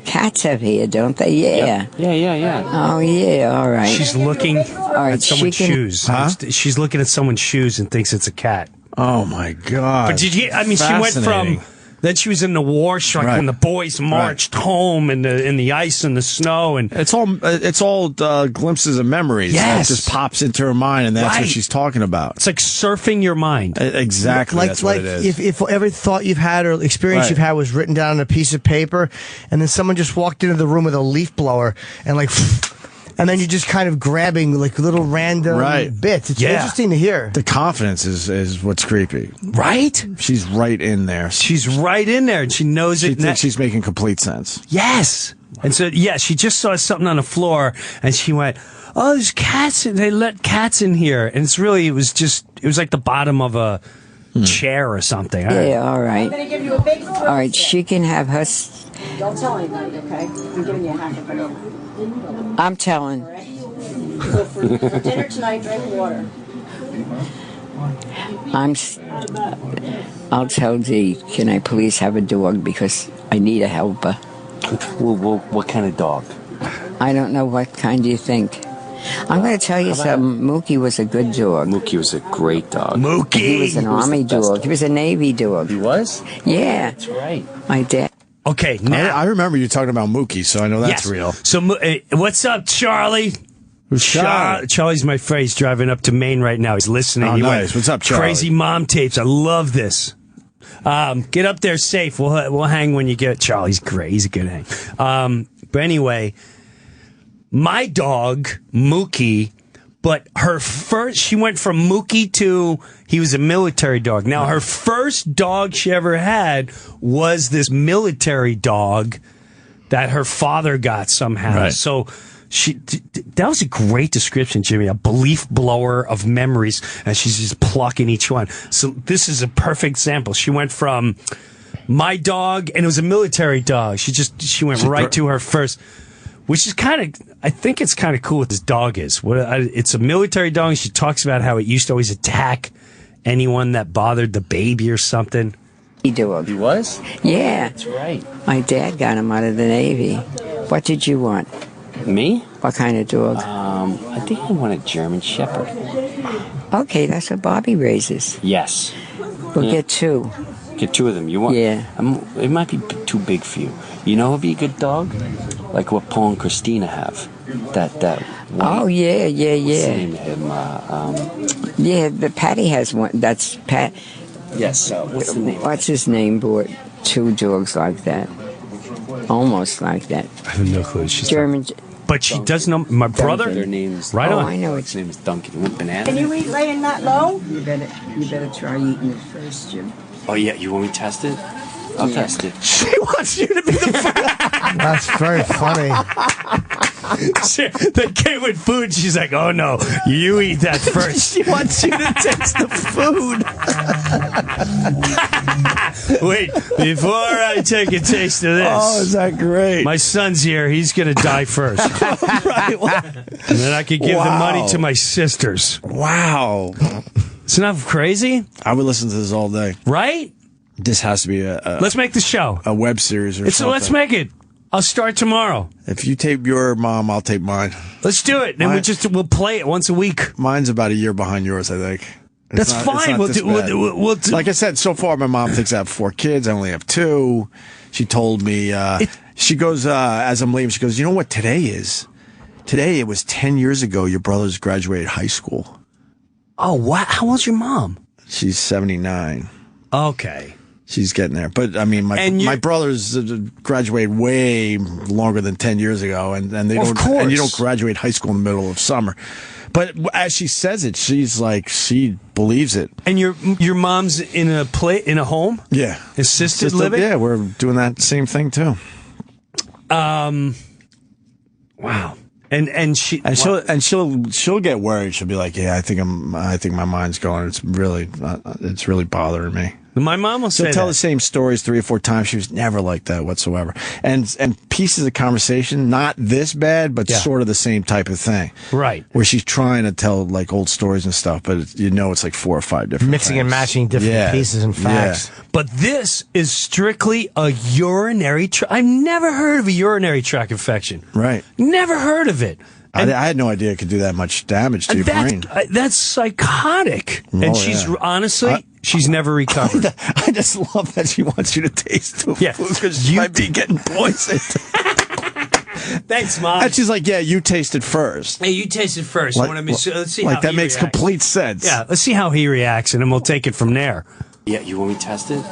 cats have hair, don't they? Yeah. Yeah. Oh, yeah, all right. She's looking right, at someone's she can- shoes. Huh? She's looking at someone's shoes and thinks it's a cat. Oh my God! But did you? I mean, she went Fascinating. from. Then she was in the war strike Right. when the boys marched home in the ice and the snow, and It's all glimpses of memories. Yes. That just pops into her mind, and that's Right. what she's talking about. it's like surfing your mind. Exactly. That's what it is. if every thought you've had or experience Right. you've had was written down on a piece of paper, and then someone just walked into the room with a leaf blower and and then you're just kind of grabbing like little random Right. bits. It's Yeah. interesting to hear. The confidence is what's creepy. Right? She's right in there. She's right in there, and she knows She it. thinks she's making complete sense. Yes. And so, yeah, she just saw something on the floor, and she went, "Oh, there's cats! They let cats in here." And it was like the bottom of a chair or something. Yeah, all right. I'm going to give you a big All right, she can have her... Don't tell anybody, okay? I'm giving you half a banana. I'm telling. So for dinner tonight, drink water. I'll tell Dee, can I please have a dog because I need a helper. What kind of dog? I don't know what kind you think. I'm going to tell you something. Mookie was a good dog. Mookie was a great dog. He was an army dog. He was a Navy dog. He was? Yeah. That's right. My dad. Okay, now. I remember you talking about Mookie, so I know that's Yes. real. So, what's up, Charlie? Who's Charlie? Charlie's my friend. He's driving up to Maine right now. He's listening. Oh, He nice. went, What's up, Charlie? Crazy mom tapes. I love this. Get up there safe. We'll hang when you get. Charlie's great. He's a good hang. But anyway, my dog Mookie. But she went from Mookie to, he was a military dog. Now, her first dog she ever had was this military dog that her father got somehow. Right. So that was a great description, Jimmy, a leaf blower of memories, and she's just plucking each one. So this is a perfect example. She went from my dog, and it was a military dog. She went right to her first. Which is I think it's kind of cool what this dog is. It's a military dog, and she talks about how it used to always attack anyone that bothered the baby or something. Dog. He was? Yeah. That's right. My dad got him out of the Navy. What did you want? Me? What kind of dog? I think I want a German Shepherd. Okay, that's what Bobby raises. Yes. We'll get two. Get two of them. You want? Yeah. It might be too big for you. You know who'd be a good dog? Like what Paul and Christina have. That white. Oh, yeah. What's the name of him? Yeah, but Patty has one. That's Pat. Yes. What's the name? What's his name? Bought two dogs like that. Almost like that. I have no clue. She's German. But she does know my brother. Their names. Right on. I know His name is Duncan. You want banana? Can you eat laying that low? You better try eating it first, Jim. Oh yeah. You want me to test it? I'll test it. She wants you to be the That's very funny. They came with food. She's like, "Oh no, you eat that first." She wants you to taste the food. Wait, before I take a taste of this. Oh, is that great? My son's here. He's going to die first. Right. And then I could give the money to my sisters. Wow. Isn't that crazy? I would listen to this all day. Right? This has to be a Let's make the show. a web series or something. Let's make it. I'll start tomorrow. If you tape your mom, I'll tape mine. Let's do it. And we'll play it once a week. Mine's about a year behind yours, I think. That's fine. We'll do. Like I said, so far my mom thinks I have 4 kids. I only have 2. She told me, she goes, as I'm leaving, she goes, you know what today is? Today, it was 10 years ago your brothers graduated high school. Oh, wow. How old's your mom? She's 79. Okay. She's getting there. But, I mean, my brothers graduated way longer than 10 years ago, and they Well, don't, of course. and you don't graduate high school in the middle of summer. But as she says it, she's like, she believes it. And your mom's in a home? Yeah. Assisted living? Yeah, we're doing that same thing too. Wow. And she'll get worried. She'll be like, "Yeah, I think my mind's going. It's really bothering me." My mom will say She'll tell that. the same stories 3 or 4 times. She was never like that whatsoever. And pieces of conversation, not this bad, but sort of the same type of thing. Right. Where she's trying to tell like old stories and stuff, but it's like 4 or 5 different Mixing things. and matching different pieces and facts. Yeah. But this is strictly a urinary tract. I've never heard of a urinary tract infection. Right. Never heard of it. I had no idea it could do that much damage to your brain. That's psychotic. Oh, and she's honestly, she's never recovered. I just love that she wants you to taste the food because she might be getting poisoned. Thanks, Mom. And she's like, yeah, you taste it first. Hey, you taste it first. Like, let's see like how that he makes reacts. complete sense. Yeah, let's see how he reacts, and then we'll take it from there. Yeah, you want me to test it?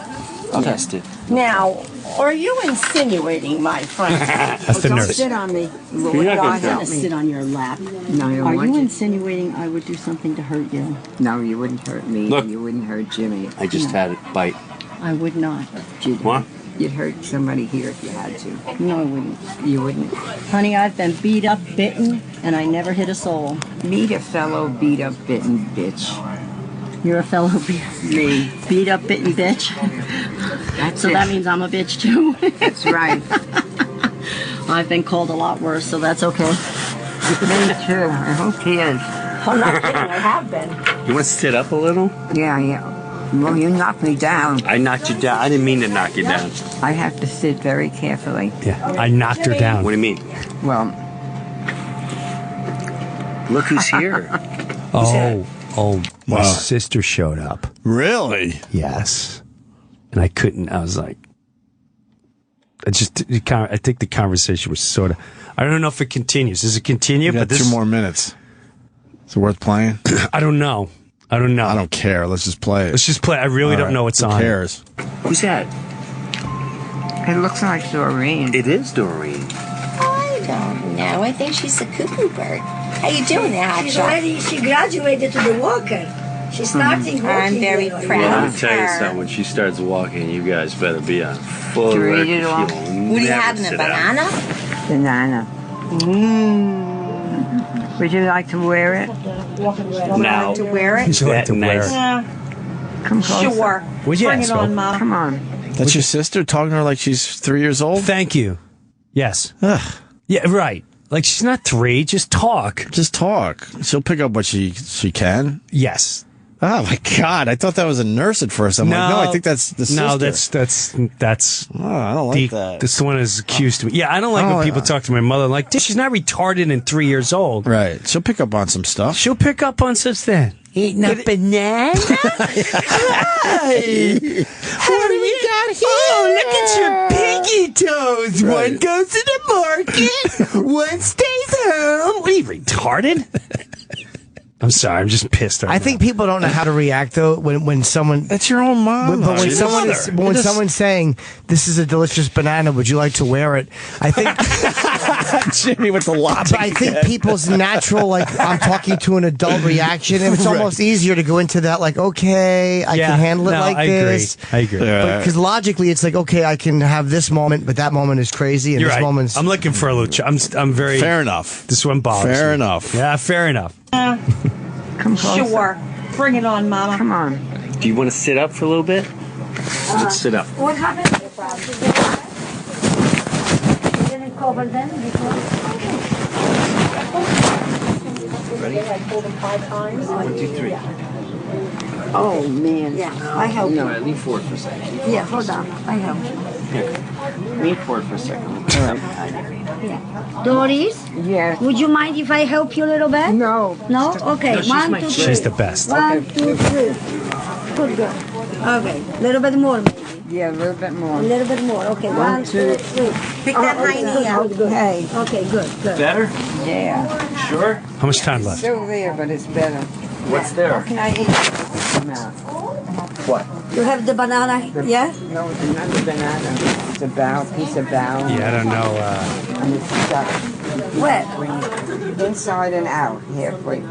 I'll test it. Now, are you insinuating, my friend? That's the Don't nurse. sit on me. You're not gonna I'm help gonna me. sit on your lap. No, I Are want you you- insinuating I would do something to hurt you? No, you wouldn't hurt me. Look. You wouldn't hurt Jimmy. I just had it bite. I would not. What? You'd hurt somebody here if you had to. No, I wouldn't. You wouldn't. Honey, I've been beat up, bitten, and I never hit a soul. Meet a fellow beat up bitten bitch. You're a fellow Me. beat up, bitten bitch. That's So it. that means I'm a bitch too. That's right. I've been called a lot worse, so that's okay. Me too. Who cares? I'm not kidding, I have been. You want to sit up a little? Yeah. Well, you knocked me down. I knocked you down. I didn't mean to knock you down. I have to sit very carefully. Yeah, I knocked her down. What do you mean? Well, Look who's here. My sister showed up. Really? Yes. And I couldn't, I was like, I think the conversation was sort of, I don't know if it continues. Does it continue? You got 2 more minutes. Is it worth playing? I don't know. I don't care. Let's just play it. Let's just play. I really don't know what's on. Who cares? Who's that? it looks like Doreen. It is Doreen. I don't know. I think she's a cuckoo bird. How you doing there, Hotshot? She graduated to the walker. She's starting walking. I'm very with her. proud. Let me of tell you her. something. When she starts walking, you guys better be on full Did you alert. eat it all? What do you have in a banana? Banana. Would you like to wear it? Now, To wear it? Would you like to wear it? Yeah, Come closer. sure. Would you Bring ask it on, her? Mom. Come on. That's your sister talking to her like she's 3 years old? Thank you. Yes. Ugh. Yeah, right. Like she's not 3. Just talk. Just talk. She'll pick up what she can. Yes. Oh my God! I thought that was a nurse at first. I'm like, no, I think that's the sister. No, that's. Oh, I don't like that. This one is accused to me. Yeah, I don't like when people talk to my mother like, she's not retarded and 3 years old. Right. She'll pick up on some stuff. She'll pick up on such thing. Eating a banana? Hi. What do we got here? Oh, look at your piggy toes. Right. One goes to the market, one stays home. What are you, retarded? I'm sorry, I'm just pissed right I think people don't know how to react though when someone. That's your own mom. But when She's someone mother. is, when someone's saying this is a delicious banana, would you like to wear it? I think Jimmy with the logic. But I think people's natural, like, I'm talking to an adult reaction, and it's almost easier to go into that, like, okay, I can handle it like this. I agree. Because logically, it's like, okay, I can have this moment, but that moment is crazy, and You're this right. moment's. I'm looking for a little. I'm very fair enough. This one bothers Fair me. enough. Yeah, fair enough. Come closer. Sure. Bring it on, Mama. Come on. do you want to sit up for a little bit? Let's sit up. What happened? You didn't cover them before? Ready? 1, 2, 3. Oh, man. Yeah, I help No, you. lean forward for a second. Yeah, hold on. I help you. Here. Lean forward for a second. Yeah. Doris, Yes. would you mind if I help you a little bit? No. No? Okay. No, she's 1, my 2, 3. chick. She's the best. 1, 2, 3. Good girl. Okay. A little bit more, maybe. Yeah, a little bit A more. little bit more. Okay. 1, 2, 3. Pick that high knee out. Hey. Okay, good, good. Better? Yeah. Sure? How much time left? Still there, but it's better. What's there? Can I eat? No. What? You have the banana, yeah? No, it's not a banana. It's a piece of bow. Yeah, I don't know. And it's stuck. Where? Inside and out. Here, wait.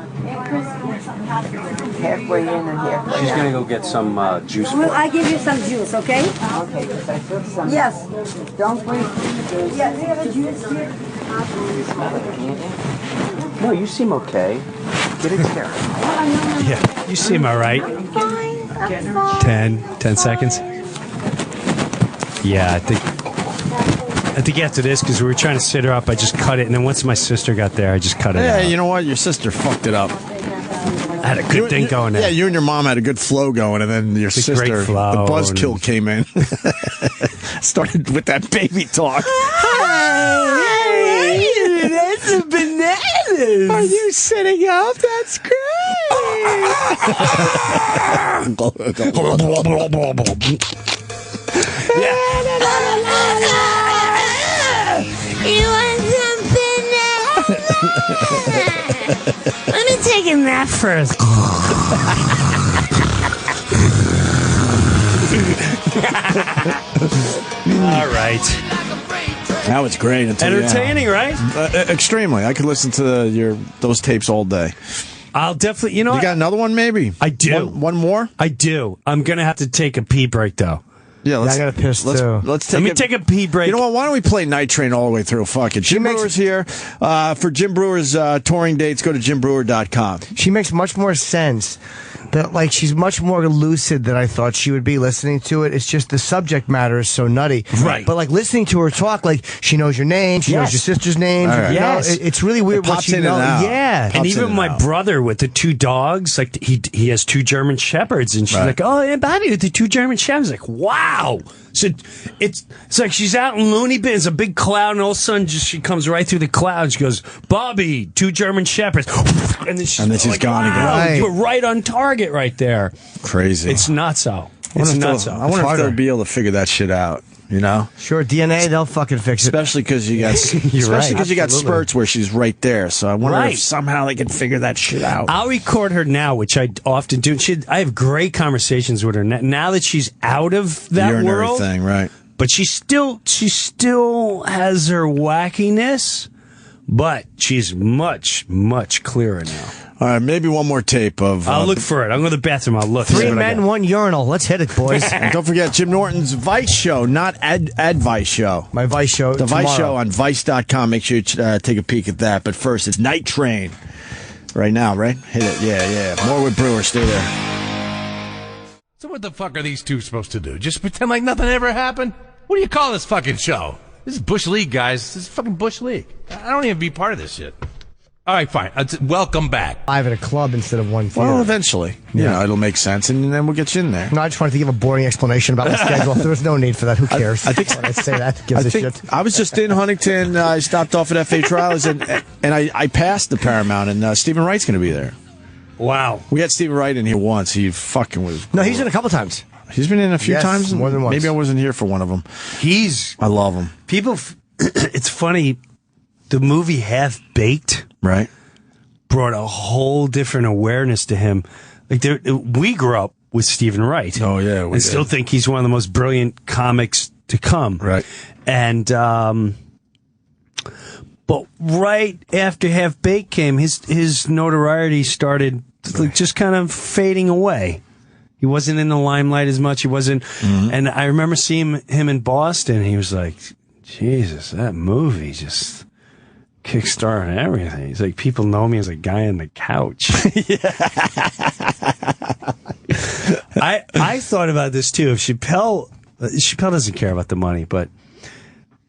Halfway in and halfway She's out. gonna go get some juice for Well, you. I give you some juice, okay? Okay, because I took some. Yes. Don't waste it. Yeah, do you have a juice here? No, you seem okay. Get it, Karen. Yeah, you seem all right. Fine, I'm fine. 10 seconds. Yeah, I think after this, because we were trying to sit her up, I just cut it, and then once my sister got there, I just cut it Yeah, out. you know what? Your sister fucked it up. I had a good thing going there. Yeah, you and your mom had a good flow going, and then your sister, great flow, the buzzkill came in. Started with that baby talk. Hey, that's some bananas. Are you sitting up? That's You want something now? Let me take a nap first. All right. That was great. Entertaining, right? Extremely. I could listen to those tapes all day. I'll definitely, you know, You got another one, maybe? I do. One more? I do. I'm going to have to take a pee break, though. Yeah, I got a piss too. Let's Let me take a pee break. You know what? Why don't we play Night Train all the way through? Fuck it. Jim Brewer's here. For Jim Brewer's touring dates, go to jimbrewer.com. She makes much more sense. That like she's much more lucid than I thought she would be listening to it. It's just the subject matter is so nutty. Right. But like listening to her talk, like she knows your name, she knows your sister's name. All right. You know, Yes. it's really weird It what pops she in knows. and out. Yeah. And even my brother with the 2 dogs, like he has 2 German Shepherds, and she's like, "Oh, and Bobby with the 2 German Shepherds." Like, wow. So it's like she's out in Looney Bin. It's a big cloud, and all of a sudden, she comes right through the cloud. She goes, "Bobby, 2 German Shepherds," and then she's like, gone again. wow, Right. you're right on target right there. Crazy. It's not so. I It's wonder not if so. they'll- I wonder if they'll be able to figure that shit out. You know, Sure, DNA, they'll fucking fix it. especially because you got, especially because you got spurts where she's right there. So I wonder Right. if somehow they can figure that shit out. I'll record her now, which I often do. I have great conversations with her now that she's out of that Urinary world. thing, right? But she still has her wackiness, but she's much clearer now. All right, maybe one more tape of. I'll look for it. I'll go to the bathroom. I'll look. 3 men, 1 urinal. Let's hit it, boys. And don't forget Jim Norton's Vice show, not Advice show. My Vice show. The tomorrow. Vice show on Vice.com. Make sure you take a peek at that. But first, it's Night Train. Right now, right? Hit it. Yeah. More with Brewer. Stay there. So what the fuck are these two supposed to do? Just pretend like nothing ever happened? What do you call this fucking show? This is Bush League, guys. This is fucking Bush League. I don't even be part of this shit. All right, fine. Welcome back. 5 at a club instead of 1 theater. Well, eventually. You know, it'll make sense, and then we'll get you in there. No, I just wanted to give a boring explanation about my schedule. There was no need for that. Who cares? I think I say that. Gives a shit. I was just in Huntington. I stopped off at FH Riley's, and I passed the Paramount, and Stephen Wright's going to be there. Wow. We had Stephen Wright in here once. He fucking was. No, he's in a couple times. He's been in a few Yes, times. more than once. Maybe I wasn't here for one of them. I love him. People. It's funny. The movie Half Baked, right, brought a whole different awareness to him. Like we grew up with Stephen Wright. Oh yeah, and still think he's one of the most brilliant comics to come. Right, and but right after Half Baked came, his notoriety started like, just kind of fading away. He wasn't in the limelight as much. He wasn't, and I remember seeing him in Boston. He was like, "Jesus, that movie just kickstarted everything." He's like, "People know me as a guy on the couch." I thought about this too. If Chappelle doesn't care about the money, but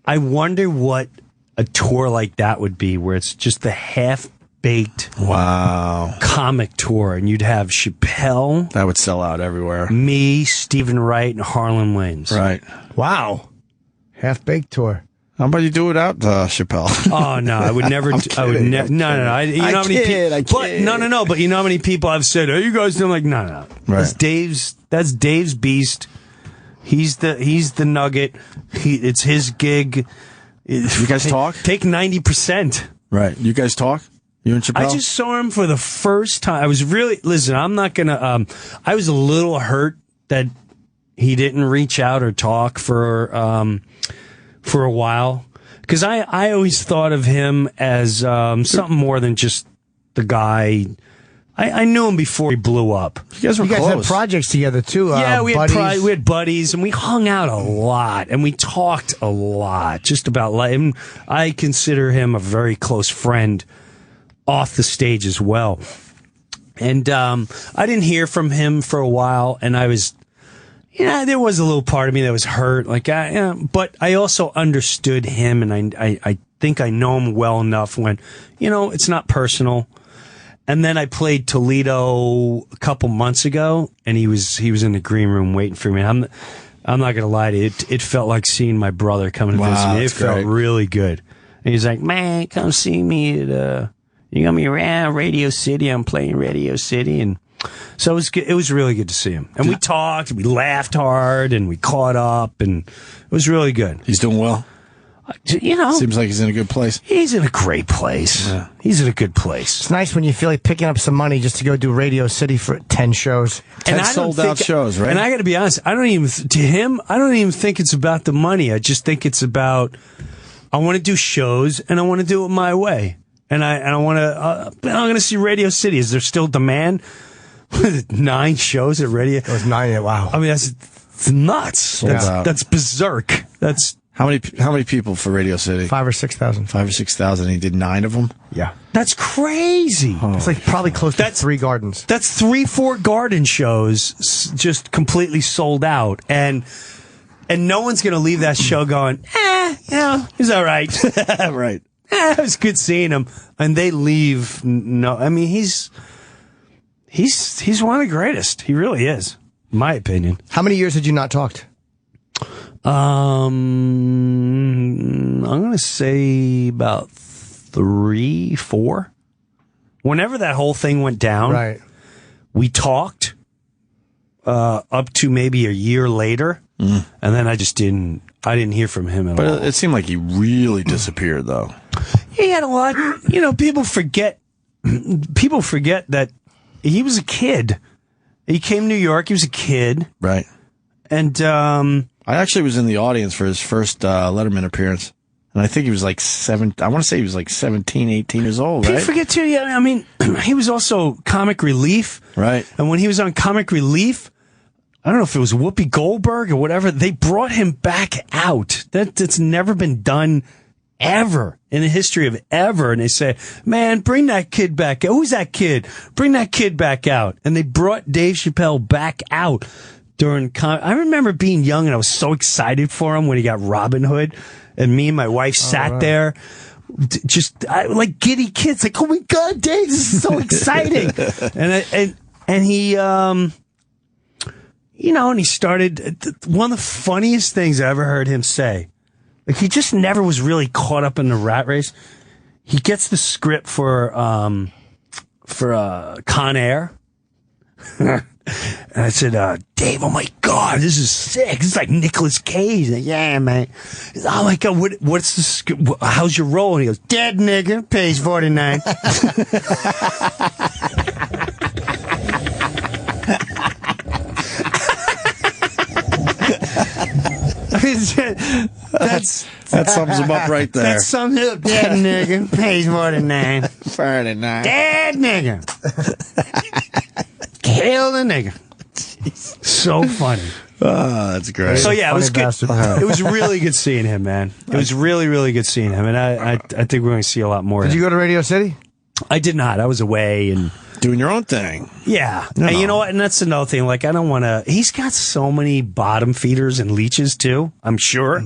I wonder what a tour like that would be, where it's just the half-baked comic tour, and you'd have Chappelle. That would sell out everywhere. Me, Stephen Wright, and Harlan Williams. Right. Wow. Half-baked tour. How about you do it out, Chappelle? Oh no, I would never. I would never. No. You know how many people? But no. But you know how many people I've said, "Hey, you guys do?" I'm like, no. Right. That's Dave's beast. He's the nugget. It's his gig. You guys talk? Take 90%. Right. You guys talk? You and Chappelle? I just saw him for the first time. I was really listen. I'm not gonna. I was a little hurt that he didn't reach out or talk for a while, because I always thought of him as something more than just the guy I knew him before he blew up. You guys had projects together too. Yeah, we buddies. had buddies, and we hung out a lot, and we talked a lot, just about life. I consider him a very close friend off the stage as well. And I didn't hear from him for a while, and I was, there was a little part of me that was hurt. But I also understood him, and I think I know him well enough when, it's not personal. And then I played Toledo a couple months ago, and he was in the green room waiting for me. I'm not gonna lie to you, it felt like seeing my brother coming to visit me. It felt really good. And he's like, "Man, come see me at you got me around Radio City. I'm playing Radio City," and so it was really good to see him. And we talked, we laughed hard, and we caught up, and it was really good. He's doing well. Seems like he's in a good place. He's in a great place. Yeah. He's in a good place. It's nice when you feel like picking up some money just to go do Radio City for 10 shows. 10 sold out shows, right? And I got to be honest, I don't even think it's about the money. I just think it's about, I want to do shows, and I want to do it my way. And I want to, I'm going to see Radio City. Is there still demand? 9 shows at Radio? It was 9, wow. I mean, that's nuts. That's berserk. How many people for Radio City? 5,000 or 6,000. 5,000 or 6,000. He did 9 of them. Yeah, that's crazy. Oh. It's like probably close to 3 gardens. That's 3-4 garden shows just completely sold out, and no one's gonna leave that show going, he's all right, right. It was good seeing him, and they leave. No, I mean he's one of the greatest. He really is, in my opinion. How many years had you not talked? I'm going to say about 3, 4. Whenever that whole thing went down, right, we talked up to maybe a year later, and then I didn't hear from him at all. But it seemed like he really disappeared, though. He had a lot. People forget that he was a kid. He came to New York. He was a kid, right? And I actually was in the audience for his first Letterman appearance. And I think he was like 7. I want to say he was like 17, 18 years old, right? People forget too. Yeah, I mean, he was also Comic Relief, right? And when he was on Comic Relief, I don't know if it was Whoopi Goldberg or whatever, they brought him back out. That's never been done ever in the history of ever. And they say, "Man, bring that kid back. Who's that kid? Bring that kid back out." And they brought Dave Chappelle back out. I remember being young and I was so excited for him when he got Robin Hood, and me and my wife sat there like giddy kids, like, "Oh my God, Dave, this is so exciting." and he, and he started, one of the funniest things I ever heard him say, like, he just never was really caught up in the rat race. He gets the script for Con Air. And I said, "Dave, oh my God, this is sick. This is like Nicolas Cage." Like, "Yeah, man." He's, "Oh my God, what's the script? How's your role?" And he goes, "Dead nigga, page 49. That sums him up right there. That sums it up. "Dead nigga, page 49. 49. Dead nigga. Kill the nigga." So funny. Oh, that's great. So yeah, it was good. It was really good seeing him, man. It was really, really good seeing him, and I think we're going to see a lot more. Did you go to Radio City? I did not. I was away and doing your own thing. Yeah, and you know what? And that's another thing. Like, I don't want to. He's got so many bottom feeders and leeches too. I'm sure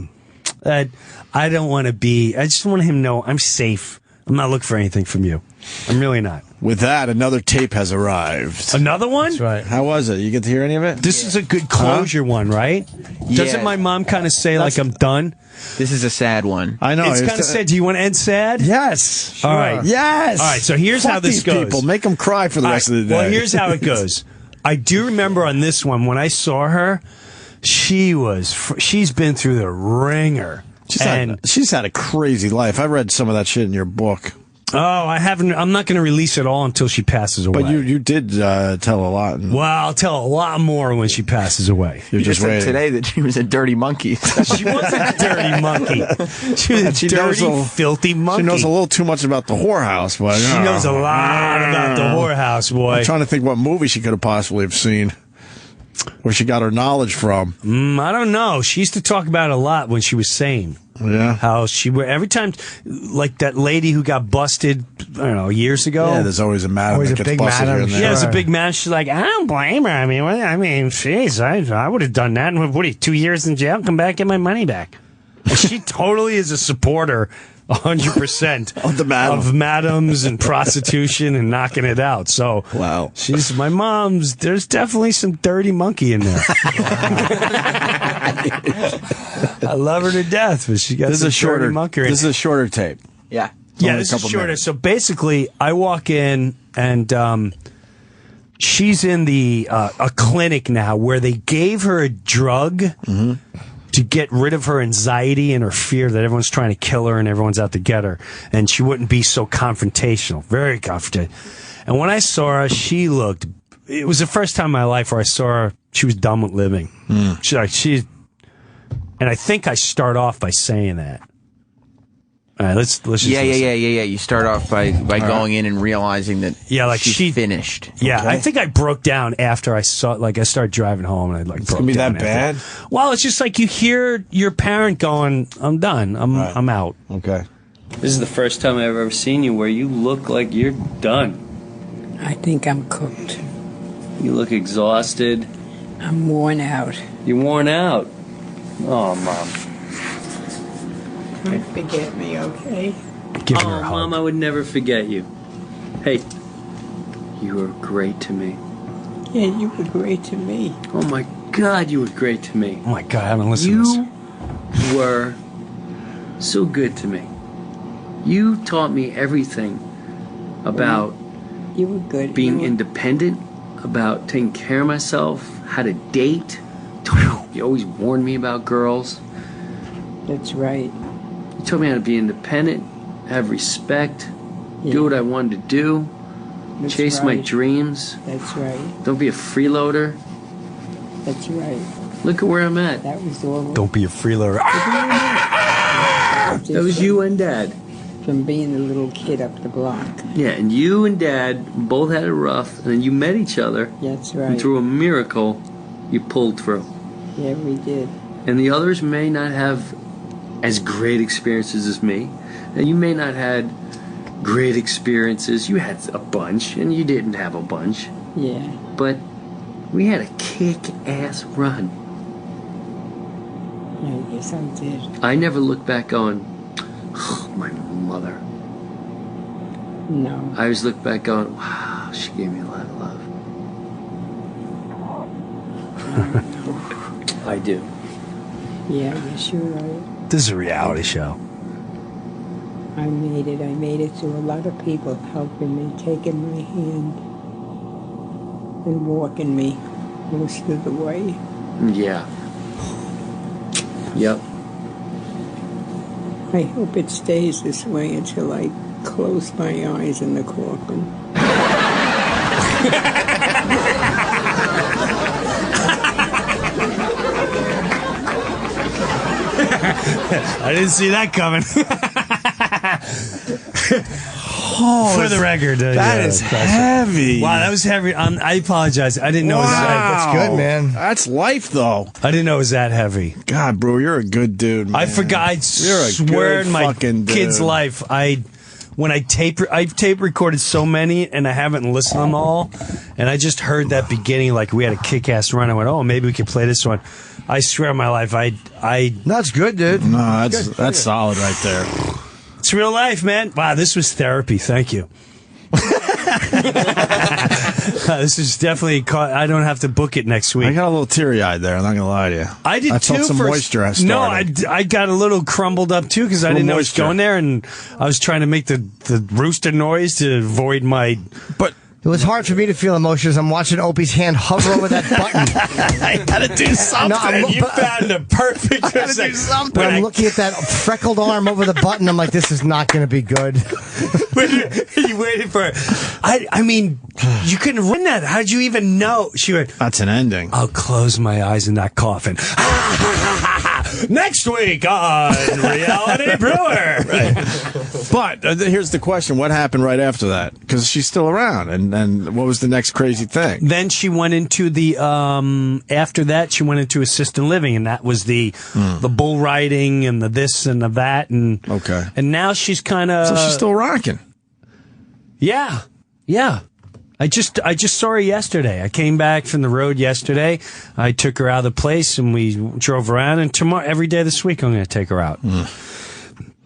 that I don't want to be. I just want him to know I'm safe. I'm not looking for anything from you. I'm really not. With that, another tape has arrived. Another one? That's right. How was it? You get to hear any of it? This is a good closure one, right? Yeah. Doesn't my mom kind of say, like, I'm done? This is a sad one. I know. It's kind of sad. Do you want to end sad? Yes. Sure. All right. Yes. All right, so here's how this goes. People. Make them cry for the rest of the day. Well, here's how it goes. I do remember on this one, when I saw her, she's been through the ringer. She's had a crazy life. I read some of that shit in your book. I haven't. I'm not going to release it all until she passes away. But you did tell a lot. Well, I'll tell a lot more when she passes away. You're just said waiting. today that she was a dirty monkey. She was a dirty monkey. She was a dirty, filthy monkey. She knows a little too much about the whorehouse, but she knows a lot about the whorehouse, boy. I'm trying to think what movie she could have possibly have seen, where she got her knowledge from. I don't know. She used to talk about it a lot when she was sane. Yeah. How every time, like that lady who got busted, I don't know, years ago. Yeah, there's always a madam that gets busted here and there. Yeah, there's a big man. She's like, I don't blame her. I mean, jeez, I would have done that. What are you, 2 years in jail? Come back, get my money back. And she totally is a supporter, 100% of madams and prostitution and knocking it out. So, wow, she's my mom's. There's definitely some dirty monkey in there. I love her to death, but she got this some is a shorter dirty monkey. This is a shorter tape. Yeah. Yeah, this is shorter. Minutes. So basically, I walk in and she's in a clinic now where they gave her a drug to get rid of her anxiety and her fear that everyone's trying to kill her and everyone's out to get her, and she wouldn't be so confrontational, very confrontational. And when I saw her, she looked. It was the first time in my life where I saw her. She was done with living. And I think I start off by saying that. All right, let's just yeah. You start off by going in and realizing that she's finished. Yeah, okay. I think I broke down after I saw, like, I started driving home and I broke down. It's gonna be that bad? Well, it's just like you hear your parent going, "I'm done. I'm out." Okay. This is the first time I've ever seen you where you look like you're done. I think I'm cooked. You look exhausted. I'm worn out. You're worn out. Oh, Mom. Don't forget me, okay? Mom, I would never forget you. Hey, you were great to me. Yeah, you were great to me. Oh my God, you were great to me. Oh my God, I haven't listened to this. You were so good to me. You taught me everything about you were good. Being independent, about taking care of myself, how to date. You always warned me about girls. That's right. You taught me how to be independent, have respect, do what I wanted to do, chase my dreams. That's right. Don't be a freeloader. That's right. Look at where I'm at. That was all. Don't be a freeloader. That was you and Dad. From being a little kid up the block. Yeah, and you and Dad both had it rough, and then you met each other. That's right. And through a miracle, you pulled through. Yeah, we did. And the others may not have as great experiences as me, and you may not had great experiences. You had a bunch, and you didn't have a bunch. Yeah. But we had a kick-ass run. I guess I did. I never look back going, oh, my mother. No. I always look back going, wow, she gave me a lot of love. I do. Yeah, I guess you're right. This is a reality show. I made it. I made it through a lot of people helping me, taking my hand, and walking me most of the way. Yeah. Yep. I hope it stays this way until I close my eyes in the coffin. I didn't see that coming. For the record, that is heavy. Wow, that was heavy. I apologize. I didn't know it was that. That's good, man. That's life, though. I didn't know it was that heavy. God, bro, you're a good dude, man. I forgot. I swear in my kid's life, when I tape recorded so many, and I haven't listened to them all, and I just heard that beginning, like we had a kick-ass run. I went, oh, maybe we could play this one. I swear in my life, That's good, dude. No, that's solid right there. It's real life, man. Wow, this was therapy. Thank you. This is definitely. I don't have to book it next week. I got a little teary-eyed there. I'm not gonna lie to you. I did I too. felt some moisture. No, I got a little crumbled up too because I didn't know I was going there, and I was trying to make the rooster noise to avoid my It was hard for me to feel emotions. I'm watching Opie's hand hover over that button. I gotta do something. You found a perfect. I gotta do something. But I'm looking at that freckled arm over the button. I'm like, this is not going to be good. You waited for it. I mean, you couldn't win that. How'd you even know? She went, that's an ending. I'll close my eyes in that coffin. Next week on Reality Breuer. Right. But here's the question. What happened right after that? Because she's still around. And what was the next crazy thing? Then she went into the, after that, she went into assisted living. And that was the bull riding and the this and the that. And, okay. And now she's kind of. So she's still rocking. Yeah. Yeah. I just saw her yesterday. I came back from the road yesterday. I took her out of the place and we drove around. And tomorrow, every day this week, I'm going to take her out.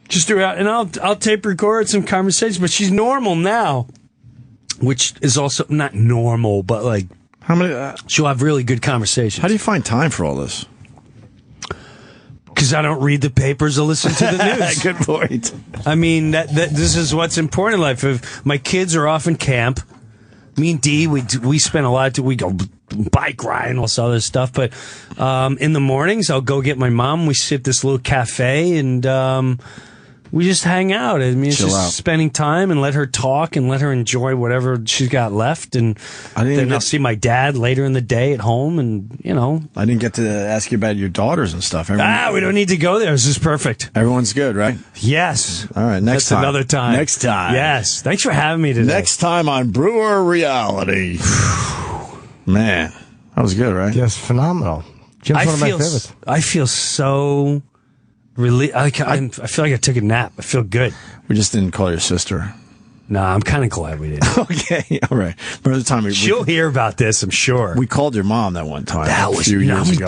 Just do her out, and I'll tape record some conversations. But she's normal now, which is also not normal, but like how many? She'll have really good conversations. How do you find time for all this? Because I don't read the papers or listen to the news. Good point. I mean, that this is what's important in life. If my kids are off in camp. Me and Dee, we spend a lot of time. We go bike ride and all this other stuff. But in the mornings, I'll go get my mom. We sit at this little cafe and we just hang out. I mean, it's Chill just out. spending time and let her talk and let her enjoy whatever she's got left. And then I'll see my dad later in the day at home. And, you know. I didn't get to ask you about your daughters and stuff. We don't need to go there. This is perfect. Everyone's good, right? Yes. All right, next time. Another time. Next time. Yes. Thanks for having me today. Next time on Breuer Reality. Man, that was good, right? Yes, phenomenal. Jim's one of my favorites. I feel so I feel like I took a nap. I feel good. We just didn't call your sister. Nah, I'm kind of glad we didn't. Okay, all right. By the time she'll hear about this, I'm sure. We called your mom that one time. That was, you know how many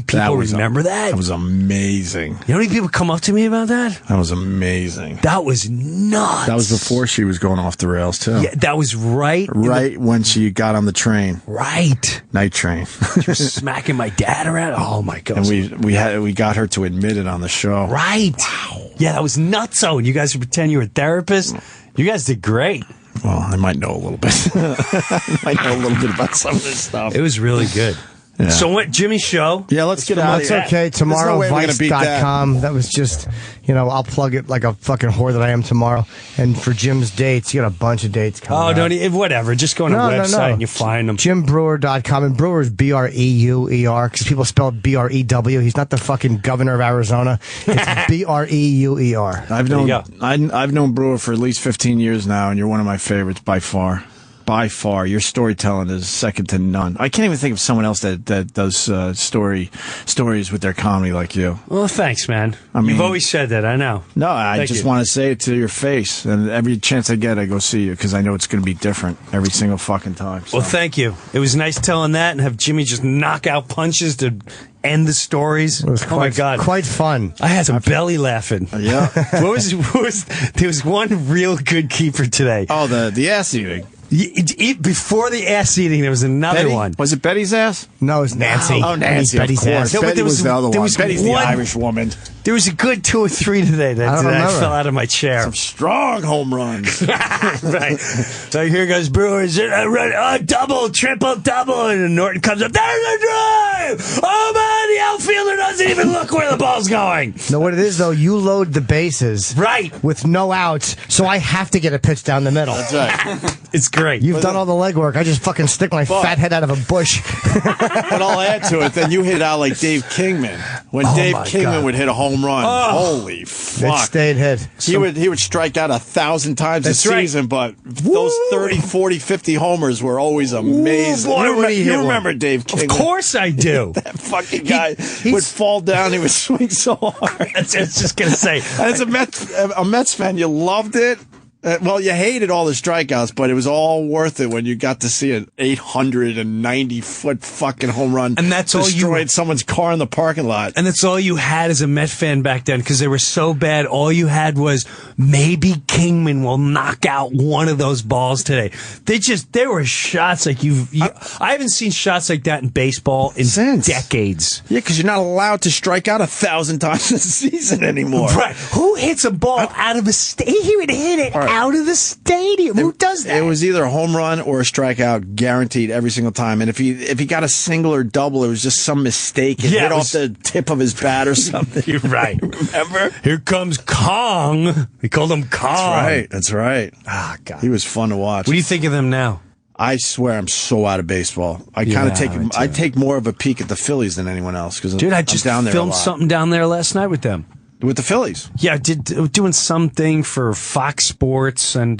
people remember that? That was amazing. You know how many people come up to me about that? That was amazing. That was nuts. That was before she was going off the rails too. Yeah, that was right when she got on the train. Right. Night train. She was smacking my dad around. Oh my god. And we got her to admit it on the show. Right. Wow. Yeah, that was nutso. And you guys would pretend you were a therapist. You guys did great. Well, I might know a little bit. I might know a little bit about some of this stuff. It was really good. Yeah. So what, Jimmy's show? Yeah, let's get out of here. That's okay. Tomorrow, Vice.com. That was just, I'll plug it like a fucking whore that I am tomorrow. And for Jim's dates, you got a bunch of dates coming out. Whatever. Just go on the website and you find them. JimBreuer.com. And Breuer is Breuer, because people spell it Brew. He's not the fucking governor of Arizona. It's Breuer. I've known Breuer for at least 15 years now, and you're one of my favorites by far. By far, your storytelling is second to none. I can't even think of someone else that does stories with their comedy like you. Well, thanks, man. You've always said that. I know. No, I just want to say it to your face, and every chance I get, I go see you because I know it's going to be different every single fucking time. So. Well, thank you. It was nice telling that and have Jimmy just knock out punches to end the stories. It was my god, quite fun. I had some belly laughing. Yeah. What was there was one real good keeper today. Oh, the ass eating. Before the ass eating, there was another one. Was it Betty's ass? No, it was Nancy. Oh, Nancy, Betty's ass. No, Betty was the other one. Betty's the Irish woman. There was a good 2 or 3 today that I fell out of my chair. Some strong home runs. Right. So here goes Brewers. Double, triple, double. And Norton comes up. There's a drive. Oh, man, the outfielder doesn't even look where the ball's going. No, what it is, though, you load the bases. Right. With no outs, so I have to get a pitch down the middle. That's right. It's great. You've done all the legwork. I just fucking stick my fat head out of a bush. But I'll add to it, then you hit out like Dave Kingman. When Dave Kingman would hit a home run, holy fuck. It stayed hit. He would strike out 1,000 times a season, but those 30, 40, 50 homers were always amazing. You remember Dave Kingman? Of course I do. That fucking guy would fall down, he would swing so hard. I was just going to say. And as a Mets fan, you loved it. Well, you hated all the strikeouts, but it was all worth it when you got to see an 890-foot fucking home run. And that's all destroyed someone's car in the parking lot. And that's all you had as a Met fan back then, because they were so bad. All you had was maybe Kingman will knock out one of those balls today. There were shots like I haven't seen shots like that in baseball in decades. Yeah, because you're not allowed to strike out 1,000 times a season anymore. Right. Who hits a ball out of a state? He would hit it out of the stadium. Who does that? It was either a home run or a strikeout, guaranteed every single time. And if he got a single or double, it was just some mistake. It hit off the tip of his bat or something. You're right. Remember? Here comes Kong. He called him Kong. That's right. Ah, God. He was fun to watch. What do you think of them now? I swear I'm so out of baseball. I take more of a peek at the Phillies than anyone else because Dude, I just down there filmed something down there last night with them. With the Phillies? Yeah, I did doing something for Fox Sports and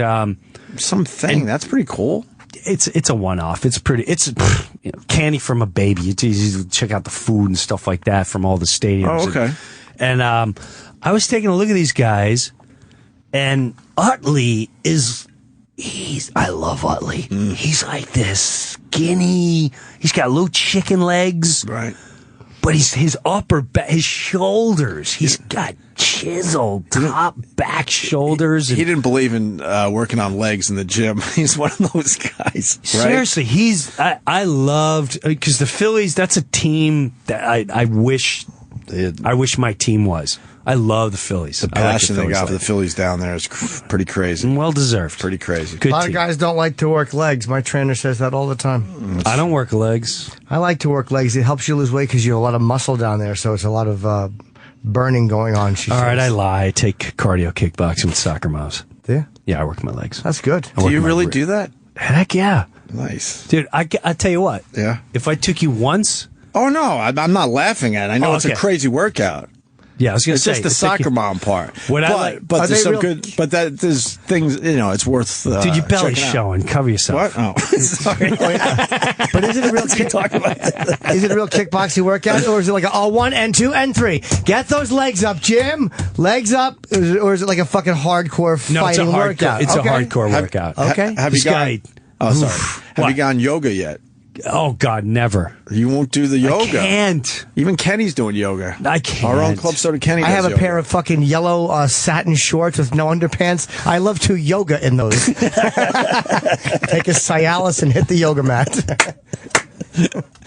something. That's pretty cool. It's a one-off. It's pretty. It's candy from a baby. It's easy to check out the food and stuff like that from all the stadiums. Oh, okay. And I was taking a look at these guys, and Utley is. I love Utley. He's like this skinny. He's got little chicken legs. Right. But his upper back, his shoulders, he's got chiseled top, back, shoulders. He didn't believe in working on legs in the gym. He's one of those guys. Right? Seriously, I loved, because the Phillies, that's a team that I wish my team was. I love the Phillies. The passion they got for the Phillies down there is pretty crazy. And well deserved. Pretty crazy. A lot of guys don't like to work legs. My trainer says that all the time. I don't work legs. I like to work legs. It helps you lose weight because you have a lot of muscle down there, so it's a lot of burning going on. She says. All right, I lie. I take cardio kickboxing with soccer moms. Do you? Yeah, I work my legs. That's good. Do you really do that? Heck yeah. Nice. Dude, I tell you what. Yeah. If I took you once. Oh, no. I'm not laughing at it. I know it's a crazy workout. Yeah, I was going to say. It's just the soccer mom part. But there's some good. But there's things. It's worth. Dude, your belly's showing. Cover yourself. What? Oh, sorry. But is it a real Is it a real kickboxing workout, or is it like a 1 and 2 and 3? Get those legs up, Jim. Legs up, or is it like a fucking hardcore fighting workout? It's a hardcore workout. Okay. Have you gone? Oh, sorry. Have you gone yoga yet? Oh, God, never. You won't do the yoga. I can't. Even Kenny's doing yoga. I can't. Our own club soda Kenny does I have a yoga. pair of fucking yellow satin shorts with no underpants. I love to yoga in those. Take a Cialis and hit the yoga mat.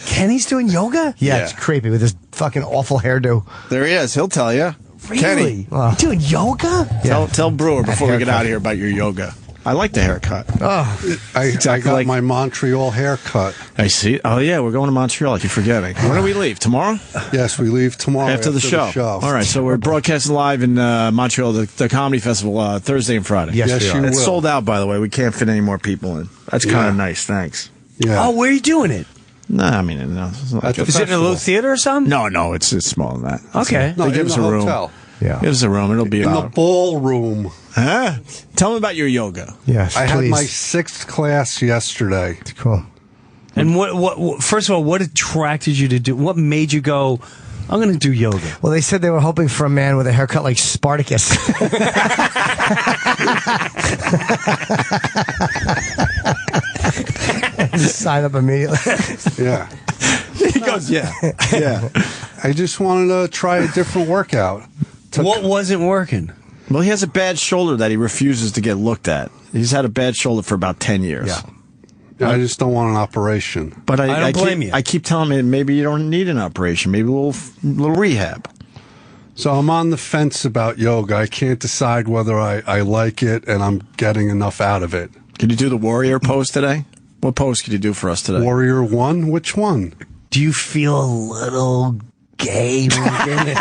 Kenny's doing yoga? Yeah, it's creepy with his fucking awful hairdo. There he is. He'll tell you. Really? Kenny. You doing yoga? Tell Breuer before we get out of here about your yoga. I like the haircut. Oh, I got my Montreal haircut. I see. Oh, yeah, we're going to Montreal. You're forgetting. When do we leave? Tomorrow? Yes, we leave tomorrow after the show. All right, so we're broadcasting live in Montreal, the Comedy Festival, Thursday and Friday. Yes, you will. It's sold out, by the way. We can't fit any more people in. That's kind of nice. Thanks. Yeah. Oh, where are you doing it? No, I mean, no. Is it in a little theater or something? No, it's smaller than that. Okay. No, they give us a room. Hotel. Yeah. Give us a room. It'll be in the ballroom. Huh? Tell me about your yoga. Yes, I had my 6th class yesterday. Cool. And what? First of all, what attracted you to do? What made you go? I'm going to do yoga. Well, they said they were hoping for a man with a haircut like Spartacus. Just sign up immediately. Yeah. He goes, yeah. I just wanted to try a different workout. What wasn't working? Well, he has a bad shoulder that he refuses to get looked at. He's had a bad shoulder for about 10 years. Yeah. I just don't want an operation. But I don't blame you. I keep telling him maybe you don't need an operation. Maybe a little rehab. So I'm on the fence about yoga. I can't decide whether I like it and I'm getting enough out of it. Can you do the warrior pose today? What pose could you do for us today? Warrior 1? Which one? Do you feel a little gay when you're doing it?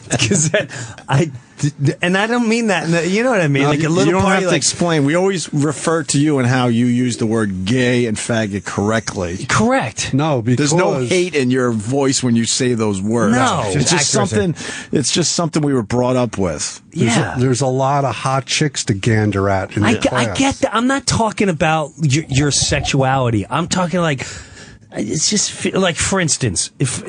Because and I don't mean that. You know what I mean? No, like a little you don't party. have to explain. We always refer to you and how you use the word gay and faggot correctly. Correct. No, because there's no hate in your voice when you say those words. No, it's just something. It's just something we were brought up with. Yeah, there's a lot of hot chicks to gander at. I get that. I'm not talking about your sexuality. I'm talking like it's just like, for instance, if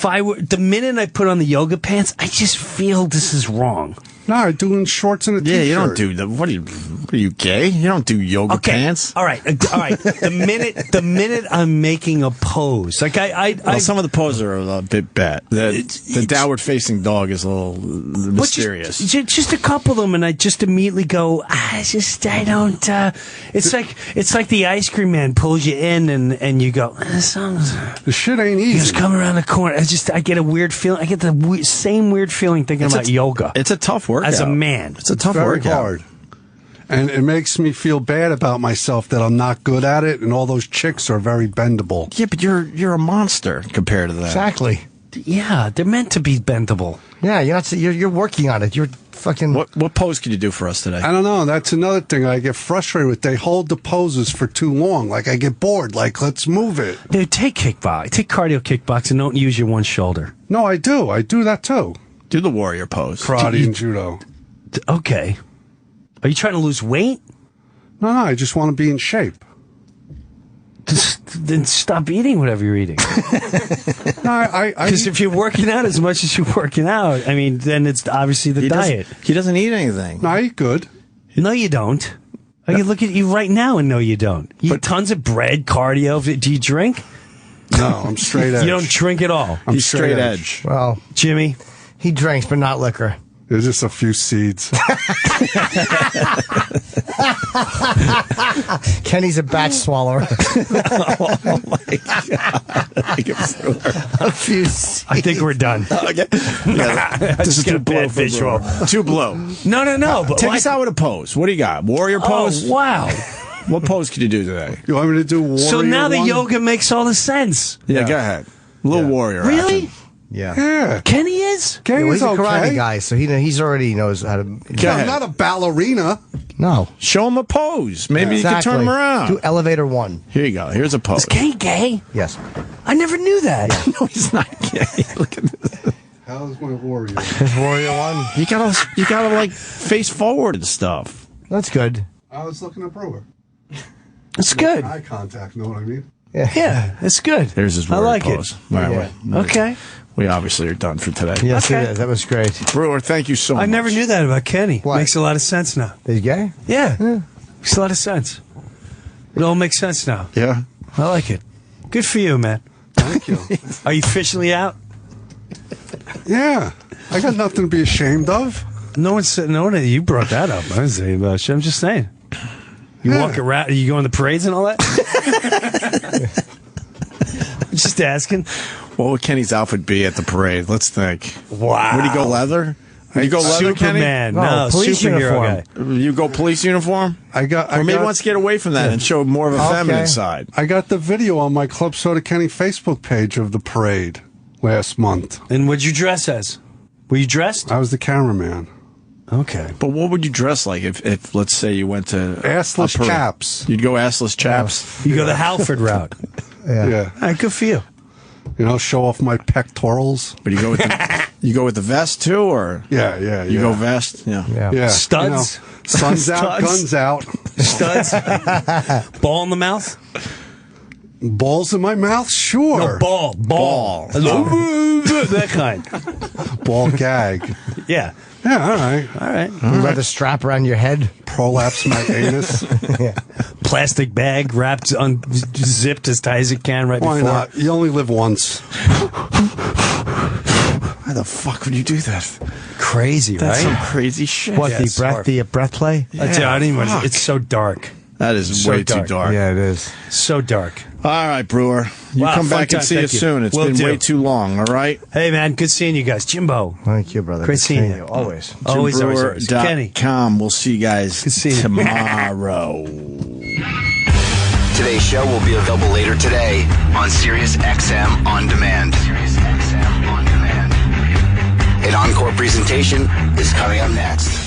I were, the minute I put on the yoga pants, I just feel this is wrong. No, I do in shorts and a t-shirt. Yeah, you don't do that. What do you? What are you, gay? You don't do yoga pants. All right. The minute I'm making a pose, like well, some of the poses are a bit bad. The downward facing dog is a little mysterious. Just a couple of them, and I just immediately go. I don't. It's like the ice cream man pulls you in, and you go. The shit ain't easy. Just come around the corner. I get a weird feeling. I get the same weird feeling thinking about yoga. It's a tough workout. As a man, it's a tough very workout. Hard. And it makes me feel bad about myself that I'm not good at it, and all those chicks are very bendable. Yeah, but you're a monster compared to that. Exactly. Yeah, they're meant to be bendable. Yeah, you're working on it. You're fucking. What pose can you do for us today? I don't know. That's another thing I get frustrated with. They hold the poses for too long. Like, I get bored. Like, let's move it. Dude, take cardio kickbox and don't use your one shoulder. No, I do. I do that too. Do the warrior pose. Karate and judo. Okay. Are you trying to lose weight? No, I just want to be in shape. Then stop eating whatever you're eating. Because if you're working out as much as you're working out, I mean, then it's obviously the diet. He doesn't eat anything. No, I eat good. No, you don't. I can look at you right now and know you don't. You eat tons of bread, cardio. Do you drink? No, I'm straight edge. You don't drink at all. I'm He's straight edge. Well, Jimmy, he drinks, but not liquor. There's just a few seeds. Kenny's a batch swallower. Oh my god! A few seeds. I think we're done. Okay. Yeah, this is too blow visual. Too blow. No. But take us out with a pose. What do you got? Warrior pose? Oh, wow. What pose can you do today? You want me to do warrior? So now the yoga makes all the sense. Yeah, go ahead. Little warrior. Really? Action. Yeah. Kenny is? Kenny's He's a karate okay. guy, so he's already knows how to. I'm not a ballerina. No. Show him a pose. Maybe you can turn him around. Do elevator one. Here you go. Here's a pose. Is Kenny gay? Yes. I never knew that. No, he's not gay. Look at this. How's my warrior? His warrior one. You gotta like face forward and stuff. That's good. I was looking at Breuer. It's good. Eye contact, know what I mean? Yeah, it's good. There's his I warrior like pose. it. All right, Okay. We obviously are done for today. Yes, it is. That was great. Breuer, thank you so much. I never knew that about Kenny. What? Makes a lot of sense now. He's gay? Yeah. Makes a lot of sense. It all makes sense now. Yeah. I like it. Good for you, man. Thank you. Are you officially out? Yeah. I got nothing to be ashamed of. No one said you brought that up. I didn't say about shit. I'm just saying. You walk around, you go in the parades and all that? Just asking. What would Kenny's outfit be at the parade? Let's think. Wow. Would he go leather? Would you go leather, Superman. Kenny? No, police superhero uniform. guy. You go police uniform? Or maybe he wants to get away from that and show more of a feminine side. I got the video on my Club Soda Kenny Facebook page of the parade last month. And what'd you dress as? Were you dressed? I was the cameraman. Okay. But what would you dress like if let's say, you went to assless a parade? chaps? You'd go assless chaps? You go the Halford route. Yeah. All right, good for you. You know, show off my pectorals. But you go with the vest too, or Yeah. you go vest? Yeah. Studs? You know, sun's out, guns out. Studs? Ball in the mouth? Balls in my mouth? Sure. No, ball. That kind. Ball gag. Yeah. Yeah, all right. You got the strap around your head. Prolapse my anus. Plastic bag wrapped, zipped as tight as it can right Why before. not? You only live once. Why the fuck would you do that? Crazy, That's right? some crazy shit. What, Yeah, the breath play? I didn't even, it's so dark. That is So way dark. too dark. Yeah, it is. So dark. All right, Breuer. You Wow, come fun back time. and see Thank us you. soon. It's Will been do. way too long, all right? Hey, man, good seeing you guys. Jimbo. Thank you, brother. Great Good seeing you. Always. Always. Kenny. JimBreuer.com. We'll see you guys seeing you. tomorrow. Today's show will be available later today on SiriusXM On Demand. An encore presentation is coming up next.